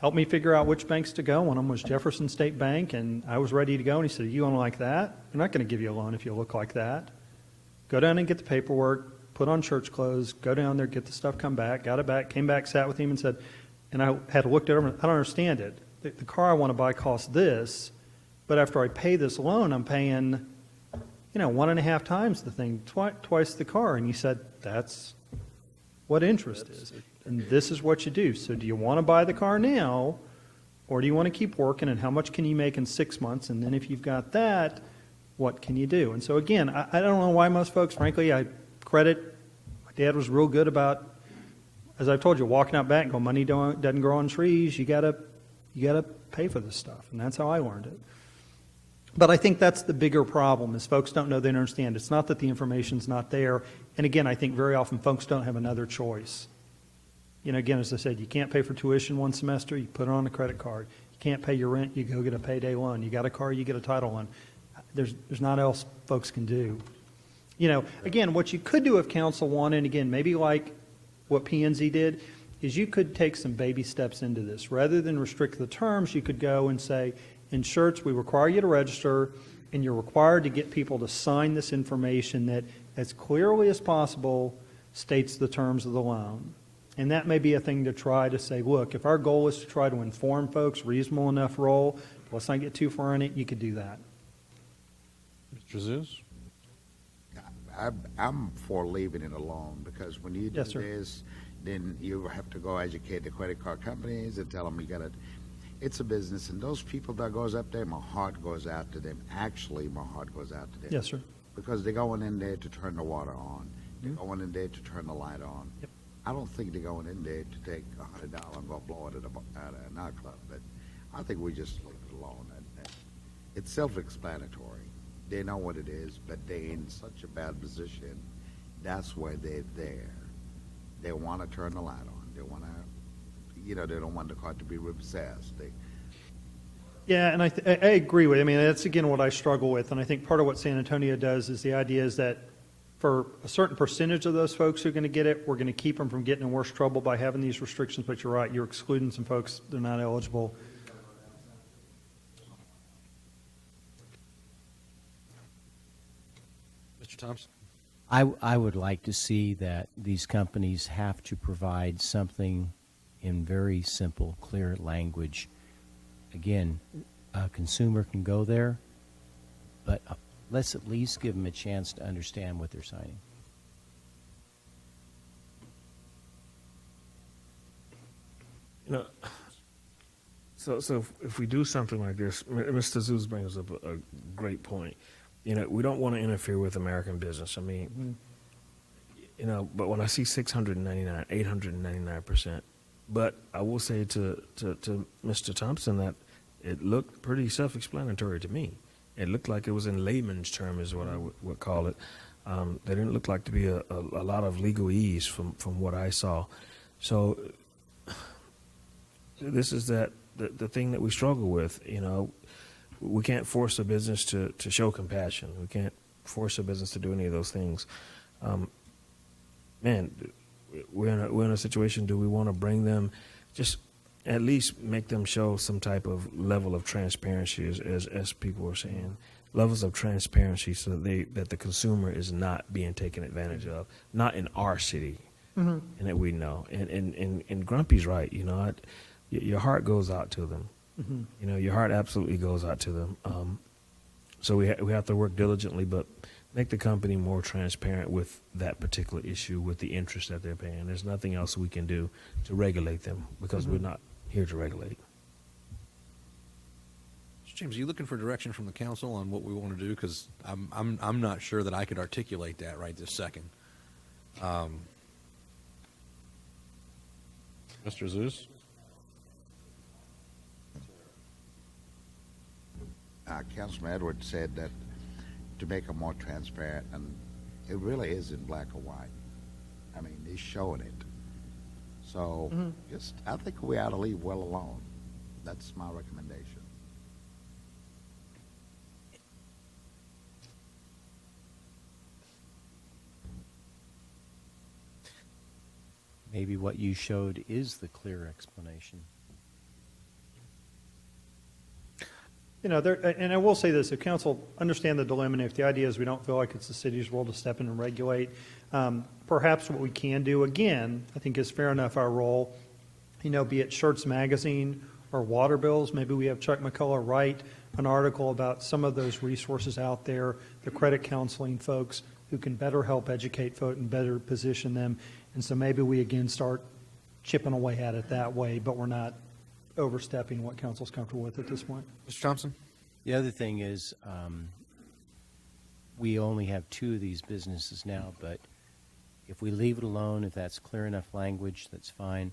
K: helped me figure out which banks to go. One of them was Jefferson State Bank, and I was ready to go. And he said, you want to like that? They're not going to give you a loan if you look like that. Go down and get the paperwork, put on church clothes, go down there, get the stuff, come back, got it back, came back, sat with him and said, and I had looked at him, I don't understand it. The car I want to buy costs this, but after I pay this loan, I'm paying, 1.5 times the thing, twice the car. And he said, that's what interest is. And this is what you do. So do you want to buy the car now, or do you want to keep working, and how much can you make in 6 months? And then if you've got that, what can you do? And so again, I don't know why most folks, frankly, I credit, my dad was real good about, as I've told you, walking out back and going, money doesn't grow on trees, you gotta pay for this stuff. And that's how I learned it. But I think that's the bigger problem, is folks don't know, they don't understand. It's not that the information's not there. And again, I think very often folks don't have another choice. Again, as I said, you can't pay for tuition one semester, you put it on a credit card. You can't pay your rent, you go get a payday loan. You got a car, you get a title loan. There's not else folks can do. Again, what you could do if council wanted, again, maybe like what PNZ did, is you could take some baby steps into this. Rather than restrict the terms, you could go and say, in Schertz, we require you to register, and you're required to get people to sign this information that, as clearly as possible, states the terms of the loan. And that may be a thing to try to say, look, if our goal is to try to inform folks, reasonable enough role, let's not get too far in it, you could do that.
Q: Mr. Zeus?
N: I'm for leaving it alone, because when you do this, then you have to go educate the credit card companies and tell them it's a business, and those people that goes up there, my heart goes out to them. Actually, my heart goes out to them.
K: Yes, sir.
N: Because they're going in there to turn the water on. They're going in there to turn the light on.
K: Yep.
N: I don't think they're going in there to take $100 and go blow it at a nightclub, but I think we just leave it alone. It's self-explanatory. They know what it is, but they're in such a bad position. That's why they're there. They want to turn the light on. They want to, they don't want the car to be repossessed.
K: Yeah, and I agree with you. I mean, that's, again, what I struggle with. And I think part of what San Antonio does is the idea is that for a certain percentage of those folks who are going to get it, we're going to keep them from getting in worse trouble by having these restrictions. But you're right, you're excluding some folks. They're not eligible.
Q: Mr. Thompson?
O: I would like to see that these companies have to provide something in very simple, clear language. Again, a consumer can go there, but let's at least give them a chance to understand what they're signing.
P: So if we do something like this, Mr. Zeus brings up a great point. We don't want to interfere with American business. I mean, but when I see 699, 899%, but I will say to Mr. Thompson that it looked pretty self-explanatory to me. It looked like it was in layman's term is what I would call it. There didn't look like to be a lot of legalese from what I saw. So this is the thing that we struggle with. We can't force a business to show compassion. We can't force a business to do any of those things. We're in a situation. Do we want to bring them, just at least make them show some type of level of transparency, as people were saying, levels of transparency, so that the consumer is not being taken advantage of, not in our city, and that we know. And Grumpy's right. Your heart goes out to them. Your heart absolutely goes out to them. So we have to work diligently, but make the company more transparent with that particular issue, with the interest that they're paying. There's nothing else we can do to regulate them, because we're not here to regulate.
Q: James, are you looking for direction from the council on what we want to do? Because I'm not sure that I could articulate that right this second. Mr. Zeus?
N: Councilman Edwards said that to make it more transparent, and it really is in black and white. I mean, he's showing it. So just, I think we ought to leave well alone. That's my recommendation.
O: Maybe what you showed is the clear explanation.
K: You know, and I will say this, if council understand the dilemma, and if the idea is we don't feel like it's the city's role to step in and regulate, perhaps what we can do, again, I think is fair enough our role, you know, be it Schertz Magazine or water bills, maybe we have Chuck McCullough write an article about some of those resources out there, the credit counseling folks who can better help educate folks and better position them. And so maybe we again start chipping away at it that way, but we're not overstepping what council's comfortable with at this point.
B: Mr. Thompson?
O: The other thing is, we only have 2 of these businesses now, but if we leave it alone, if that's clear enough language, that's fine.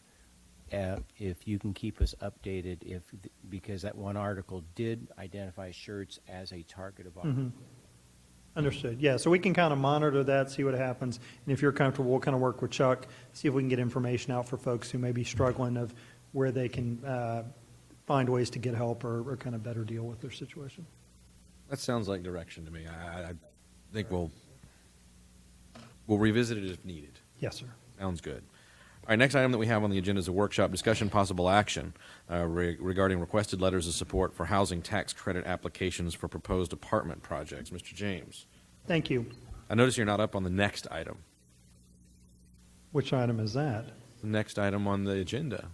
O: If you can keep us updated, because that one article did identify Schertz as a target of ours.
K: Understood. Yeah, so we can kind of monitor that, see what happens. And if you're comfortable, we'll kind of work with Chuck, see if we can get information out for folks who may be struggling of where they can find ways to get help or kind of better deal with their situation.
Q: That sounds like direction to me. I think we'll revisit it if needed.
K: Yes, sir.
B: Sounds good. All right, next item that we have on the agenda is a workshop discussion, possible action regarding requested letters of support for housing tax credit applications for proposed apartment projects. Mr. James.
K: Thank you.
B: I notice you're not up on the next item.
K: Which item is that?
B: The next item on the agenda.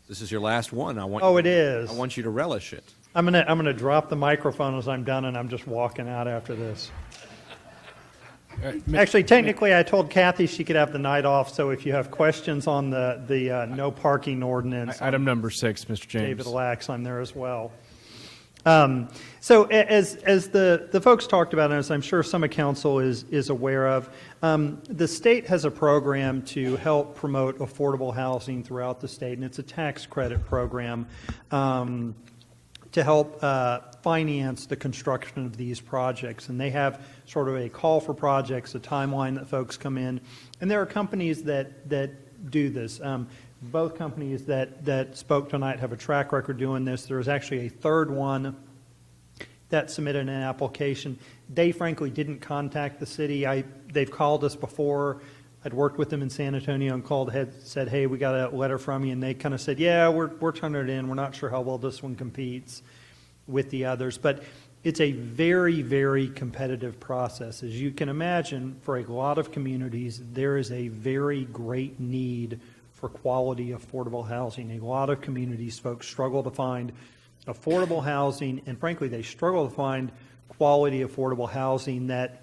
B: This is your last one.
K: It is.
B: I want you to relish it.
K: I'm gonna drop the microphone as I'm done, and I'm just walking out after this. Actually, technically, I told Kathy she could have the night off, so if you have questions on the no parking ordinance.
A: Item number 6, Mr. James.
K: David Lax, I'm there as well. So as the folks talked about, and as I'm sure some of council is aware of, the state has a program to help promote affordable housing throughout the state, and it's a tax credit program to help finance the construction of these projects. And they have sort of a call for projects, a timeline that folks come in. And there are companies that do this. Both companies that spoke tonight have a track record doing this. There was actually a third one that submitted an application. They frankly didn't contact the city. They've called us before. I'd worked with them in San Antonio and called ahead, said, hey, we got a letter from you. And they kind of said, yeah, we're turning it in. We're not sure how well this one competes with the others. But it's a very, very competitive process. As you can imagine, for a lot of communities, there is a very great need for quality, affordable housing. A lot of communities, folks struggle to find affordable housing, and frankly, they struggle to find quality, affordable housing that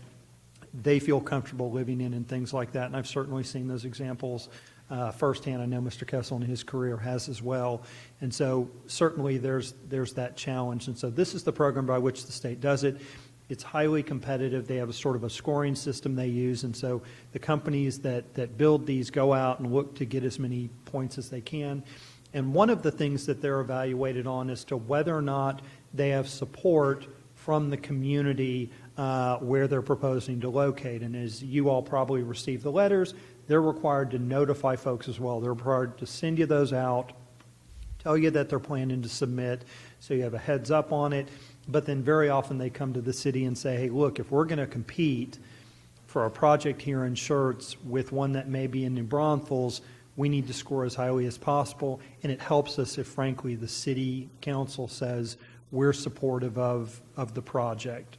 K: they feel comfortable living in and things like that. And I've certainly seen those examples firsthand. I know Mr. Kessel in his career has as well. And so certainly there's that challenge. And so this is the program by which the state does it. It's highly competitive. They have a sort of a scoring system they use. And so the companies that build these go out and look to get as many points as they can. And one of the things that they're evaluated on is to whether or not they have support from the community where they're proposing to locate. And as you all probably receive the letters, they're required to notify folks as well. They're required to send you those out, tell you that they're planning to submit, so you have a heads up on it. But then very often they come to the city and say, hey, look, if we're going to compete for a project here in Schertz with one that may be in New Braunfels, we need to score as highly as possible. And it helps us if, frankly, the city council says we're supportive of the project.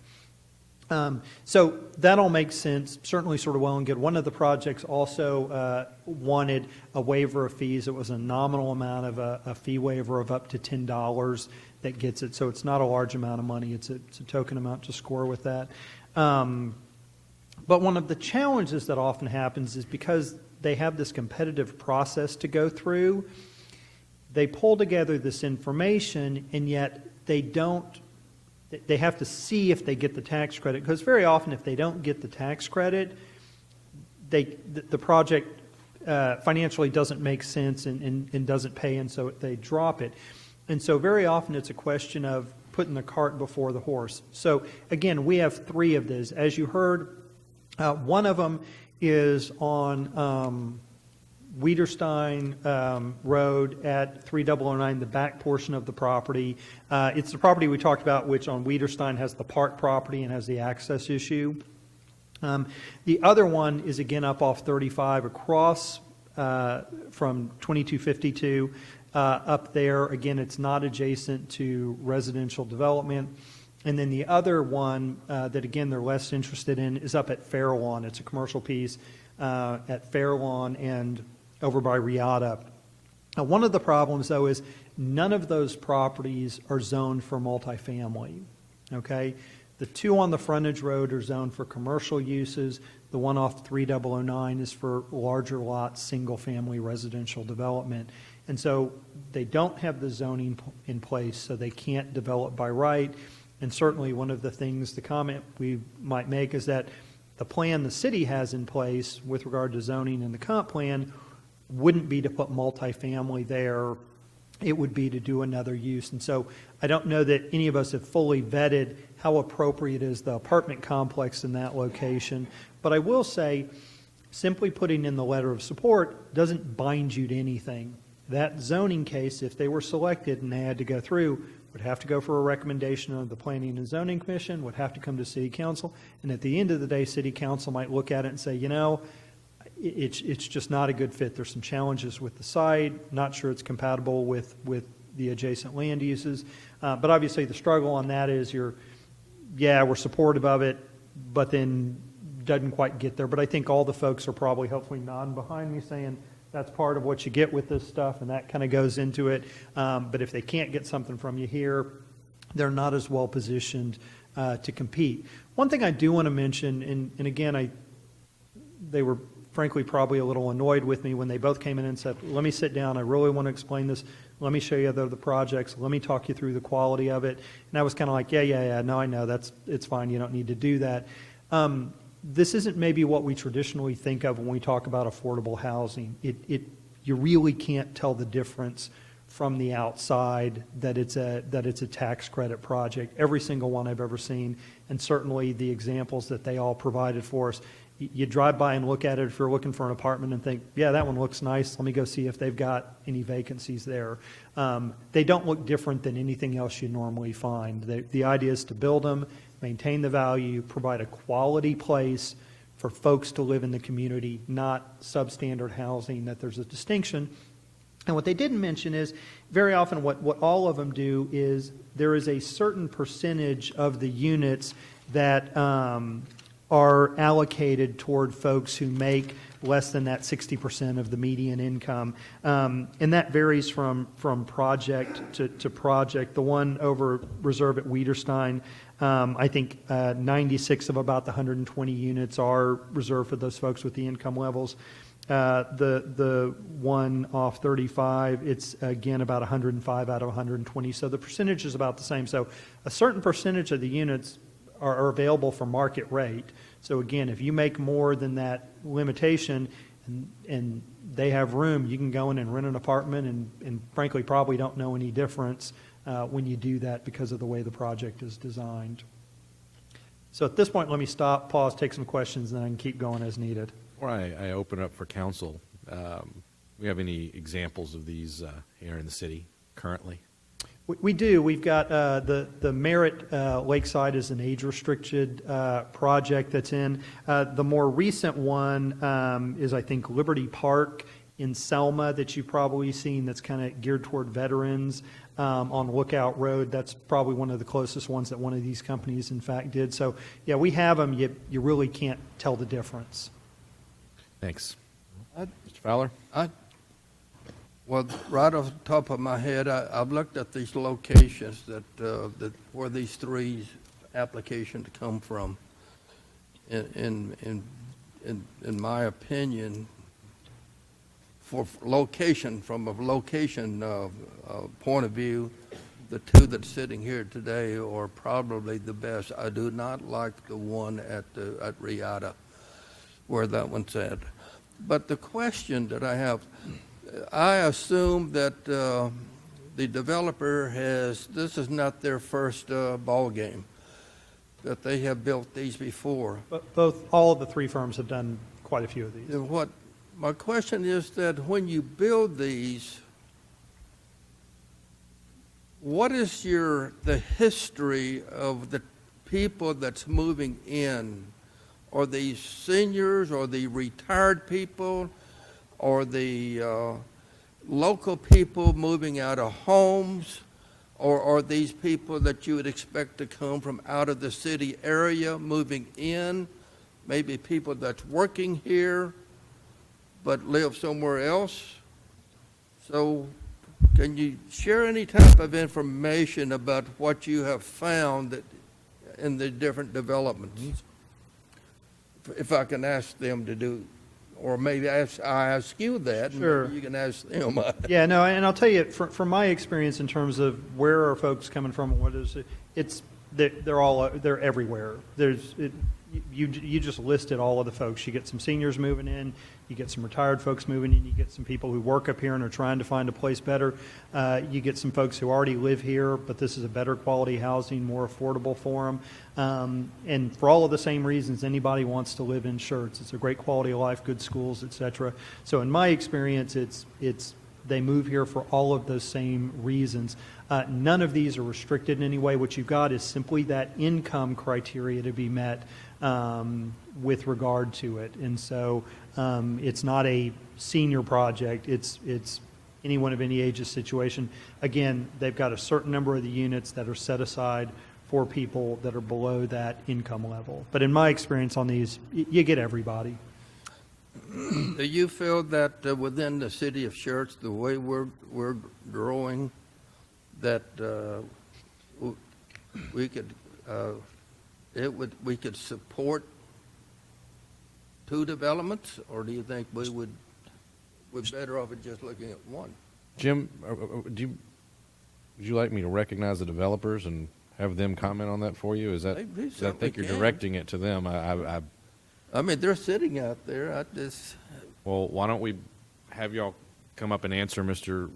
K: So that all makes sense, certainly sort of well and good. One of the projects also wanted a waiver of fees. It was a nominal amount of a fee waiver of up to $10 that gets it. So it's not a large amount of money. It's a token amount to score with that. But one of the challenges that often happens is because they have this competitive process to go through, they pull together this information, and yet they have to see if they get the tax credit, because very often if they don't get the tax credit, the project financially doesn't make sense and doesn't pay, and so they drop it. And so very often it's a question of putting the cart before the horse. So again, we have 3 of these. As you heard, one of them is on Wiederstein Road at 3009, the back portion of the property. It's the property we talked about, which on Wiederstein has the park property and has the access issue. The other one is again up off 35 across from 2252 up there. Again, it's not adjacent to residential development. And then the other one that, again, they're less interested in is up at Fairlawn. It's a commercial piece at Fairlawn and over by Riata. Now, one of the problems, though, is none of those properties are zoned for multifamily, okay? The 2 on the frontage road are zoned for commercial uses. The one off 3009 is for larger lots, single-family residential development. And so they don't have the zoning in place, so they can't develop by right. And certainly one of the things, the comment we might make is that the plan the city has in place with regard to zoning and the comp plan wouldn't be to put multifamily there. It would be to do another use. And so I don't know that any of us have fully vetted how appropriate is the apartment complex in that location. But I will say, simply putting in the letter of support doesn't bind you to anything. That zoning case, if they were selected and they had to go through, would have to go for a recommendation of the Planning and Zoning Commission, would have to come to City Council, and at the end of the day, City Council might look at it and say, you know, it's just not a good fit. There's some challenges with the site, not sure it's compatible with the adjacent land uses. But obviously the struggle on that is we're supportive of it, but then doesn't quite get there. But I think all the folks are probably hopefully nodding behind me saying, that's part of what you get with this stuff, and that kind of goes into it. But if they can't get something from you here, they're not as well positioned to compete. One thing I do want to mention, and again, they were frankly probably a little annoyed with me when they both came in and said, let me sit down, I really want to explain this, let me show you the projects, let me talk you through the quality of it. And I was kind of like, yeah, no, I know, it's fine, you don't need to do that. This isn't maybe what we traditionally think of when we talk about affordable housing. You really can't tell the difference from the outside that it's a tax credit project. Every single one I've ever seen, and certainly the examples that they all provided for us. You drive by and look at it if you're looking for an apartment and think, yeah, that one looks nice. Let me go see if they've got any vacancies there. They don't look different than anything else you normally find. The idea is to build them, maintain the value, provide a quality place for folks to live in the community, not substandard housing, that there's a distinction. And what they didn't mention is very often what all of them do is there is a certain percentage of the units that are allocated toward folks who make less than that 60% of the median income. And that varies from project to project. The one over reserve at Wiederstein, I think 96 of about the 120 units are reserved for those folks with the income levels. The one off 35, it's again about 105 out of 120. So the percentage is about the same. So a certain percentage of the units are available for market rate. So again, if you make more than that limitation and they have room, you can go in and rent an apartment and frankly probably don't know any difference when you do that because of the way the project is designed. So at this point, let me stop, pause, take some questions, and then I can keep going as needed.
Q: Before I open up for council, we have any examples of these here in the city currently?
K: We do. We've got the Merritt Lakeside is an age-restricted project that's in. The more recent one is, I think, Liberty Park in Selma that you've probably seen that's kind of geared toward veterans on Lookout Road. That's probably one of the closest ones that one of these companies, in fact, did. So, yeah, we have them. You really can't tell the difference.
Q: Thanks. Mr. Fowler?
M: Well, right off the top of my head, I've looked at these locations that where these three applications come from. In my opinion, for location, from a location point of view, the two that's sitting here today are probably the best. I do not like the one at Riata. where that one's at. But the question that I have, I assume that the developer this is not their first ball game, that they have built these before.
K: But all of the three firms have done quite a few of these.
M: And my question is that when you build these, what is the history of the people that's moving in? Are these seniors, or the retired people, or the local people moving out of homes, or are these people that you would expect to come from out of the city area moving in? Maybe people that's working here but live somewhere else? So can you share any type of information about what you have found in the different developments? If I can ask them to do, or maybe I ask you that,
K: Sure.
M: and you can ask them.
K: Yeah, no, and I'll tell you, from my experience in terms of where are folks coming from, and what is it, they're everywhere. You just listed all of the folks. You get some seniors moving in, you get some retired folks moving in, you get some people who work up here and are trying to find a place better. You get some folks who already live here, but this is a better quality housing, more affordable for them. And for all of the same reasons, anybody wants to live in Schertz. It's a great quality of life, good schools, et cetera. So in my experience, they move here for all of those same reasons. None of these are restricted in any way. What you've got is simply that income criteria to be met with regard to it. And so it's not a senior project. It's anyone of any age's situation. Again, they've got a certain number of the units that are set aside for people that are below that income level. But in my experience on these, you get everybody.
M: Do you feel that within the city of Schertz, the way we're growing, that we could support two developments, or do you think we're better off at just looking at one?
B: Jim, would you like me to recognize the developers and have them comment on that for you? Is that? I think you're directing it to them.
M: I mean, they're sitting out there.
B: Well, why don't we have y'all come up and answer Mr.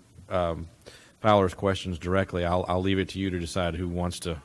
B: Fowler's questions directly? I'll leave it to you to decide who wants to.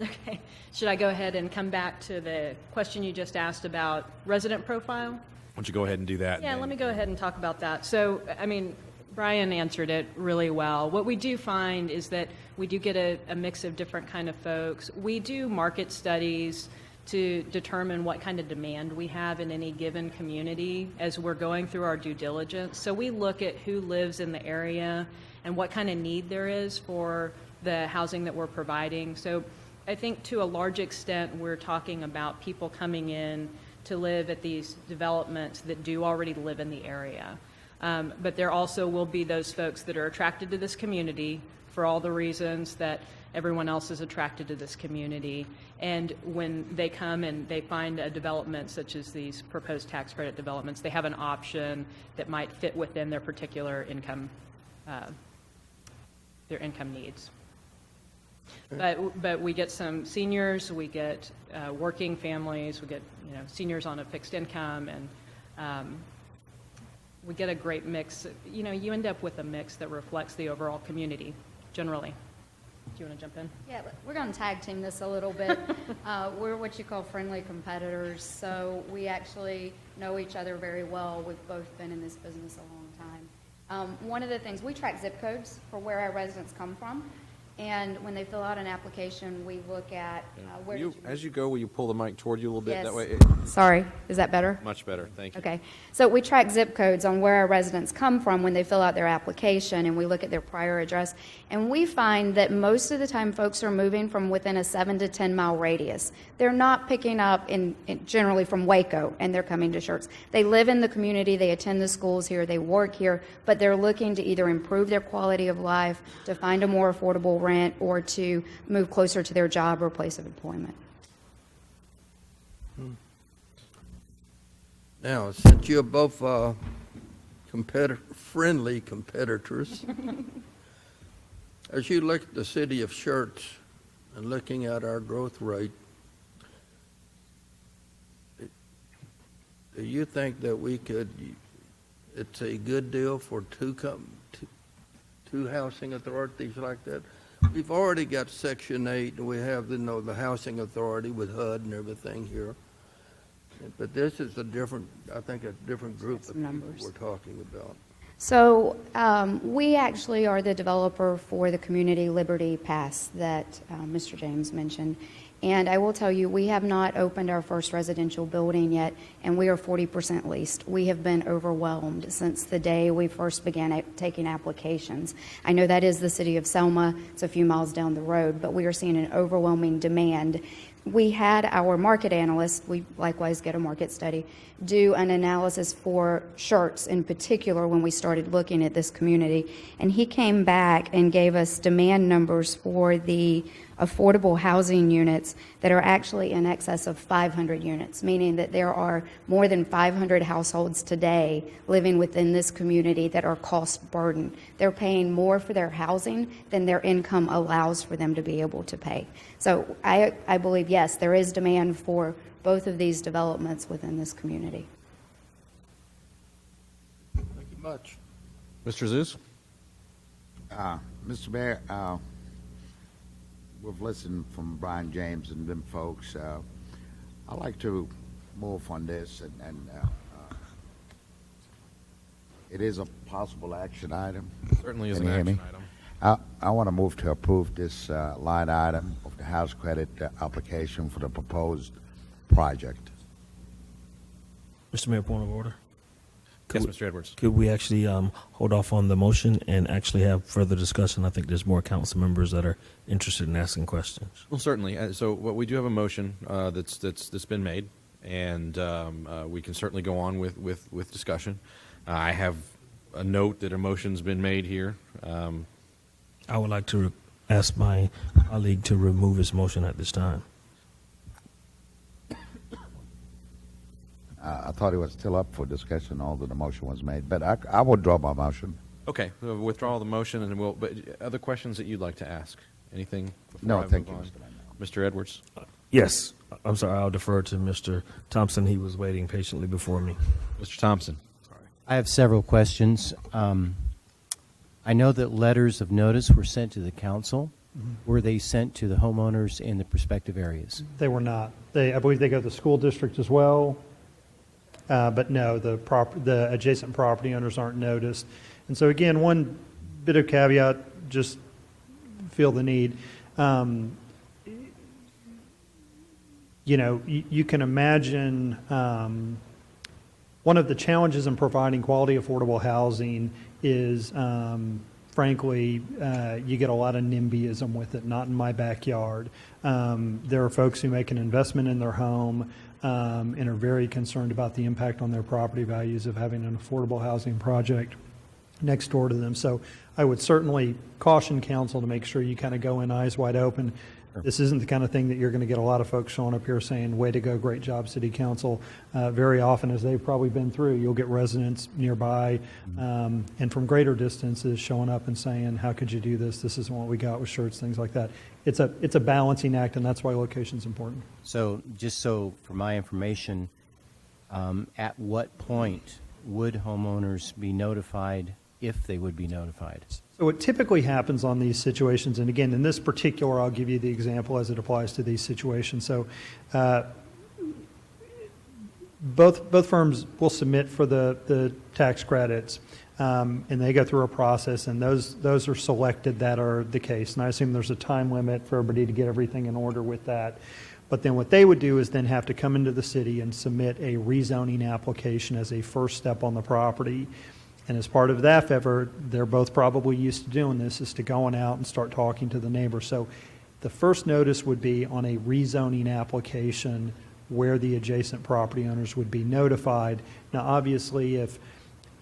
G: Okay. Should I go ahead and come back to the question you just asked about resident profile?
B: Why don't you go ahead and do that?
G: Yeah, let me go ahead and talk about that. So, I mean, Brian answered it really well. What we do find is that we do get a mix of different kind of folks. We do market studies to determine what kind of demand we have in any given community as we're going through our due diligence. So we look at who lives in the area and what kind of need there is for the housing that we're providing. So I think to a large extent we're talking about people coming in to live at these developments that do already live in the area. But there also will be those folks that are attracted to this community for all the reasons that everyone else is attracted to this community. And when they come and they find a development such as these proposed tax credit developments, they have an option that might fit within their particular income, their income needs. But we get some seniors, we get working families, we get seniors on a fixed income, and we get a great mix. You end up with a mix that reflects the overall community generally. Do you want to jump in?
J: Yeah, we're going to tag team this a little bit. We're what you call friendly competitors, so we actually know each other very well. We've both been in this business a long time. One of the things, we track zip codes for where our residents come from, and when they fill out an application, we look at where
B: as you go, will you pull the mic toward you a little bit?
J: Yes.
B: That way.
J: Sorry, is that better?
B: Much better, thank you.
J: Okay, so we track zip codes on where our residents come from when they fill out their application, and we look at their prior address, and we find that most of the time folks are moving from within a 7 to 10 mile radius. They're not picking up generally from Waco, and they're coming to Schertz. They live in the community, they attend the schools here, they work here, but they're looking to either improve their quality of life, to find a more affordable rent, or to move closer to their job or place of employment.
M: Now, since you're both friendly competitors, as you look at the city of Schertz and looking at our growth rate, do you think that we could, it's a good deal for two housing authorities like that? We've already got Section 8, and we have, the housing authority with HUD and everything here. But this is a different, I think, a different group of people we're talking about.
J: So we actually are the developer for the Community Liberty Pass that Mr. James mentioned. And I will tell you, we have not opened our first residential building yet, and we are 40% leased. We have been overwhelmed since the day we first began taking applications. I know that is the city of Selma. It's a few miles down the road, but we are seeing an overwhelming demand. We had our market analyst, we likewise get a market study, do an analysis for Schertz in particular when we started looking at this community. And he came back and gave us demand numbers for the affordable housing units that are actually in excess of 500 units, meaning that there are more than 500 households today living within this community that are cost burdened. They're paying more for their housing than their income allows for them to be able to pay. So I believe, yes, there is demand for both of these developments within this community.
M: Thank you much.
B: Mr. Zeus?
N: Mr. Mayor, we've listened from Brian James and them folks. I'd like to move on this, and it is a possible action item.
B: Certainly is
N: Can
B: an
N: you hear me?
B: action item.
N: I want to move to approve this line item of the house credit application for the proposed project.
P: Mr. Mayor, point of order.
B: Yes, Mr. Edwards.
P: Could we actually hold off on the motion and actually have further discussion? I think there's more council members that are interested in asking questions.
B: Well, certainly. So we do have a motion that's been made, and we can certainly go on with discussion. I have a note that a motion's been made here.
P: I would like to ask my colleague to remove his motion at this time.
N: I thought it was still up for discussion, although the motion was made, but I will draw my motion.
B: Okay, we'll withdraw the motion, and we'll. But other questions that you'd like to ask? Anything?
N: No, thank you,
B: Mr. Edwards.
P: Yes. I'm sorry. I'll defer to Mr. Thompson. He was waiting patiently before me.
B: Mr. Thompson.
O: I have several questions. I know that letters of notice were sent to the council. Were they sent to the homeowners in the prospective areas?
K: They were not. I believe they go to the school district as well. But no, the adjacent property owners aren't noticed. And so again, one bit of caveat, just feel the need. You can imagine one of the challenges in providing quality affordable housing is, frankly, you get a lot of NIMBYism with it, not in my backyard. There are folks who make an investment in their home and are very concerned about the impact on their property values of having an affordable housing project next door to them. So I would certainly caution council to make sure you kind of go in eyes wide open. This isn't the kind of thing that you're going to get a lot of folks showing up here saying, way to go, great job, city council. Very often, as they've probably been through, you'll get residents nearby and from greater distances showing up and saying, how could you do this? This isn't what we got with Schertz, things like that. It's a balancing act, and that's why location's important.
O: So just so for my information, at what point would homeowners be notified, if they would be notified?
K: So what typically happens on these situations, and again, in this particular, I'll give you the example as it applies to these situations. So both firms will submit for the tax credits, and they go through a process, and those are selected that are the case. And I assume there's a time limit for everybody to get everything in order with that. But then what they would do is then have to come into the city and submit a rezoning application as a first step on the property. And as part of that effort, they're both probably used to doing this, is to going out and start talking to the neighbors. So the first notice would be on a rezoning application where the adjacent property owners would be notified. Now, obviously, if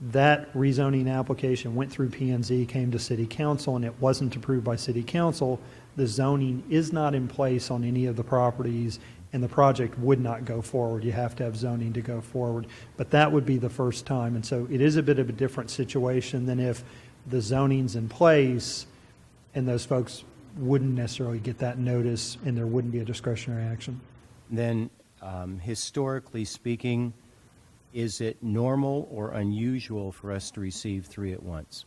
K: that rezoning application went through P&Z, came to city council, and it wasn't approved by city council, the zoning is not in place on any of the properties, and the project would not go forward. You have to have zoning to go forward. But that would be the first time. And so it is a bit of a different situation than if the zoning's in place and those folks wouldn't necessarily get that notice and there wouldn't be a discretionary action.
O: Then, historically speaking, Is it normal or unusual for us to receive 3 at once?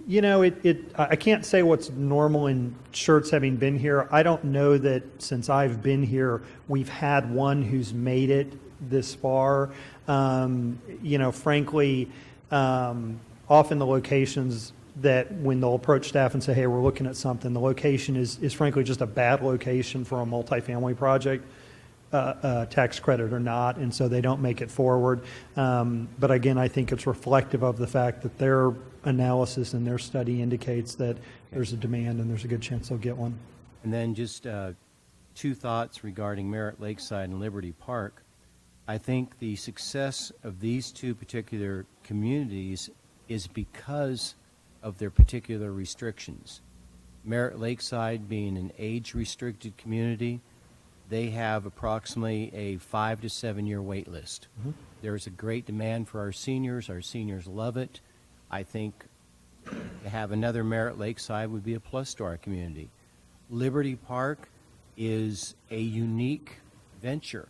K: You know, I can't say what's normal in Schertz having been here. I don't know that since I've been here, we've had one who's made it this far. You know, frankly, often the locations that when they'll approach staff and say, hey, we're looking at something, the location is frankly just a bad location for a multifamily project, tax credit or not, and so they don't make it forward. But again, I think it's reflective of the fact that their analysis and their study indicates that there's a demand and there's a good chance they'll get one.
O: And then just 2 thoughts regarding Merritt Lakeside and Liberty Park. I think the success of these 2 particular communities is because of their particular restrictions. Merritt Lakeside being an age-restricted community, they have approximately a 5 to 7 year wait list. There is a great demand for our seniors. Our seniors love it. I think to have another Merritt Lakeside would be a plus to our community. Liberty Park is a unique venture,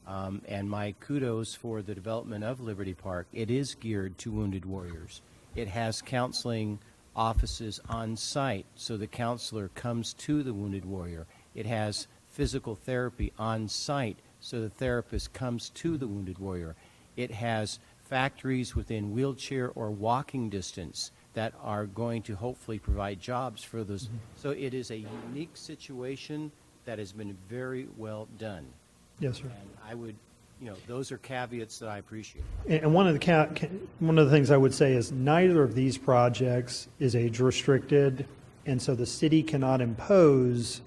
O: and my kudos for the development of Liberty Park. It is geared to wounded warriors. It has counseling offices on site, so the counselor comes to the wounded warrior. It has physical therapy on site, so the therapist comes to the wounded warrior. It has factories within wheelchair or walking distance that are going to hopefully provide jobs for those. So it is a unique situation that has been very well done.
K: Yes, sir.
O: And I would, you know, those are caveats that I appreciate.
K: And one of the things I would say is neither of these projects is age restricted, and so the city cannot impose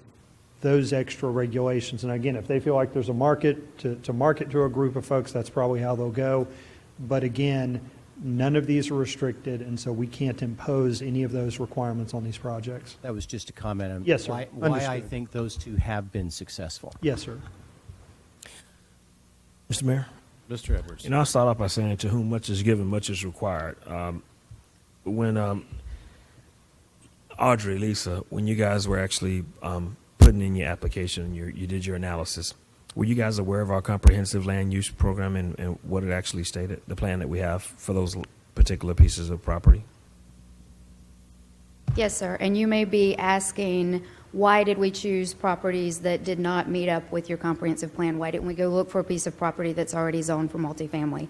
K: those extra regulations. And again, if they feel like there's a market to market to a group of folks, that's probably how they'll go. But again, none of these are restricted, and so we can't impose any of those requirements on these projects.
O: That was just a comment on
K: Yes, sir.
O: why I
K: Understood.
O: think those 2 have been successful.
K: Yes, sir.
P: Mr. Mayor?
Q: Mr. Edwards.
P: You know, I'll start off by saying to whom much is given, much is required. When Audrey, Lisa, when you guys were actually putting in your application, you did your analysis, were you guys aware of our comprehensive land use program and what it actually stated, the plan that we have for those particular pieces of property?
J: Yes, sir. And you may be asking, why did we choose properties that did not meet up with your comprehensive plan? Why didn't we go look for a piece of property that's already zoned for multifamily?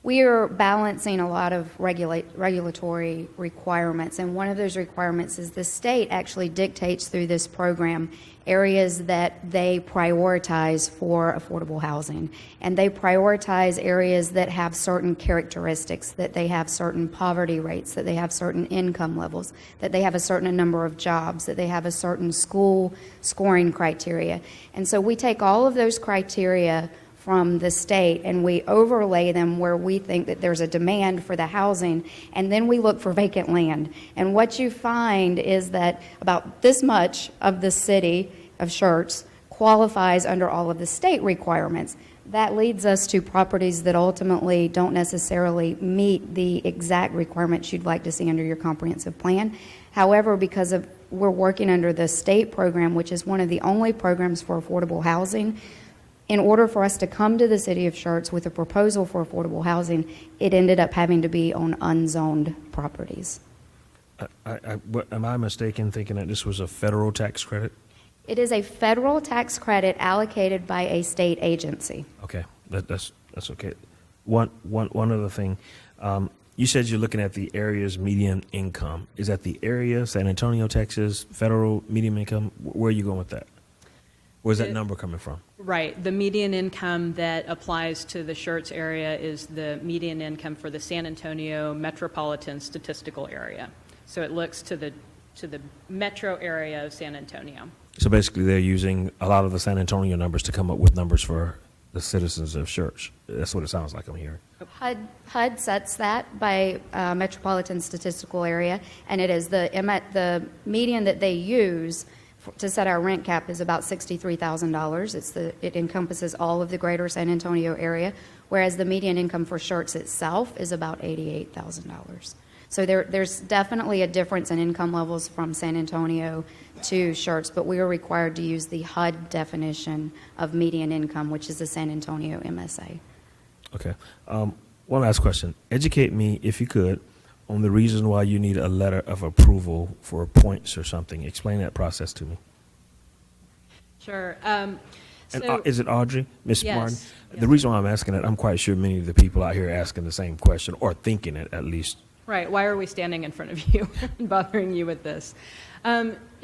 J: We are balancing a lot of regulatory requirements, and one of those requirements is the state actually dictates through this program areas that they prioritize for affordable housing. And they prioritize areas that have certain characteristics, that they have certain poverty rates, that they have certain income levels, that they have a certain number of jobs, that they have a certain school scoring criteria. And so we take all of those criteria from the state and we overlay them where we think that there's a demand for the housing, and then we look for vacant land. And what you find is that about this much of the city of Schertz qualifies under all of the state requirements. That leads us to properties that ultimately don't necessarily meet the exact requirements you'd like to see under your comprehensive plan. However, because of we're working under the state program, which is one of the only programs for affordable housing, in order for us to come to the city of Schertz with a proposal for affordable housing, it ended up having to be on unzoned properties.
P: Am I mistaken thinking that this was a federal tax credit?
J: It is a federal tax credit allocated by a state agency.
P: Okay, that's okay. One other thing, you said you're looking at the area's median income. Is that the area, San Antonio, Texas, federal median income? Where are you going with that? Where's that number coming from?
G: Right. The median income that applies to the Schertz area is the median income for the San Antonio metropolitan statistical area. So it looks to the metro area of San Antonio.
P: So basically, they're using a lot of the San Antonio numbers to come up with numbers for the citizens of Schertz. That's what it sounds like I'm hearing.
J: HUD sets that by metropolitan statistical area, and it is the median that they use to set our rent cap is about $63,000. It encompasses all of the greater San Antonio area, whereas the median income for Schertz itself is about $88,000. So there's definitely a difference in income levels from San Antonio to Schertz, but we are required to use the HUD definition of median income, which is the San Antonio MSA.
P: Okay. One last question. Educate me, if you could, on the reason why you need a letter of approval for points or something. Explain that process to me.
G: Sure.
P: And
G: So-
P: is it Audrey, Ms.
G: Yes,
P: Martin?
G: yes.
P: The reason why I'm asking it, I'm quite sure many of the people out here are asking the same question, or thinking it at least.
G: Right. Why are we standing in front of you and bothering you with this?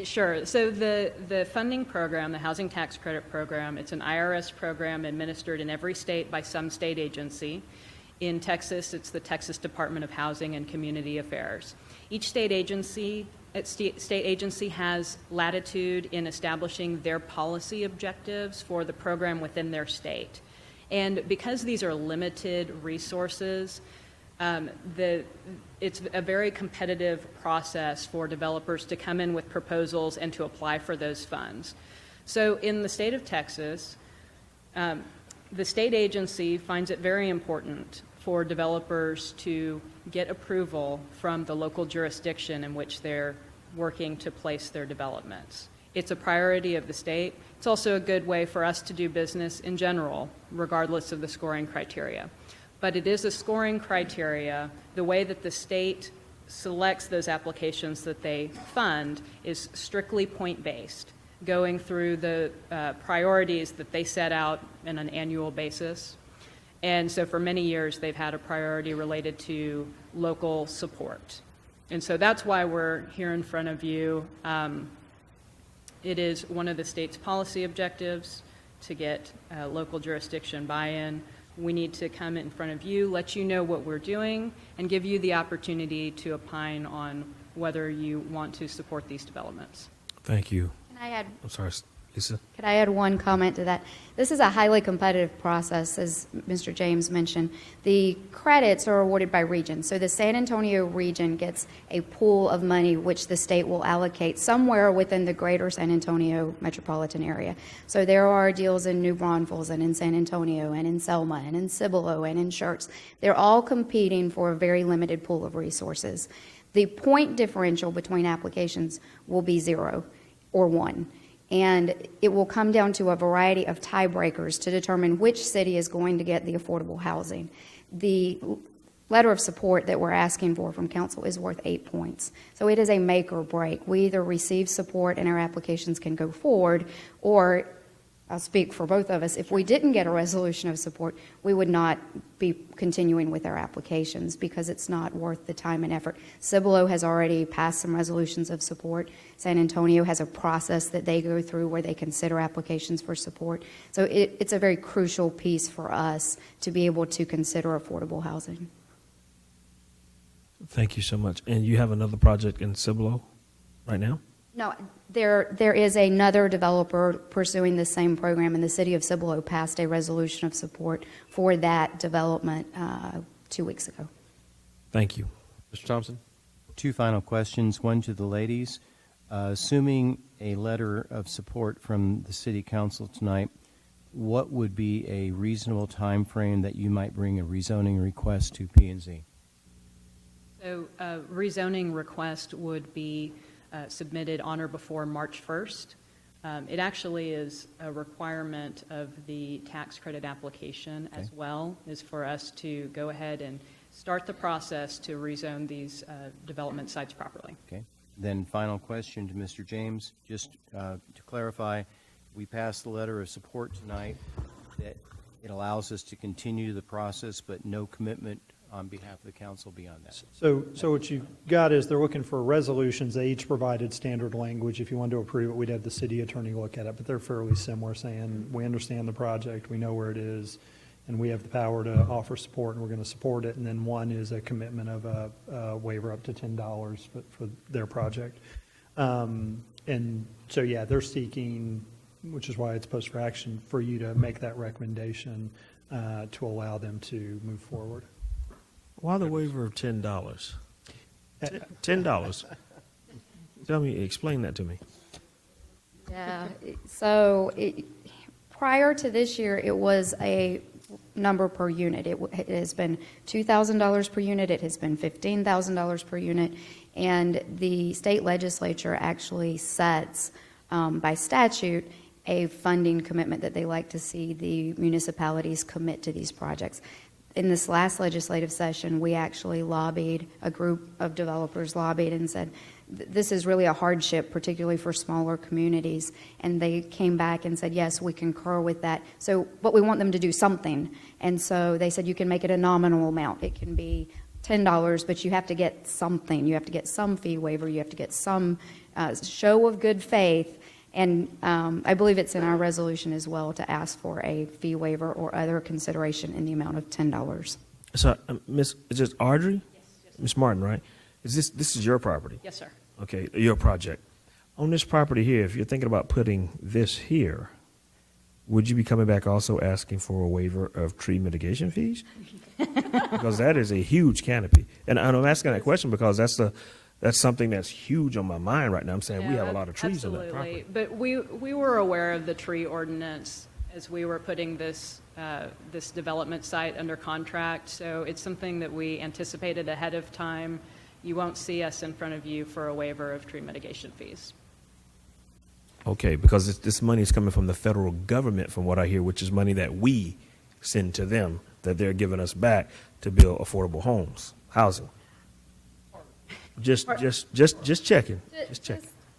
G: Sure. So the funding program, the Housing Tax Credit Program, it's an IRS program administered in every state by some state agency. In Texas, it's the Texas Department of Housing and Community Affairs. Each state agency has latitude in establishing their policy objectives for the program within their state. And because these are limited resources, it's a very competitive process for developers to come in with proposals and to apply for those funds. So in the state of Texas, the state agency finds it very important for developers to get approval from the local jurisdiction in which they're working to place their developments. It's a priority of the state. It's also a good way for us to do business in general, regardless of the scoring criteria. But it is a scoring criteria. The way that the state selects those applications that they fund is strictly point-based, going through the priorities that they set out on an annual basis. And so for many years, they've had a priority related to local support. And so that's why we're here in front of you. It is one of the state's policy objectives to get local jurisdiction buy-in. We need to come in front of you, let you know what we're doing, and give you the opportunity to opine on whether you want to support these developments.
P: Thank you.
J: Can I add?
P: I'm sorry, Lisa.
J: Could I add one comment to that? This is a highly competitive process, as Mr. James mentioned. The credits are awarded by region. So the San Antonio region gets a pool of money which the state will allocate somewhere within the greater San Antonio metropolitan area. So there are deals in New Braunfels and in San Antonio and in Selma and in Cibolo and in Schertz. They're all competing for a very limited pool of resources. The point differential between applications will be 0 or 1. And it will come down to a variety of tiebreakers to determine which city is going to get the affordable housing. The letter of support that we're asking for from council is worth 8 points. So it is a make or break. We either receive support and our applications can go forward, or I'll speak for both of us, if we didn't get a resolution of support, we would not be continuing with our applications because it's not worth the time and effort. Cibolo has already passed some resolutions of support. San Antonio has a process that they go through where they consider applications for support. So it's a very crucial piece for us to be able to consider affordable housing.
P: Thank you so much. And you have another project in Cibolo right now?
J: No, there is another developer pursuing the same program, and the city of Cibolo passed a resolution of support for that development 2 weeks ago.
B: Thank you. Mr. Thompson?
O: 2 final questions, one to the ladies. Assuming a letter of support from the city council tonight, what would be a reasonable time frame that you might bring a rezoning request to P&Z?
G: So a rezoning request would be submitted on or before March 1st. It actually is a requirement of the tax credit application as well, is for us to go ahead and start the process to rezone these development sites properly.
O: Okay. Then final question to Mr. James, just to clarify, we passed the letter of support tonight that it allows us to continue the process, but no commitment on behalf of the council beyond that.
K: So what you've got is they're looking for resolutions. They each provided standard language. If you wanted to approve it, we'd have the city attorney look at it, but they're fairly similar, saying we understand the project, we know where it is, and we have the power to offer support, and we're going to support it. And then one is a commitment of a waiver up to $10 for their project. And so, yeah, they're seeking, which is why it's post for action, for you to make that recommendation to allow them to move forward.
P: Why the waiver of $10? $10. Tell me, explain that to me.
J: Yeah, so prior to this year, it was a number per unit. It has been $2,000 per unit, it has been $15,000 per unit, and the state legislature actually sets, by statute, a funding commitment that they like to see the municipalities commit to these projects. In this last legislative session, we actually lobbied, a group of developers lobbied and said, this is really a hardship, particularly for smaller communities. And they came back and said, yes, we concur with that. So, but we want them to do something. And so they said, you can make it a nominal amount. It can be $10, but you have to get something. You have to get some fee waiver. You have to get some show of good faith. And I believe it's in our resolution as well to ask for a fee waiver or other consideration in the amount of $10.
P: So, Miss, is this Audrey? Yes. Miss Martin, right? This is your property?
G: Yes, sir.
P: Okay, your project. On this property here, if you're thinking about putting this here, would you be coming back also asking for a waiver of tree mitigation fees? Because that is a huge canopy. And I'm asking that question because that's something that's huge on my mind right now. I'm saying we have a lot of trees on that property.
G: But we were aware of the tree ordinance as we were putting this development site under contract. So it's something that we anticipated ahead of time. You won't see us in front of you for a waiver of tree mitigation fees.
P: Okay, because this money is coming from the federal government, from what I hear, which is money that we send to them, that they're giving us back to build affordable homes, housing. Just checking. Just checking.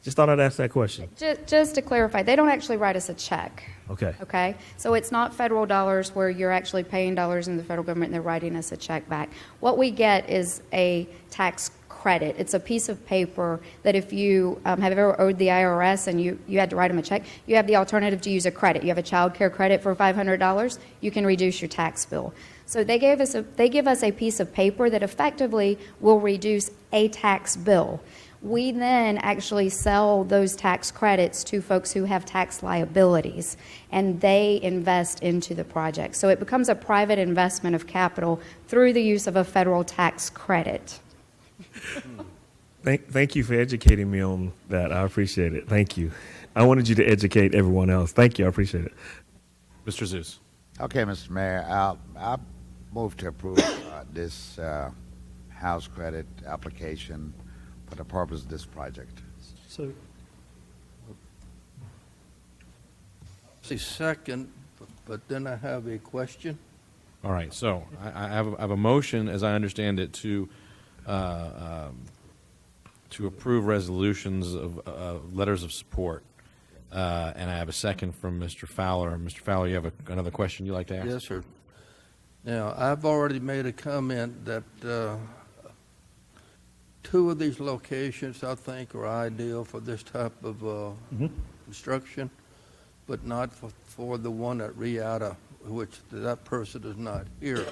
P: Just thought I'd ask that question.
J: Just to clarify, they don't actually write us a check.
P: Okay.
J: Okay? So it's not federal dollars where you're actually paying dollars in the federal government and they're writing us a check back. What we get is a tax credit. It's a piece of paper that if you have ever owed the IRS and you had to write them a check, you have the alternative to use a credit. You have a child care credit for $500, you can reduce your tax bill. So they give us a piece of paper that effectively will reduce a tax bill. We then actually sell those tax credits to folks who have tax liabilities, and they invest into the project. So it becomes a private investment of capital through the use of a federal tax credit.
P: Thank you for educating me on that. I appreciate it. Thank you. I wanted you to educate everyone else. Thank you. I appreciate it.
Q: Mr. Zeus.
N: Okay, Mr. Mayor, I move to approve this house credit application for the purpose of this project.
K: So,
M: say second, but then I have a question.
Q: All right, so I have a motion, as I understand it, to approve resolutions of letters of support, and I have a second from Mr. Fowler. Mr. Fowler, you have another question you'd like to ask?
M: Yes, sir. Now, I've already made a comment that two of these locations, I think, are ideal for this type of construction, but not for the one at Riata, which that person is not here.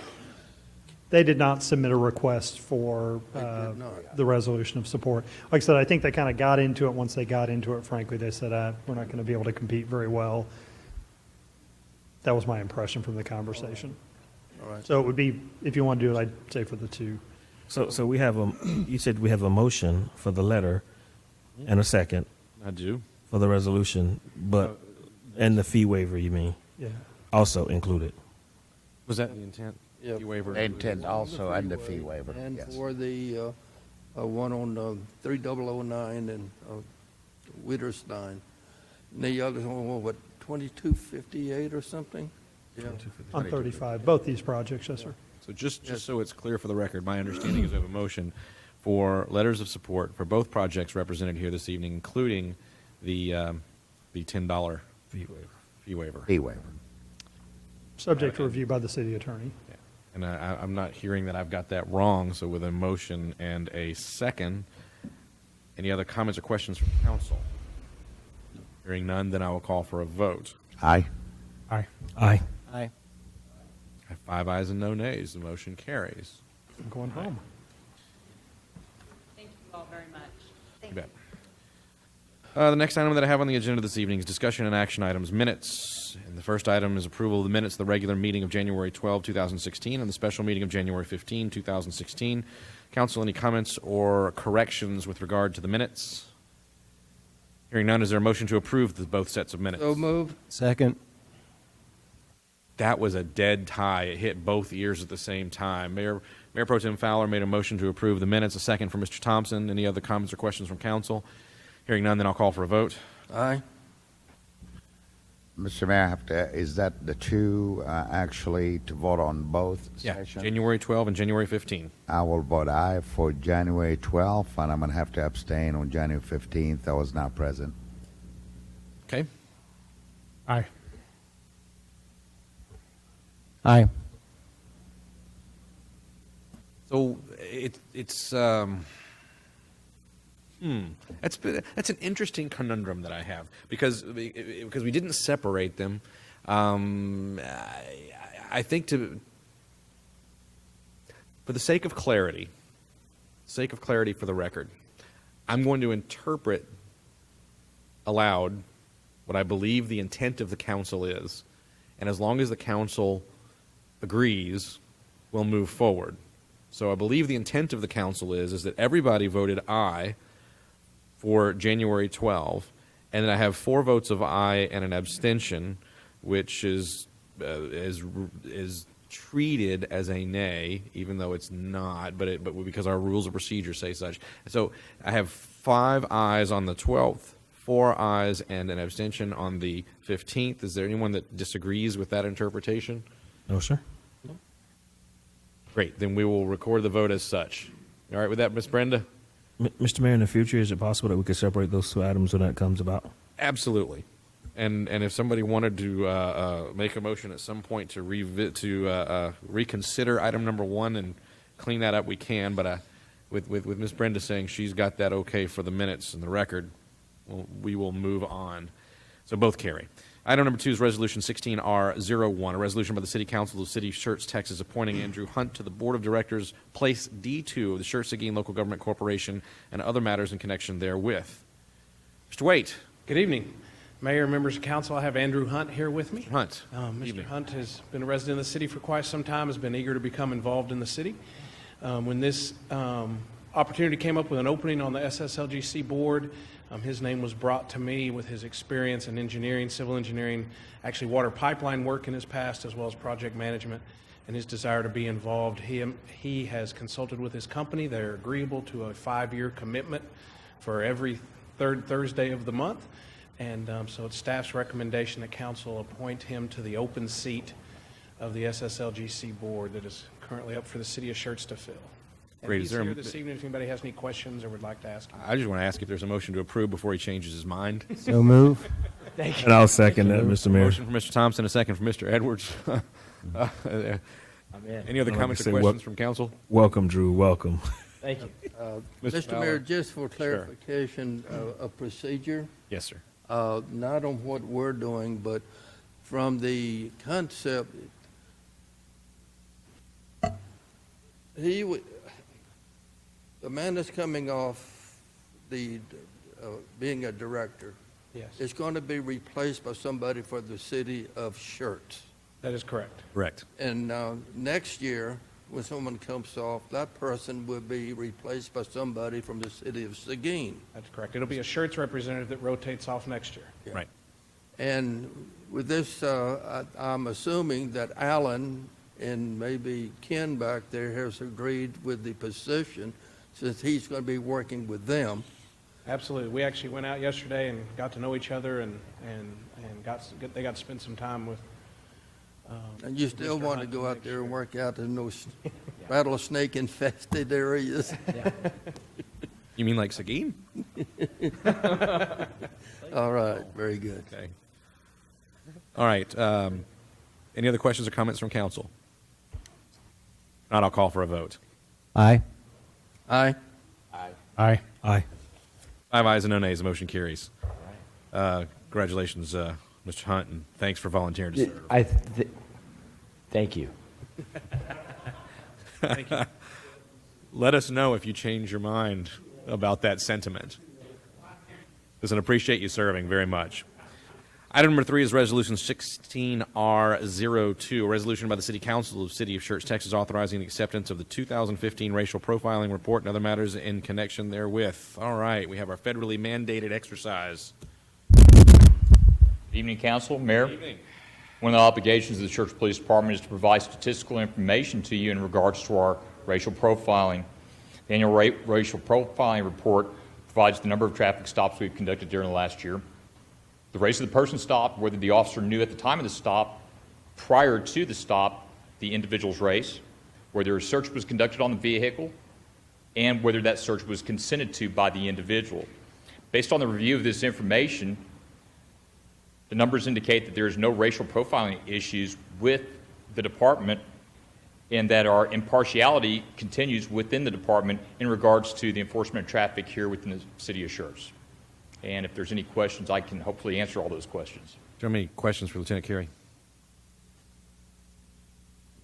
K: they did not submit a request for the resolution of support. Like I said, I think they kind of got into it. Once they got into it, frankly, they said, we're not going to be able to compete very well. That was my impression from the conversation.
M: All right.
K: So it would be, if you want to do it, I'd say for the two.
P: So we have you said we have a motion for the letter and a second.
Q: I do.
P: For the resolution, but, and the fee waiver, you mean?
K: Yeah.
P: Also included.
Q: Was that the intent?
M: Yeah.
Q: Fee waiver?
N: Intent also and the fee waiver,
M: And
N: yes.
M: for the one on 3009 and Witterstein. And the other one, what, 2258 or something? Yeah.
K: On 35, both these projects, yes, sir.
Q: So just so it's clear for the record, my understanding is we have a motion for letters of support for both projects represented here this evening, including the $10
P: Fee waiver.
Q: Fee waiver.
N: Fee waiver.
K: Subject to review by the city attorney.
Q: Yeah. And I'm not hearing that I've got that wrong, so with a motion and a second, any other comments or questions from council? Hearing none, then I will call for a vote.
N: Aye.
L: Aye.
P: Aye.
O: Aye.
Q: I have 5 ayes and no nays. The motion carries.
K: I'm going home.
G: Thank you all very much.
Q: You bet. The next item that I have on the agenda this evening is discussion and action items, minutes. And the first item is approval of the minutes of the regular meeting of January 12, 2016, and the special meeting of January 15, 2016. Council, any comments or corrections with regard to the minutes? Hearing none, is there a motion to approve both sets of minutes?
M: So move.
O: Second.
Q: that was a dead tie. It hit both ears at the same time. Mayor Pro Tem Fowler made a motion to approve the minutes. A second from Mr. Thompson. Any other comments or questions from council? Hearing none, then I'll call for a vote.
M: Aye.
N: Mr. Mayor, I have to, is that the two actually to vote on both
Q: Yeah,
N: sessions?
Q: January 12 and January 15.
N: I will vote aye for January 12th, and I'm going to have to abstain on January 15th. I was not present.
Q: Okay.
L: Aye.
O: Aye.
Q: So it's that's an interesting conundrum that I have because we didn't separate them. I think for the sake of clarity for the record, I'm going to interpret aloud what I believe the intent of the council is, and as long as the council agrees, we'll move forward. So I believe the intent of the council is that everybody voted aye for January 12, and then I have 4 votes of aye and an abstention, which is treated as a nay, even though it's not, but because our rules of procedure say such. So I have 5 ayes on the 12th, 4 ayes and an abstention on the 15th. Is there anyone that disagrees with that interpretation?
P: No, sir.
Q: Great. Then we will record the vote as such. All right with that, Ms. Brenda?
P: Mr. Mayor, in the future, is it possible that we could separate those 2 items when that comes about?
Q: Absolutely. And if somebody wanted to make a motion at some point to reconsider item number 1 and clean that up, we can. But with Ms. Brenda saying she's got that okay for the minutes and the record, we will move on. So both carry. Item number 2 is Resolution 16R01, a resolution by the City Council of the City of Schertz, Texas, appointing Andrew Hunt to the Board of Directors, Place D2 of the Schertz-Seguin Local Government Corporation, and other matters in connection therewith. Mr. Waite.
R: Good evening. Mayor, members of council, I have Andrew Hunt here with me.
Q: Hunt.
R: Mr. Hunt has been a resident of the city for quite some time, has been eager to become involved in the city. When this opportunity came up with an opening on the SSLGC board, his name was brought to me with his experience in engineering, civil engineering, actually water pipeline work in his past, as well as project management, and his desire to be involved. He has consulted with his company. They're agreeable to a 5-year commitment for every 3rd Thursday of the month. And so it's staff's recommendation that council appoint him to the open seat of the SSLGC board that is currently up for the city of Schertz to fill.
Q: Great.
R: He's here this evening if anybody has any questions or would like to ask him.
Q: I just want to ask if there's a motion to approve before he changes his mind.
O: So move.
R: Thank you.
P: And I'll second that, Mr. Mayor.
Q: Motion from Mr. Thompson, a second from Mr. Edwards. Any other comments or questions from council?
P: Welcome, Drew. Welcome.
R: Thank you.
M: Mr. Mayor, just for clarification of procedure.
Q: Yes, sir.
M: Not on what we're doing, but from the concept, the man that's coming off the being a director,
R: Yes,
M: is going to be replaced by somebody for the city of Schertz.
R: that is correct.
Q: Correct.
M: And next year, when someone comes off, that person will be replaced by somebody from the city of Seguin.
R: That's correct. It'll be a Schertz representative that rotates off next year.
M: Yeah.
Q: Right.
M: And with this, I'm assuming that Alan and maybe Ken back there has agreed with the position, since he's going to be working with them.
R: Absolutely. We actually went out yesterday and got to know each other and they got to spend some time with
M: And you still
R: Mr.
M: want to
R: Hunt
M: go
R: to
M: out
R: make
M: there
R: sure.
M: and work out in those rattlesnake infested areas?
Q: You mean like Seguin?
M: All right, very good.
Q: Okay. All right. Any other questions or comments from council? Not, I'll call for a vote.
O: Aye.
M: Aye.
L: Aye.
P: Aye.
Q: 5 ayes and no nays. The motion carries. Congratulations, Mr. Hunt, and thanks for volunteering to serve.
S: Thank you.
R: Thank you.
Q: Let us know if you change your mind about that sentiment. Listen, appreciate you serving very much. Item number 3 is Resolution 16R02, a resolution by the City Council of the City of Schertz, Texas, authorizing the acceptance of the 2015 Racial Profiling Report and other matters in connection therewith. All right, we have our federally mandated exercise.
S: Good evening, Council, Mayor.
Q: Good evening.
T: One of the obligations of the Schertz Police Department is to provide statistical information to you in regards to our racial profiling. The annual racial profiling report provides the number of traffic stops we've conducted during the last year, the race of the person stopped, whether the officer knew at the time of the stop, prior to the stop, the individual's race, whether a search was conducted on the vehicle, and whether that search was consented to by the individual. Based on the review of this information, the numbers indicate that there is no racial profiling issues with the department and that our impartiality continues within the department in regards to the enforcement of traffic here within the city of Schertz. And if there's any questions, I can hopefully answer all those questions.
Q: Do you have any questions for Lieutenant Carey?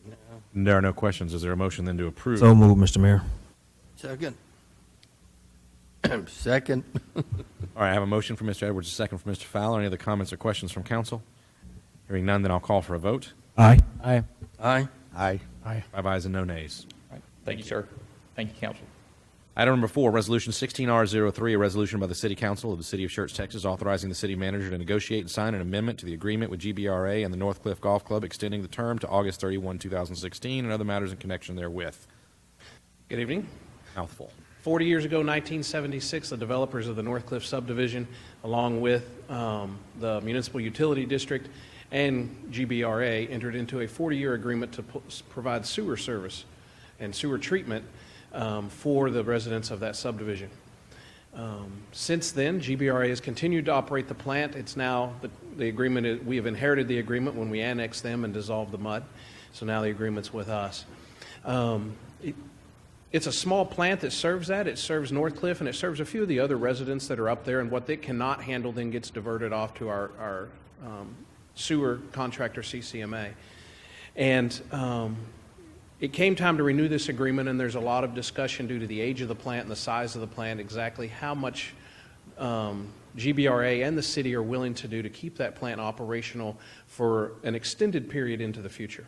Q: No. There are no questions. Is there a motion then to approve?
P: So moved, Mr. Mayor.
M: Second. Second.
Q: All right, I have a motion from Mr. Edwards, a second from Mr. Fowler. Any other comments or questions from council? Hearing none, then I'll call for a vote.
P: Aye.
O: Aye.
M: Aye.
N: Aye.
L: Aye.
Q: 5 ayes and no nays.
T: All right. Thank you, sir. Thank you, council.
Q: Item number 4, Resolution 16R03, a resolution by the City Council of the City of Schertz, Texas, authorizing the city manager to negotiate and sign an amendment to the agreement with GBRA and the North Cliff Golf Club, extending the term to August 31, 2016, and other matters in connection therewith.
R: Good evening.
Q: Mouthful.
R: 40 years ago, 1976, the developers of the North Cliff subdivision, along with the Municipal Utility District and GBRA, entered into a 40-year agreement to provide sewer service and sewer treatment for the residents of that subdivision. Since then, GBRA has continued to operate the plant. It's now, the agreement, we have inherited the agreement when we annexed them and dissolved the MUD, so now the agreement's with us. It's a small plant that serves that. It serves North Cliff, and it serves a few of the other residents that are up there, and what they cannot handle then gets diverted off to our sewer contractor, CCMA. And it came time to renew this agreement, and there's a lot of discussion due to the age of the plant and the size of the plant, exactly how much GBRA and the city are willing to do to keep that plant operational for an extended period into the future.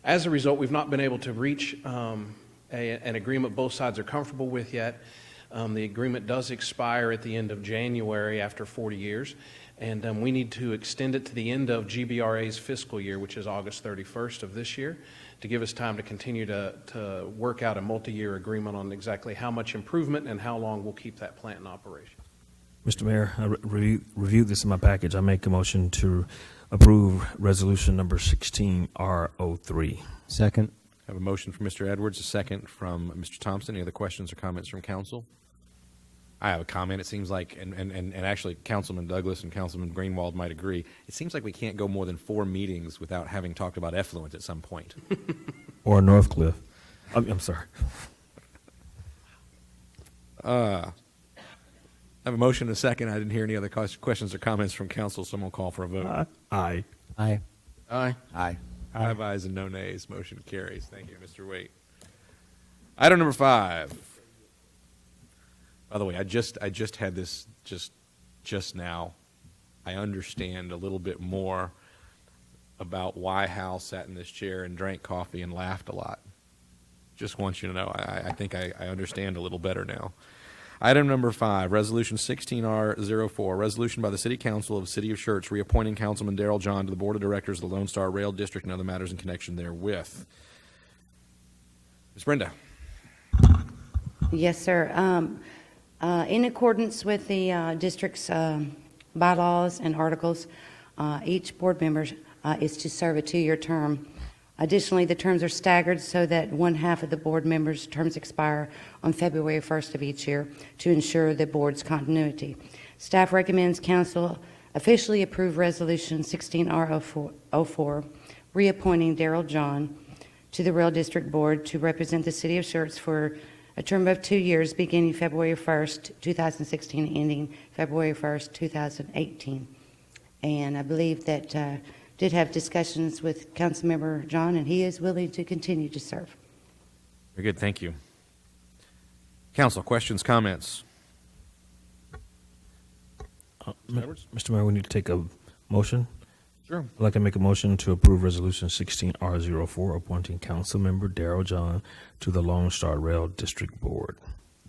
R: As a result, we've not been able to reach an agreement both sides are comfortable with yet. The agreement does expire at the end of January after 40 years, and we need to extend it to the end of GBRA's fiscal year, which is August 31st of this year, to give us time to continue to work out a multi-year agreement on exactly how much improvement and how long we'll keep that plant in operation.
P: Mr. Mayor, I reviewed this in my package. I make a motion to approve resolution number 16R03.
O: Second.
Q: I have a motion from Mr. Edwards, a second from Mr. Thompson. Any other questions or comments from council? I have a comment. It seems like, and actually Councilman Douglas and Councilman Greenwald might agree, it seems like we can't go more than 4 meetings without having talked about effluent at some point.
P: Or North Cliff. I'm sorry.
Q: I have a motion and a second. I didn't hear any other questions or comments from council, so I'm going to call for a vote.
P: Aye.
O: Aye.
M: Aye.
N: Aye.
Q: 5 ayes and no nays. Motion carries. Thank you, Mr. Waite. Item number 5. By the way, I just had this just now. I understand a little bit more about why Hal sat in this chair and drank coffee and laughed a lot. Just want you to know. I think I understand a little better now. Item number 5, Resolution 16R04, resolution by the City Council of the City of Schertz reappointing Councilman Darrell John to the Board of Directors of the Lone Star Rail District and other matters in connection therewith. Ms. Brenda.
U: Yes, sir. In accordance with the district's bylaws and articles, each board member is to serve a 2-year term. Additionally, the terms are staggered so that 1/2 of the board members' terms expire on February 1st of each year to ensure the board's continuity. Staff recommends council officially approve Resolution 16R04, reappointing Darrell John to the Rail District Board to represent the City of Schertz for a term of 2 years beginning February 1st, 2016, ending February 1st, 2018. And I believe that did have discussions with Councilmember John, and he is willing to continue to serve.
Q: Very good. Thank you. Council, questions, comments?
P: Mr. Mayor, we need to take a motion.
Q: Sure.
P: I'd like to make a motion to approve Resolution 16R04, appointing Councilmember Darrell John to the Lone Star Rail District Board.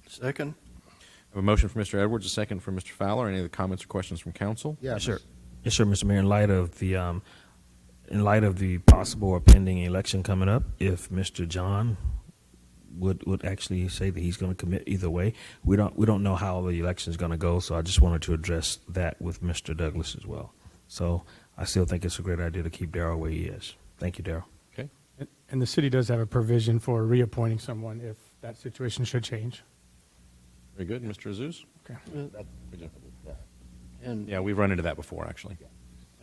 M: Second.
Q: I have a motion from Mr. Edwards, a second from Mr. Fowler. Any other comments or questions from council?
N: Yeah,
P: Yes, sir. Yes, sir, Mr. Mayor. In light of the in light of the possible or pending election coming up, if Mr. John would actually say that he's going to commit either way. We don't know how the election is going to go, so I just wanted to address that with Mr. Douglas as well. So I still think it's a great idea to keep Darrell where he is. Thank you, Darrell.
Q: Okay.
L: And the city does have a provision for reappointing someone if that situation should change.
Q: Very good. Mr. Azouz?
L: Okay.
M: And
Q: Yeah, we've run into that before, actually.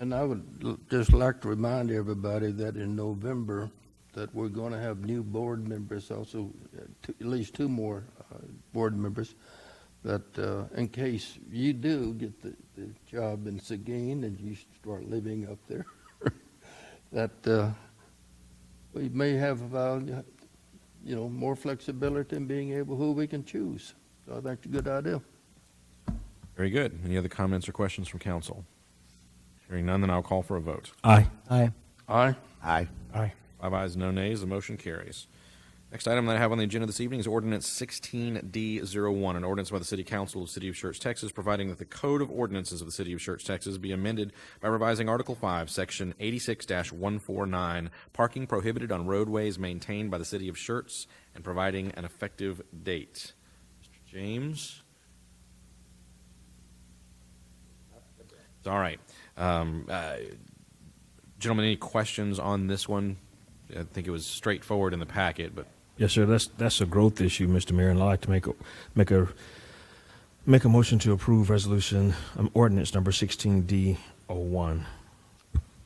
M: And I would just like to remind everybody that in November, that we're going to have new board members also, at least two more board members, that in case you do get the job in Seguin and you start living up there, that we may have more flexibility in being able who we can choose. So I think it's a good idea.
Q: Very good. Any other comments or questions from council? Hearing none, then I'll call for a vote.
P: Aye.
O: Aye.
M: Aye.
N: Aye.
L: Aye.
Q: 5 ayes, no nays. The motion carries. Next item that I have on the agenda this evening is Ordinance 16D01, an ordinance by the City Council of the City of Schertz, Texas, providing that the Code of Ordinances of the City of Schertz, Texas be amended by revising Article 5, Section 86-149, parking prohibited on roadways maintained by the City of Schertz, and providing an effective date. Mr. James? All right. Gentlemen, any questions on this one? I think it was straightforward in the packet, but
P: Yes, sir. That's a growth issue, Mr. Mayor, and I'd like to make a motion to approve resolution ordinance number 16D01.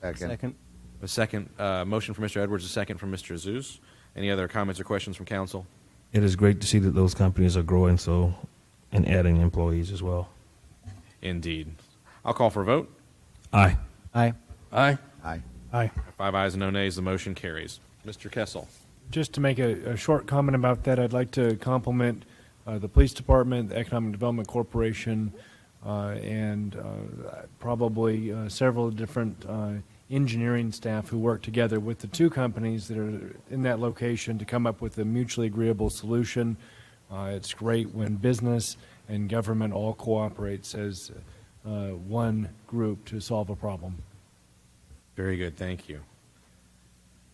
N: Second.
Q: a second motion from Mr. Edwards, a second from Mr. Azouz. Any other comments or questions from council?
P: It is great to see that those companies are growing and adding employees as well.
Q: Indeed. I'll call for a vote.
P: Aye.
O: Aye.
M: Aye.
N: Aye.
L: Aye.
Q: 5 ayes and no nays. The motion carries. Mr. Kessel.
A: Just to make a short comment about that, I'd like to compliment the Police Department, the Economic Development Corporation, and probably several different engineering staff who work together with the two companies that are in that location to come up with a mutually agreeable solution. It's great when business and government all cooperates as one group to solve a problem.
Q: Very good. Thank you.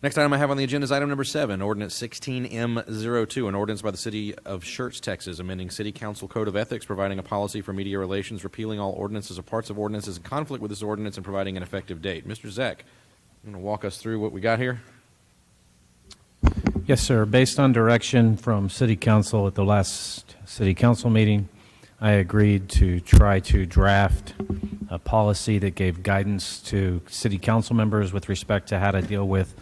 Q: Next item I have on the agenda is item number 7, Ordinance 16M02, an ordinance by the City of Schertz, Texas, amending City Council Code of Ethics, providing a policy for media relations, repealing all ordinances or parts of ordinances in conflict with this ordinance, and providing an effective date. Mr. Zeck, you want to walk us through what we got here?
C: Yes, sir. Based on direction from City Council at the last City Council meeting, I agreed to try to draft a policy that gave guidance to City Council members with respect to how to deal with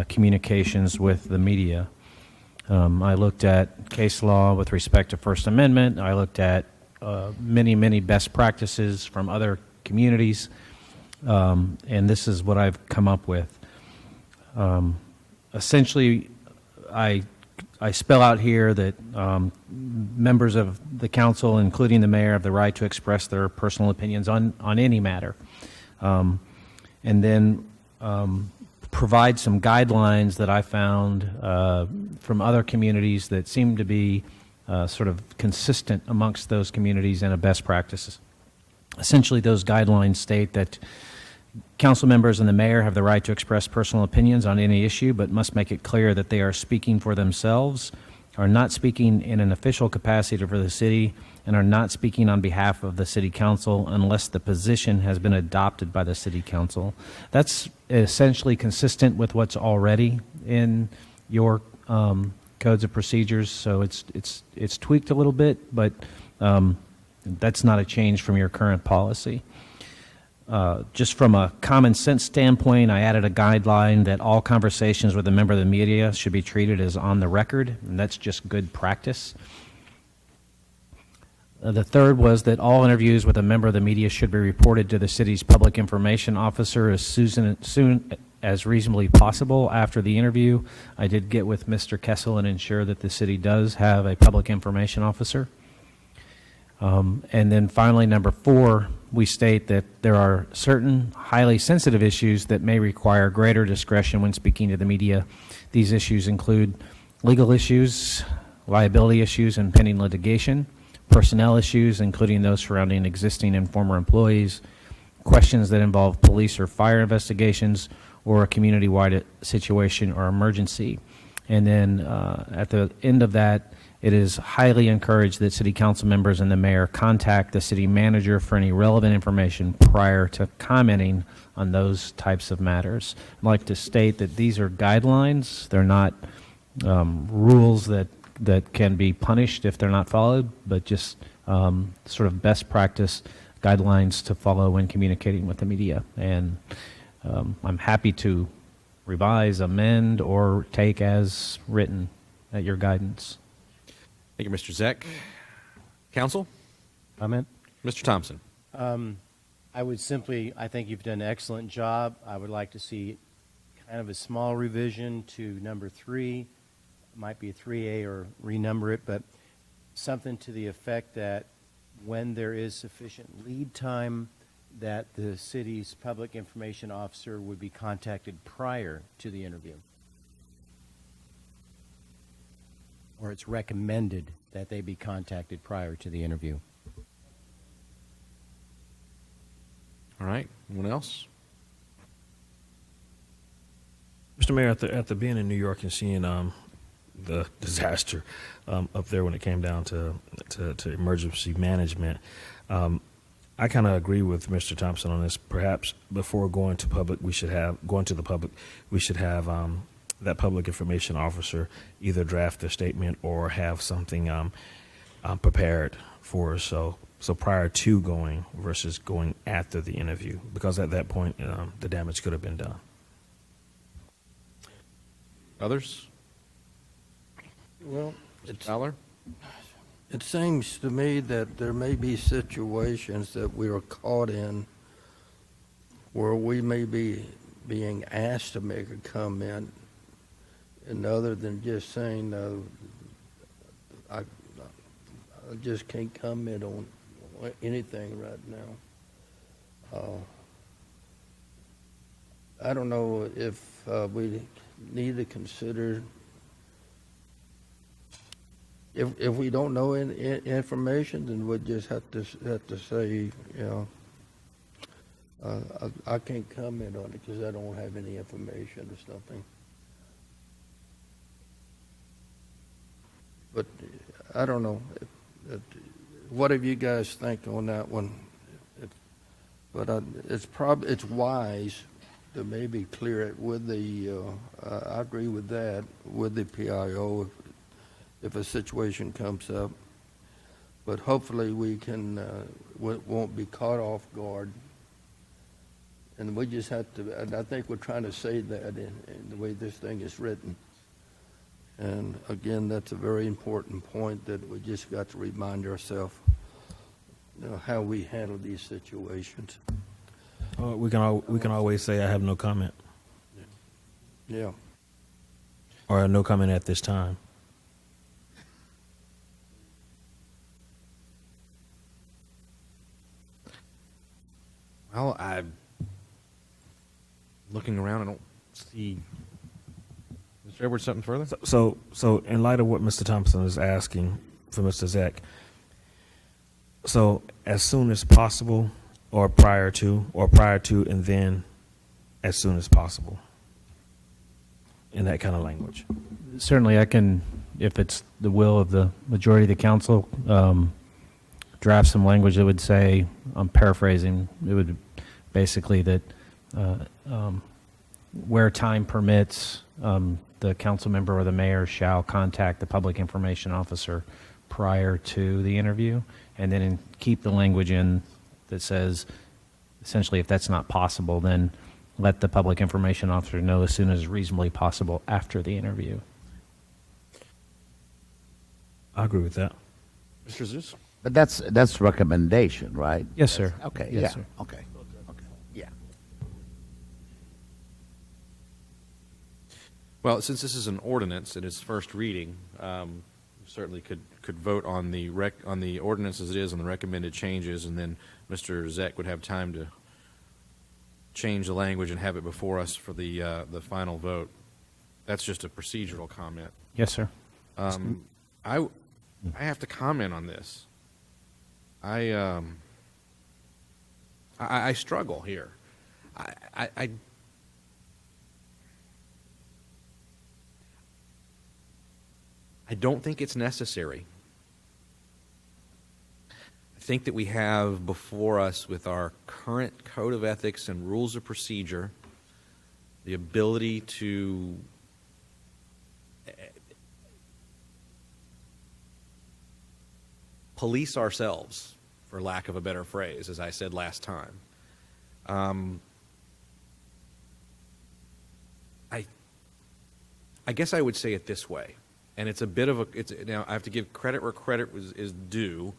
C: communications with the media. I looked at case law with respect to First Amendment. I looked at many best practices from other communities, and this is what I've come up with. Essentially, I spell out here that members of the council, including the mayor, have the right to express their personal opinions on any matter, and then provide some guidelines that I found from other communities that seem to be sort of consistent amongst those communities and a best practices. Essentially, those guidelines state that council members and the mayor have the right to express personal opinions on any issue, but must make it clear that they are speaking for themselves, are not speaking in an official capacity for the city, and are not speaking on behalf of the City Council unless the position has been adopted by the City Council. That's essentially consistent with what's already in your codes of procedures, so it's tweaked a little bit, but that's not a change from your current policy. Just from a common sense standpoint, I added a guideline that all conversations with a member of the media should be treated as on the record, and that's just good practice. The third was that all interviews with a member of the media should be reported to the city's public information officer as soon as reasonably possible after the interview. I did get with Mr. Kessel and ensure that the city does have a public information officer. And then finally, number 4, we state that there are certain highly sensitive issues that may require greater discretion when speaking to the media. These issues include legal issues, liability issues and pending litigation, personnel issues, including those surrounding existing and former employees, questions that involve police or fire investigations, or a community-wide situation or emergency. And then at the end of that, it is highly encouraged that city council members and the mayor contact the city manager for any relevant information prior to commenting on those types of matters. I'd like to state that these are guidelines. They're not rules that can be punished if they're not followed, but just sort of best practice guidelines to follow when communicating with the media. And I'm happy to revise, amend, or take as written at your guidance.
Q: Thank you, Mr. Zeck. Council?
O: Comment?
Q: Mr. Thompson?
O: I think you've done an excellent job. I would like to see kind of a small revision to number 3. It might be a 3A or renumber it, but something to the effect that when there is sufficient lead time, that the city's public information officer would be contacted prior to the interview. Or it's recommended that they be contacted prior to the interview.
Q: All right. Anyone else?
P: Mr. Mayor, after being in New York and seeing the disaster up there when it came down to emergency management, I kind of agree with Mr. Thompson on this. Perhaps before going to the public, we should have that public information officer either draft a statement or have something prepared for us. So prior to going versus going after the interview, because at that point the damage could have been done.
Q: Others?
M: Well,
Q: Fowler?
M: it seems to me that there may be situations that we are caught in where we may be being asked to make a comment, and other than just saying, I just can't comment on anything right now. I don't know if we need to consider, if we don't know any information, then we just have to say, I can't comment on it because I don't have any information or something. But I don't know. What do you guys think on that one? But it's wise to maybe clear it with the. I agree with that, with the PIO if a situation comes up. But hopefully we can won't be caught off guard. And we just have to. And I think we're trying to say that in the way this thing is written. And again, that's a very important point that we just got to remind ourselves, how we handle these situations.
P: We can always say I have no comment.
M: Yeah.
P: Or no comment at this time.
Q: Well, I'm looking around. I don't see. Mr. Edwards, something further?
P: So in light of what Mr. Thompson is asking for Mr. Zeck, so as soon as possible, or prior to, and then as soon as possible, in that kind of language.
C: Certainly, I can, if it's the will of the majority of the council, draft some language that would say, I'm paraphrasing, it would basically that where time permits, the council member or the mayor shall contact the public information officer prior to the interview, and then keep the language in that says, essentially, if that's not possible, then let the public information officer know as soon as reasonably possible after the interview.
P: I agree with that.
Q: Mr. Zeus?
N: But that's recommendation, right?
C: Yes, sir.
N: Okay,
C: Yes,
N: yeah,
C: sir.
N: okay, yeah.
Q: Well, since this is an ordinance and it's first reading, certainly could vote on the ordinance as it is, on the recommended changes, and then Mr. Zeck would have time to change the language and have it before us for the final vote. That's just a procedural comment.
C: Yes, sir.
Q: I have to comment on this. I struggle here. I don't think it's necessary. I think that we have before us, with our current code of ethics and rules of procedure, the ability to police ourselves, for lack of a better phrase, as I said last time. I guess I would say it this way, and it's a bit of a. Now I have to give credit where credit is due.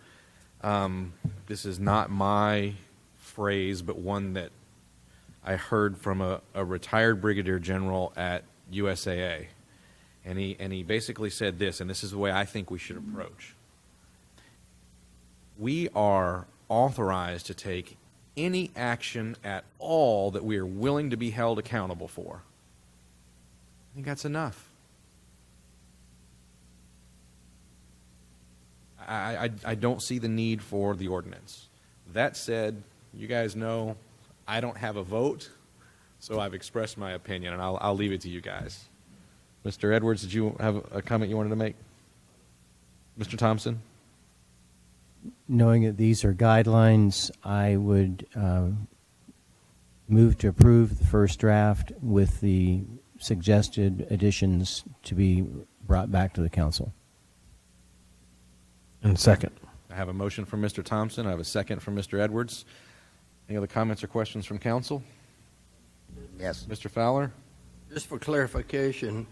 Q: This is not my phrase, but one that I heard from a retired brigadier general at USAA, and he basically said this, and this is the way I think we should approach. We are authorized to take any action at all that we are willing to be held accountable for. I think that's enough. I don't see the need for the ordinance. That said, you guys know I don't have a vote, so I've expressed my opinion, and I'll leave it to you guys. Mr. Edwards, did you have a comment you wanted to make? Mr. Thompson?
O: Knowing that these are guidelines, I would move to approve the first draft with the suggested additions to be brought back to the council.
P: And second.
Q: I have a motion from Mr. Thompson. I have a second from Mr. Edwards. Any other comments or questions from council?
N: Yes.
Q: Mr. Fowler?
M: Just for clarification,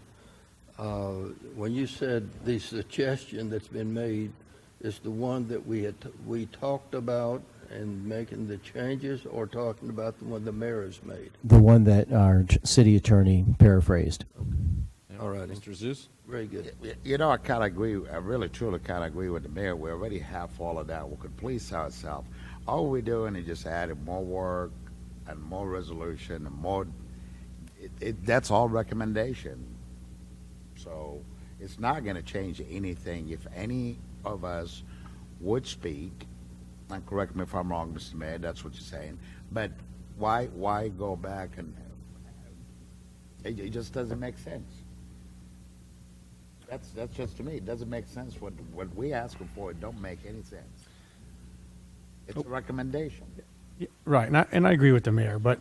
M: when you said the suggestion that's been made is the one that we talked about and making the changes, or talking about the one the mayor has made?
O: The one that our city attorney paraphrased.
M: All right.
Q: Mr. Zeus?
M: Very good.
N: You know, I kind of agree. I really, truly kind of agree with the mayor. We already have all of that. We could police ourselves. All we're doing is just adding more work and more resolution and more. That's all recommendation. So it's not going to change anything. If any of us would speak, and correct me if I'm wrong, Mr. Mayor, that's what you're saying, but why go back and it just doesn't make sense. That's just, to me, it doesn't make sense. What we asking for, it don't make any sense. It's a recommendation.
L: Yeah, right, and I agree with the mayor, but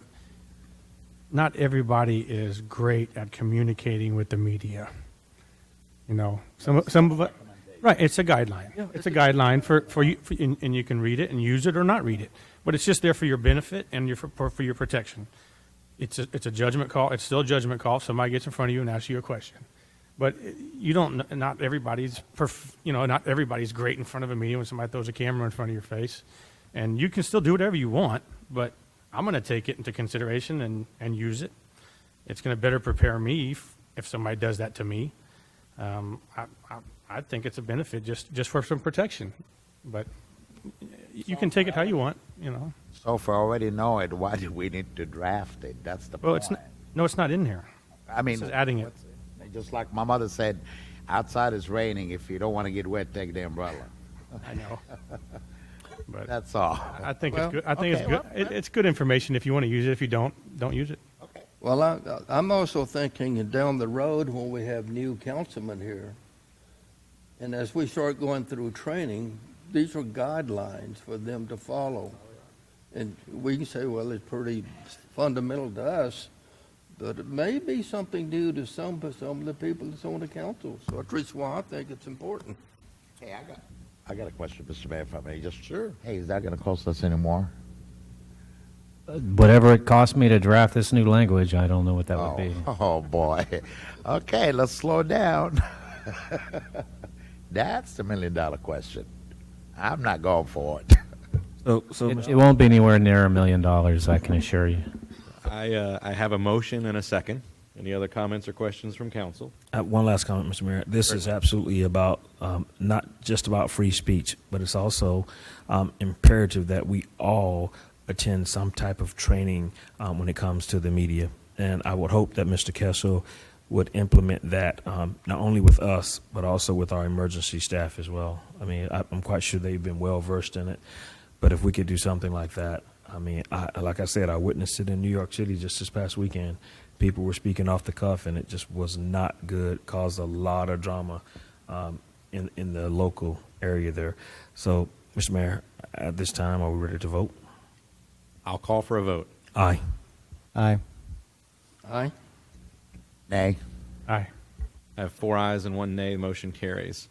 L: not everybody is great at communicating with the media. You know, some of it. Right, it's a guideline.
Q: Yeah,
L: it's a guideline for you, and you can read it and use it or not read it. But it's just there for your benefit and for your protection. It's a judgment call. It's still a judgment call if somebody gets in front of you and asks you a question. But you don't. Not everybody's. Not everybody's great in front of a media when somebody throws a camera in front of your face, and you can still do whatever you want. But I'm going to take it into consideration and use it. It's going to better prepare me if somebody does that to me. I think it's a benefit just for some protection, but you can take it how you want, you know.
N: So if we already know it, why do we need to draft it? That's the point.
L: It's not in here.
N: I mean,
L: this is adding it.
N: Just like my mother said, outside is raining. If you don't want to get wet, take the umbrella.
L: I know. But
N: that's all.
L: I think it's good. I think it's good. It's good information if you want to use it. If you don't use it.
N: Okay.
M: Well, I'm also thinking down the road when we have new councilmen here, and as we start going through training, these are guidelines for them to follow. And we can say, well, it's pretty fundamental to us, but it may be something new to some of the people that's on the council. So that's why I think it's important.
N: Hey, I got a question, Mr. Mayor, if I may. Just sure. Hey, is that going to cost us any more?
C: Whatever it cost me to draft this new language, I don't know what that would be.
N: Oh, boy. Okay, let's slow down. That's the $1 million question. I'm not going for it.
C: So it won't be anywhere near $1 million, I can assure you.
Q: I have a motion and a second. Any other comments or questions from council?
P: One last comment, Mr. Mayor. This is absolutely about not just about free speech, but it's also imperative that we all attend some type of training when it comes to the media. And I would hope that Mr. Kessel would implement that not only with us, but also with our emergency staff as well. I mean, I'm quite sure they've been well versed in it. But if we could do something like that, I mean, like I said, I witnessed it in New York City just this past weekend. People were speaking off the cuff, and it just was not good, caused a lot of drama. in the local area there. So, Mr. Mayor, at this time, are we ready to vote?
Q: I'll call for a vote.
P: Aye.
O: Aye.
M: Aye.
N: Nay.
F: Aye.
Q: I have 4 ayes and 1 nay. The motion carries.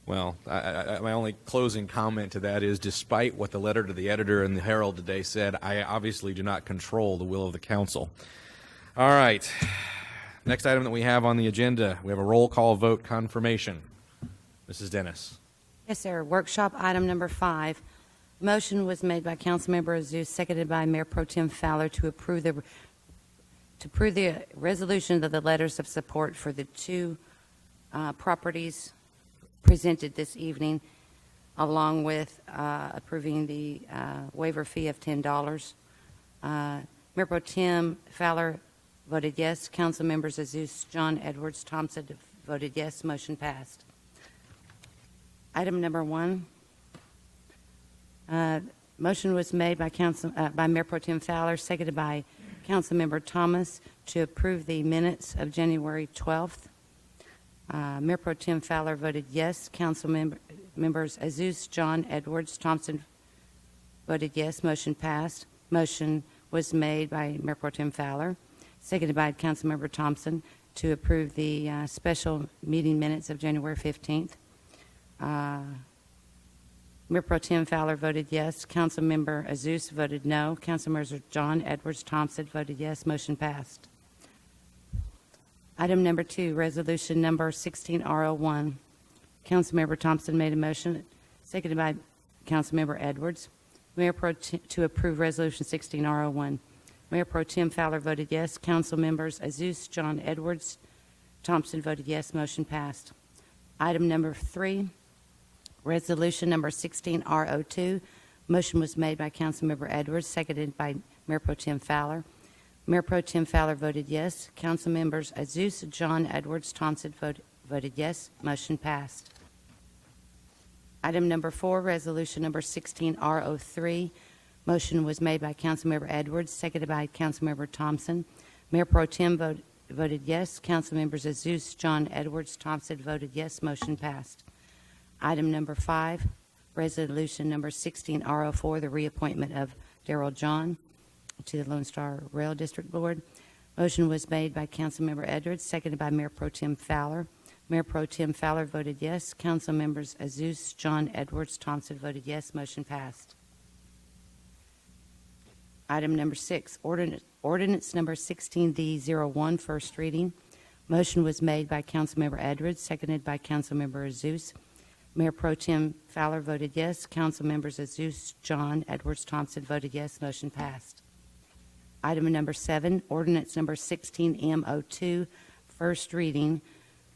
Q: Well, my only closing comment to that is, despite what the letter to the editor in the Herald today said, I obviously do not control the will of the council. All right. Next item that we have on the agenda, we have a roll call vote confirmation. Mrs. Dennis.
U: Yes, sir. Workshop item number 5. Motion was made by Councilmember Azus, seconded by Mayor Pro Tem Fowler to approve the resolution of the letters of support for the 2 properties presented this evening, along with approving the waiver fee of $10. Mayor Pro Tem Fowler voted yes. Council members Azus, John, Edwards, Thompson voted yes. Motion passed. Item number 1. Motion was made by Mayor Pro Tem Fowler, seconded by Councilmember Thomas, to approve the minutes of January 12th. Mayor Pro Tem Fowler voted yes. Council members Azus, John, Edwards, Thompson voted yes. Motion passed. Motion was made by Mayor Pro Tem Fowler, seconded by Councilmember Thompson, to approve the special meeting minutes of January 15th. Mayor Pro Tem Fowler voted yes. Councilmember Azus voted no. Councilmembers John, Edwards, Thompson voted yes. Motion passed. Item number 2, resolution number 16R01. Councilmember Thompson made a motion, seconded by Councilmember Edwards. Mayor Pro Tem, to approve resolution 16R01. Mayor Pro Tem Fowler voted yes. Council members Azus, John, Edwards, Thompson voted yes. Motion passed. Item number 3, resolution number 16R02. Motion was made by Councilmember Edwards, seconded by Mayor Pro Tem Fowler. Mayor Pro Tem Fowler voted yes. Council members Azus, John, Edwards, Thompson voted yes. Motion passed. Item number 4, resolution number 16R03. Motion was made by Councilmember Edwards, seconded by Councilmember Thompson. Mayor Pro Tem voted yes. Council members Azus, John, Edwards, Thompson voted yes. Motion passed. Item number 5, resolution number 16R04, the reappointment of Darrell John to the Lone Star Rail District Board. Motion was made by Councilmember Edwards, seconded by Mayor Pro Tem Fowler. Mayor Pro Tem Fowler voted yes. Council members Azus, John, Edwards, Thompson voted yes. Motion passed. Item number 6, ordinance number 16D01, first reading. Motion was made by Councilmember Edwards, seconded by Councilmember Azus. Mayor Pro Tem Fowler voted yes. Council members Azus, John, Edwards, Thompson voted yes. Motion passed. Item number 7, ordinance number 16M02, first reading,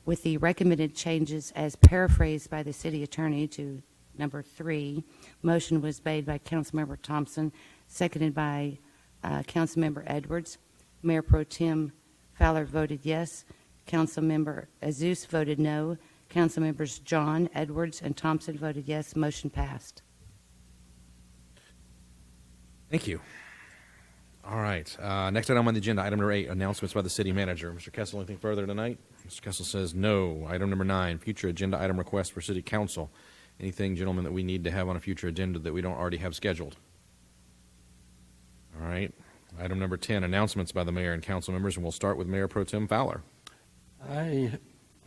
U: with the recommended changes as paraphrased by the city attorney to number 3. Motion was made by Councilmember Thompson, seconded by Councilmember Edwards. Mayor Pro Tem Fowler voted yes. Councilmember Azus voted no. Councilmembers John, Edwards, and Thompson voted yes. Motion passed.
Q: Thank you. All right. Next item on the agenda, item number 8, announcements by the city manager. Mr. Kessel, anything further tonight? Mr. Kessel says no. Item number 9, future agenda item request for city council. Anything, gentlemen, that we need to have on a future agenda that we don't already have scheduled? All right. Item number 10, announcements by the mayor and council members, and we'll start with Mayor Pro Tem Fowler.
M: I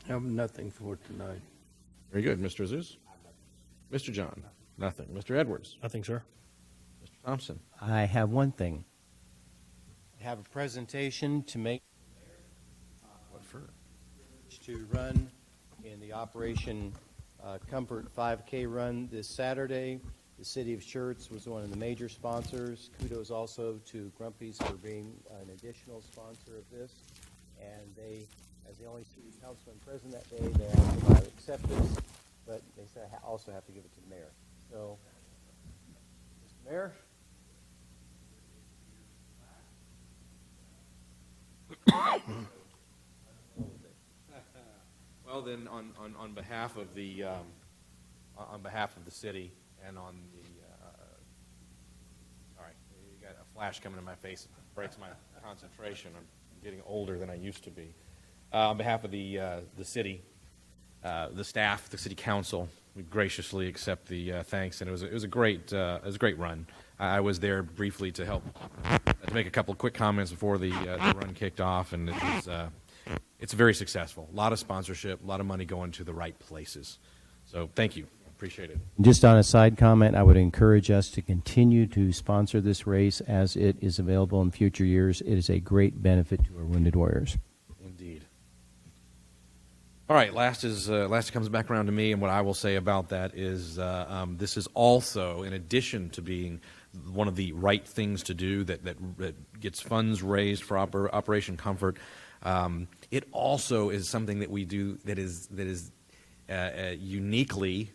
M: have nothing for tonight.
Q: Very good. Mr. Azus? Mr. John? Nothing. Mr. Edwards?
P: Nothing, sir.
Q: Mr. Thompson?
O: I have one thing. I have a presentation to make.
Q: What for?
O: To run in the Operation Comfort 5K run this Saturday. The city of Schertz was one of the major sponsors. Kudos also to Grumpy's for being an additional sponsor of this. And they, as the only city councilman present that day, they asked about acceptance, but they said I also have to give it to the mayor. So, Mr. Mayor.
Q: Well, then, on behalf of the city and on the all right, you got a flash coming in my face. It breaks my concentration. I'm getting older than I used to be. On behalf of the city the staff, the city council, we graciously accept the thanks, and it was a great run. I was there briefly to help to make a couple of quick comments before the run kicked off, and it's very successful. A lot of sponsorship, a lot of money going to the right places. So thank you, appreciate it.
O: Just on a side comment, I would encourage us to continue to sponsor this race as it is available in future years. It is a great benefit to our wounded warriors.
Q: Indeed. All right, last comes back around to me, and what I will say about that is this is also, in addition to being one of the right things to do that gets funds raised for Operation Comfort, it also is something that we do that is uniquely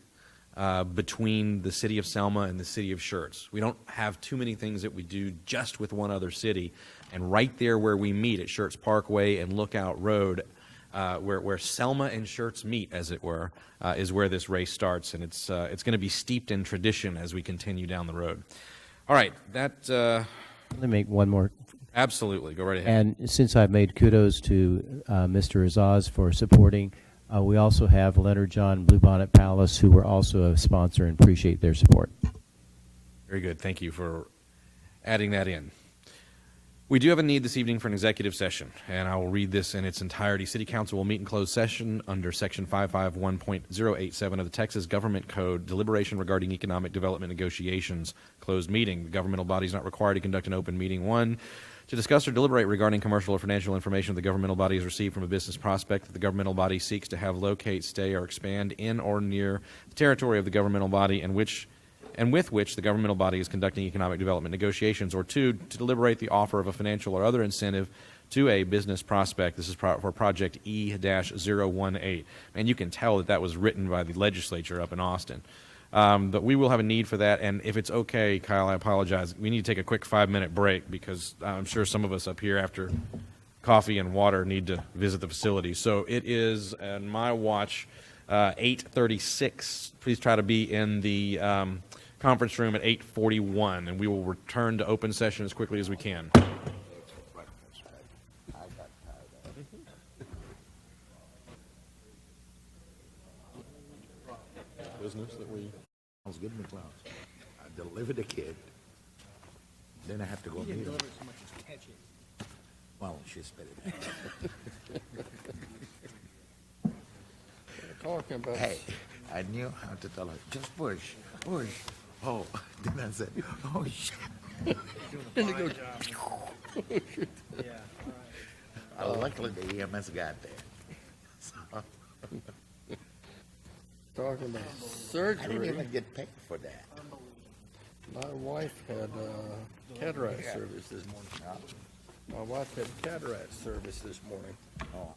Q: between the city of Selma and the city of Schertz. We don't have too many things that we do just with one other city, and right there where we meet at Schertz Parkway and Lookout Road, where Selma and Schertz meet, as it were, is where this race starts, and it's going to be steeped in tradition as we continue down the road. All right, that...
O: Let me make one more.
Q: Absolutely, go right ahead.
O: And since I've made kudos to Mr. Azaz for supporting, we also have Leonard John Bluebonnet Palace, who were also a sponsor, and appreciate their support.
Q: Very good. Thank you for adding that in. We do have a need this evening for an executive session, and I will read this in its entirety. City Council will meet in closed session under Section 551.087 of the Texas Government Code, deliberation regarding economic development negotiations, closed meeting. The governmental body is not required to conduct an open meeting. 1, to discuss or deliberate regarding commercial or financial information the governmental body has received from a business prospect that the governmental body seeks to have locate, stay, or expand in or near the territory of the governmental body and with which the governmental body is conducting economic development negotiations, or 2, to deliberate the offer of a financial or other incentive to a business prospect. This is for Project E-018. And you can tell that was written by the legislature up in Austin. But we will have a need for that, and if it's okay, Kyle, I apologize, we need to take a quick 5-minute break because I'm sure some of us up here after coffee and water need to visit the facility. So it is, on my watch, 8:36. Please try to be in the conference room at 8:41, and we will return to open session as quickly as we can.
N: Business that we... I was getting the clouds. I delivered a kid. Then I have to go meet him. Well, she spit it out.
M: Talking about...
N: Hey, I knew how to tell her, just push. Oh, then I said, oh, shit.
M: And it goes...
N: Luckily, the EMS got there. So,
M: Talking about
N: I didn't
M: surgery.
N: even get paid for that.
M: My wife had cataract service this morning. My wife had cataract service this morning.
N: Oh.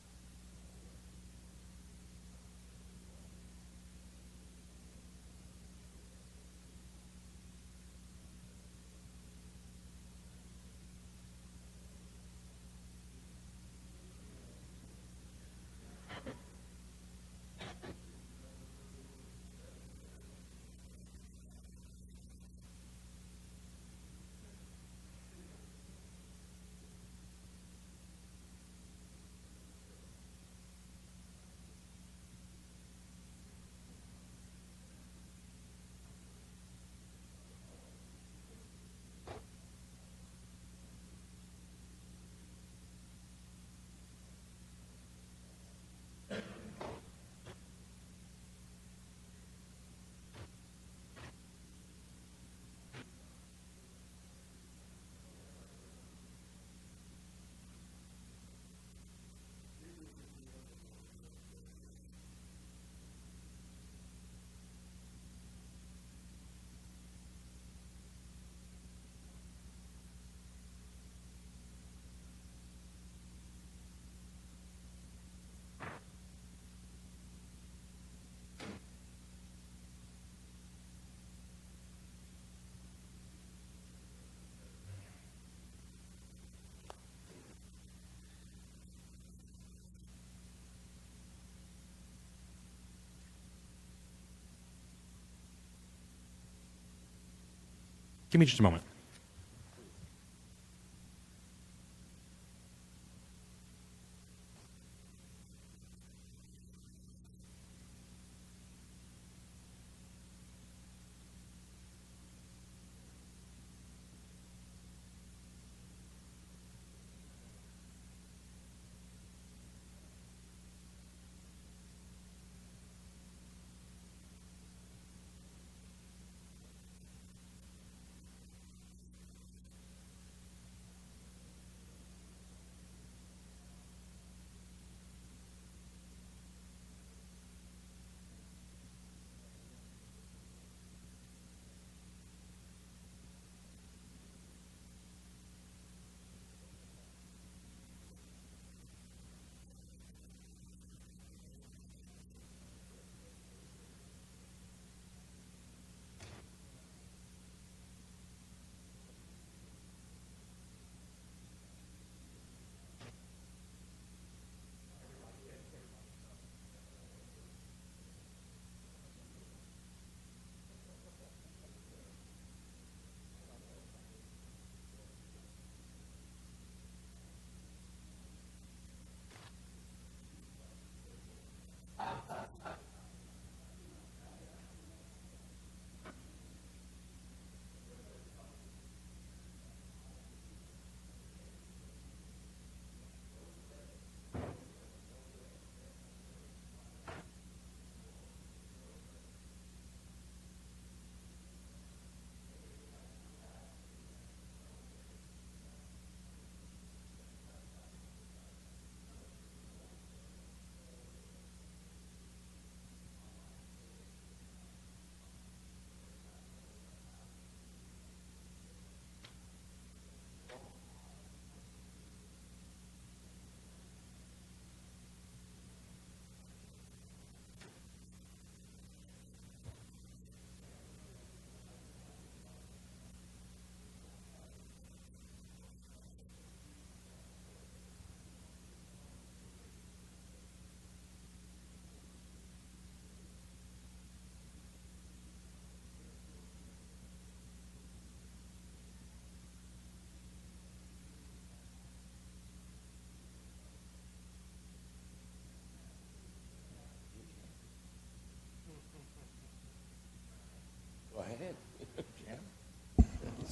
Q: Give me just a moment.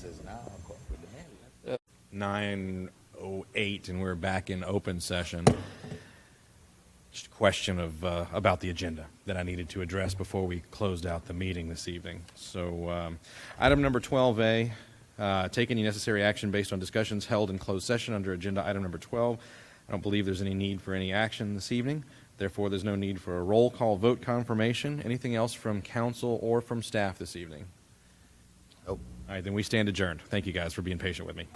N: recess now with the minute.
Q: 9:08, and we're back in open session. Just a question of about the agenda that I needed to address before we closed out the meeting this evening. So, item number 12A, take any necessary action based on discussions held in closed session under agenda item number 12. I don't believe there's any need for any action this evening. Therefore, there's no need for a roll call vote confirmation. Anything else from council or from staff this evening?
N: Nope.
Q: All right, then we stand adjourned. Thank you guys for being patient with me.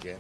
N: Yeah.